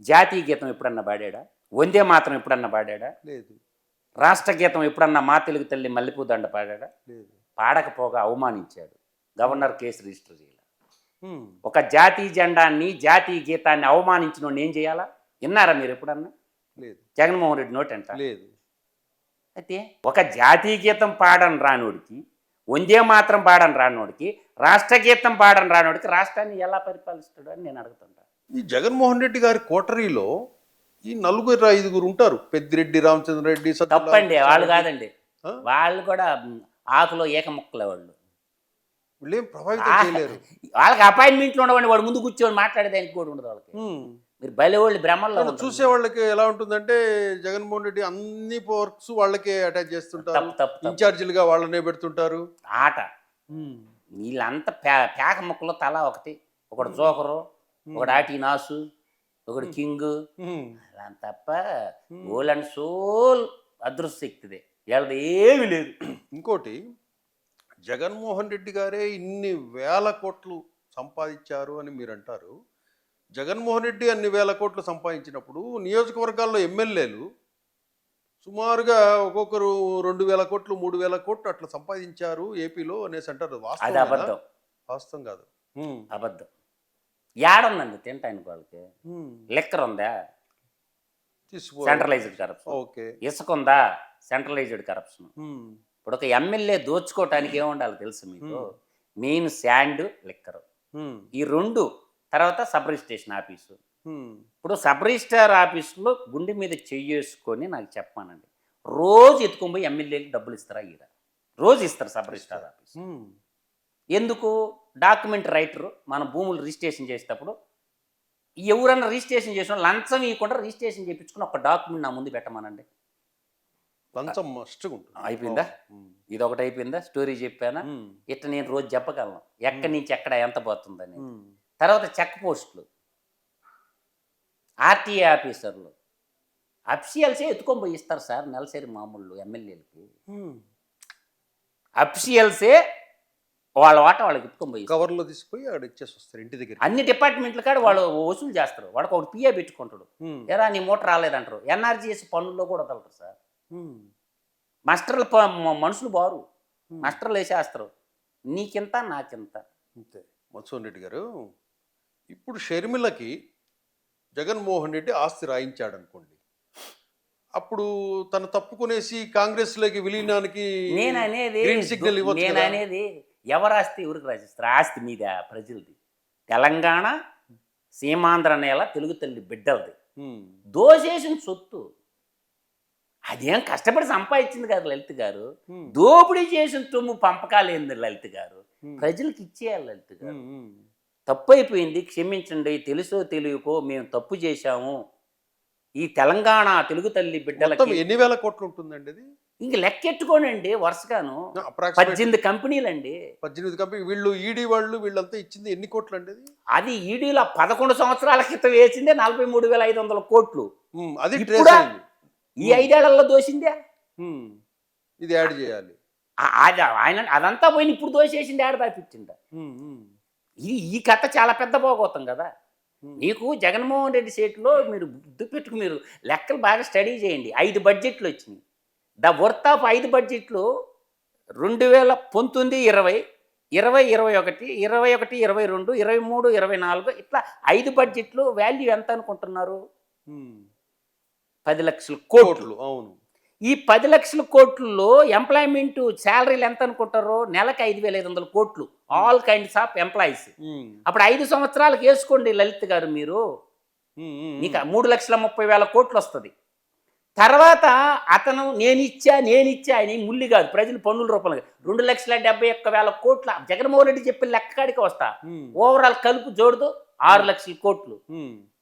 జాతీయ గీతం ఎప్పుడన్నా పాడాడా? వందే మాత్రం ఎప్పుడన్నా పాడాడా? లేదు. రాష్ట్ర గీతం ఎప్పుడన్నా మా తెలుగు తల్లి మల్లెపూ దండ పాడాడా? లేదు. పాడకపోగా అవమానించాడు. గవర్నర్ కేసు రిజిస్టర్ చేయాలి. ఒక జాతీయ జెండాన్ని, జాతీయ గీతాన్ని అవమానించిన ఏం చేయాలా? విన్నారా మీరు ఎప్పుడన్నా? లేదు. జగన్మోహన్ రెడ్డి నోట్ అంట లేదు. అయితే ఒక జాతీయ గీతం పాడని రానోడికి, వందే మాత్రం పాడని రానోడికి, రాష్ట్ర గీతం పాడని రానోడికి రాష్ట్రాన్ని ఎలా పరిపాలిస్తాడు అని నేను అడుగుతుంటా. ఈ జగన్మోహన్ రెడ్డి గారి కోటరీలో ఈ 4-5 ఉంటారు. పెద్దిరెడ్డి, రామచంద్రరెడ్డి. తప్పండి, వాళ్ళు కాదండి. వాళ్ళు కూడా ఆకులో ఏక ముక్కలే. వాళ్ళు ఏం ప్రభావితం చేయలేరు. వాళ్ళకి అపాయింట్మెంట్లు ఉండవండి. వాడు ముందు కూర్చొని మాట్లాడేదానికి కూడా ఉండదు వాళ్ళకి. మీరు బయలువాళ్ళు భ్రమల్లో చూసే వాళ్ళకి ఎలా ఉంటుందంటే జగన్మోహన్ రెడ్డి అన్ని వర్క్స్ వాళ్ళకే అటాచ్ చేస్తుంటారు, ఇన్ఛార్జీలుగా వాళ్ళనే పెడుతుంటారు. ఆట వీళ్ళంతా పేక ముక్కలో తలా ఒకటి, ఒకటి జోకరు, ఒకటి ఆటి నాసు, ఒకటి కింగ్. అలా తప్ప ఓల్ అండ్ సోల్ అదృష్టశక్తిదే, వీళ్ళది ఏమీ లేదు. ఇంకోటి, జగన్మోహన్ రెడ్డి గారే ఇన్ని వేల కోట్లు సంపాదించారు అని మీరు అంటారు. జగన్మోహన్ రెడ్డి అన్ని వేల కోట్లు సంపాదించినప్పుడు నియోజకవర్గాల్లో ఎమ్మెల్యేలు సుమారుగా ఒక్కొక్కరు 2,000 కోట్లు 3,000 కోట్లు అట్లా సంపాదించారు ఏపీలో అనేసి అంటారు. వాస్తవం కాదు, అబద్ధం. ఏడుందండి తింటానికి వాళ్ళకి? లెక్కర్ ఉందా? Centralised corruption. ఓకే. ఇసుక ఉందా? Centralised corruption. ఇప్పుడు ఒక ఎమ్మెల్యే దోచుకోవటానికి ఏముండాలి తెలుసు మీకు? మెయిన్ శాండ్, లిక్కర్, ఈ 2. తర్వాత సబ్ రిజిస్ట్రేషన్ ఆఫీసు, ఇప్పుడు సబ్ రిజిస్ట్రార్ ఆఫీసులో గుండె మీద చెయ్యేసుకొని నాకు చెప్పానండి, రోజు ఎత్తుకొని పోయి ఎమ్మెల్యేకి డబ్బులు ఇస్తారా? ఈడ రోజు ఇస్తారు సబ్ రిజిస్ట్రార్ ఆఫీస్. ఎందుకు? డాక్యుమెంట్ రైటరు మన భూములు రిజిస్ట్రేషన్ చేసేటప్పుడు ఎవరన్నా రిజిస్ట్రేషన్ చేసిన లంచం ఇవ్వకుండా రిజిస్ట్రేషన్ చేయించుకుని ఒక డాక్యుమెంట్ నా ముందు పెట్టమనండి. లంచం మస్ట్గా ఉంటుంది. అయిపోయిందా? ఇది ఒకటి అయిపోయిందా? స్టోరీ చెప్పానా? ఇట్లా నేను రోజు చెప్పగలను ఎక్కడి నుంచి ఎక్కడ ఎంత పోతుందని. తర్వాత చెక్ పోస్టులు, ఆర్టీఏ ఆఫీసర్లు, అఫిషియల్సే ఎత్తుకొని పోయి ఇస్తారు సార్ నెలసరి మామూలు ఎమ్మెల్యేలకి. అఫిషియల్సే వాళ్ళ వాట వాళ్ళకి ఎత్తుకొని పోయి కవర్లో తీసుకుపోయి ఆడ ఇచ్చేసి వస్తారు ఇంటి దగ్గర. అన్ని డిపార్ట్మెంట్ల కాడ వాళ్ళు వసూలు చేస్తారు. వాడికి ఒకటి పిఏ పెట్టుకుంటాడు, ఎరా నీ మూట రాలేదంటారు. ఎన్ఆర్జీఎస్ పనుల్లో కూడా వదలరు సార్. మాస్టర్లు మనుషులు బారు, మాస్టర్లు వేసేస్తారు. నీకింత నాకింత అంతే. మధుసూదన్ రెడ్డి గారు, ఇప్పుడు షర్మిలకి జగన్మోహన్ రెడ్డి ఆస్తి రాయించాడు అనుకోండి, అప్పుడు తను తప్పుకునేసి కాంగ్రెస్లోకి విలీనానికి గ్రీన్ సిగ్నల్ ఇవ్వచ్చు. నేను అనేది ఎవరు ఆస్తి ఎవరికి రాసిస్తారు? ఆస్తి మీద ప్రజలది. తెలంగాణ సీమాంధ్ర నేల తెలుగు తల్లి బిడ్డలది. దోచేసిన సొత్తు అదేం కష్టపడి సంపాదించింది కాదు లలిత్ గారు. దోపిడీ చేసిన తొమ్ము పంపకాలు ఏంది లలిత్ గారు? ప్రజలకు ఇచ్చేయాలి లలిత్ గారు. తప్పు అయిపోయింది, క్షమించండి, తెలుసో తెలియకో మేము తప్పు చేశాము. ఈ తెలంగాణ తెలుగు తల్లి బిడ్డలకి ఎన్ని వేల కోట్లు ఉంటుందండి అది? ఇంక లెక్కెట్టుకోనండి వరుసగాను 18 కంపెనీలండి. 18 కంపెనీ. వీళ్ళు ఈడీ వాళ్ళు వీళ్ళంతా ఇచ్చింది ఎన్ని కోట్లు అండి అది? అది ఈడీలో 11 సంవత్సరాల క్రితం వేసిందే 43,500 కోట్లు. అది ఈ 5 ఏళ్లలో దోసిందే. ఇది యాడ్ చేయాలి. అది ఆయన అదంతా పోయి ఇప్పుడు దోసేసింది యాడ్ దాపించిండ. ఈ కథ చాలా పెద్ద పోగొత్తాం కదా. నీకు జగన్మోహన్ రెడ్డి సీట్లో మీరు గుర్తుపెట్టుకు, మీరు లెక్కలు బాగా స్టడీ చేయండి. 5 బడ్జెట్లు వచ్చినాయి. ద వర్త్ ఆఫ్ 5 బడ్జెట్లు 2019, 20, 20, 21, 22, 23, 24 ఇట్లా 5 బడ్జెట్లు వాల్యూ ఎంత అనుకుంటున్నారు? 10 లక్షల కోట్లు. అవును. ఈ 10 లక్షల కోట్లలో ఎంప్లాయ్మెంట్ శాలరీలు ఎంత అనుకుంటారు? నెలకు 5,500 కోట్లు, ఆల్ కైండ్స్ ఆఫ్ ఎంప్లాయీస్. అప్పుడు 5 సంవత్సరాలకు వేసుకోండి లలిత్ గారు, మీరు మీకు 3,30,000 కోట్లు వస్తుంది. తర్వాత అతను నేనిచ్చా అని ముల్లి కాదు, ప్రజలు పన్నుల రూపంలో 2,71,000 కోట్ల జగన్మోహన్ రెడ్డి చెప్పిన లెక్క కాడికి వస్తా. ఓవరాల్ కలుపు జోడుతో 6 లక్షల కోట్లు.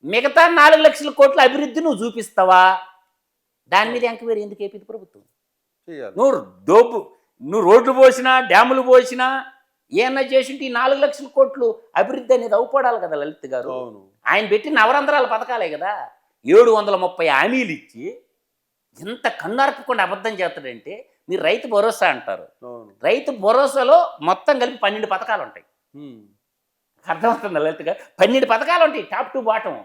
మిగతా 4 లక్షల కోట్ల అభివృద్ధి నువ్వు చూపిస్తావా? దాని మీద ఎంక్వైరీ ఎందుకు ఏపీ ప్రభుత్వం? నువ్వు రోడ్లు పోసినా, డ్యాములు పోసినా, ఏమన్నా చేసింటే ఈ 4 లక్షల కోట్లు అభివృద్ధి అనేది అవుపడాలి కదా లలిత్ గారు. ఆయన పెట్టి నవరంధ్రాల పథకాలే కదా. 730 హామీలు ఇచ్చి ఎంత కన్నార్పకుండా అబద్ధం చేస్తాడంటే, మీరు రైతు భరోసా అంటారు. రైతు భరోసాలో మొత్తం కలిపి 12 పథకాలు ఉంటాయి. అర్థమవుతుంది లలిత్ గారు? 12 పథకాలు ఉంటాయి, టాప్ టు బాటం.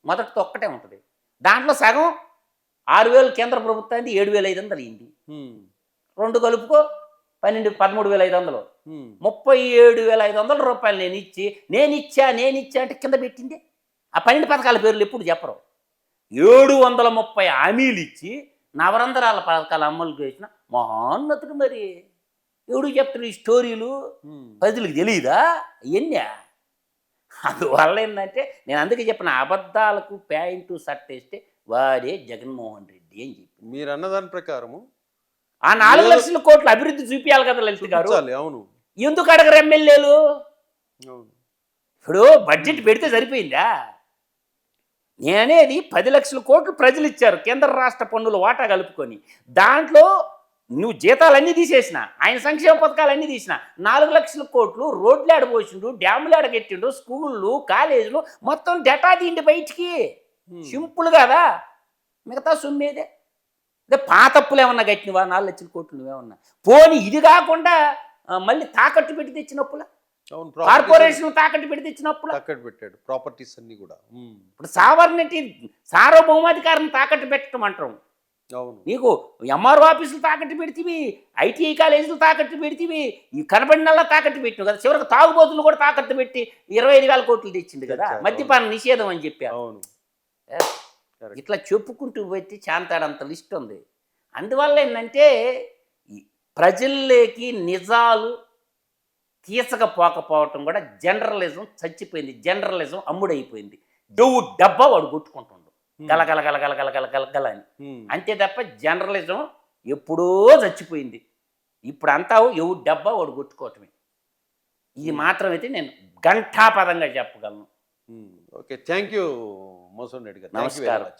మొదటితో ఒక్కటే ఉంటుంది. దాంట్లో సగం 6,000 కేంద్ర ప్రభుత్వానికి 7,500 అయింది. 2 కలుపుకో 13,500, 37,500 రూపాయలు నేను ఇచ్చా అంటే కింద పెట్టింది. ఆ 12 పథకాల పేర్లు ఎప్పుడు చెప్పరు. 730 హామీలు ఇచ్చి నవరంధ్రాల పథకాలు అమలు చేసిన మహోన్నతుడు. మరి ఎవడు చెప్తాడు ఈ స్టోరీలు? ప్రజలకు తెలియదా ఇవన్నీ? అందువల్ల ఏంటంటే నేను అందుకే చెప్పిన, అబద్ధాలకు ప్యాంటు షర్ట్ వేస్తే వాడే జగన్మోహన్ రెడ్డి అని చెప్పి. మీరు అన్నదాని ప్రకారము ఆ 4 లక్షల కోట్ల అభివృద్ధి చూపించాలి కదా లలిత్ గారు. అవును. ఎందుకు అడగరు ఎమ్మెల్యేలు? ఇప్పుడు బడ్జెట్ పెడితే సరిపోయిందా? నేనేది 10 లక్షల కోట్లు ప్రజలు ఇచ్చారు, కేంద్ర రాష్ట్ర పన్నుల వాటా కలుపుకొని. దాంట్లో నువ్వు జీతాలన్నీ తీసేసిన, ఆయన సంక్షేమ పథకాలన్నీ తీసిన, 4 లక్షల కోట్లు రోడ్లు ఆడబోసిండు, డ్యాములు ఆడగెట్టిండు, స్కూళ్ళు, కాలేజీలు మొత్తం డేటా తీయండి బయటికి. సింపుల్ కదా. మిగతా సొమ్మేదే. అదే పాతప్పులు ఏమన్నా కట్టినవా? 4 లక్షల కోట్లు నువ్వేమన్నా? పోనీ ఇది కాకుండా మళ్ళీ తాకట్టు పెట్టి తెచ్చినప్పుల, కార్పొరేషన్ తాకట్టు పెట్టి తెచ్చినప్పుడు తాకట్టు పెట్టాడు ప్రాపర్టీస్ అన్ని కూడా. ఇప్పుడు సార్వభౌమాధికారిని తాకట్టు పెట్టడం అంటాం. నీకు ఎంఆర్ఓ ఆఫీసులు తాకట్టు పెడితేవి, ఐటీఐ కాలేజీలు తాకట్టు పెడితేవి, ఈ కనబడినల్లా తాకట్టు పెట్టినావు కదా. చివరికి తాగుబోతులు కూడా తాకట్టు పెట్టి 25,000 కోట్లు తెచ్చింది కదా. మద్యపాన నిషేధం అని చెప్పారు. ఇట్లా చెప్పుకుంటూ పెట్టి చాంతాడంత లిస్ట్ ఉంది. అందువల్ల ఏంటంటే ప్రజల్లోకి నిజాలు తీసకపోకపోవటం కూడా జనరలిజం చచ్చిపోయింది. జనరలిజం అమ్ముడైపోయింది. డొవ్వు డబ్బా వాడు కొట్టుకుంటుండు గలగల గలగల గలగల గలగల అని. ఉమ్. అంతే తప్ప జర్నలిజం ఎప్పుడో చచ్చిపోయింది. ఇప్పుడు అంతా ఎవడు డబ్బా వాడు కొట్టుకోవటమే. ఇది మాత్రం అయితే నేను ఘంటాపదంగా చెప్పగలను. ఓకే, థ్యాంక్ యూ మోసన్ రెడ్డి గారు. నమస్కారం.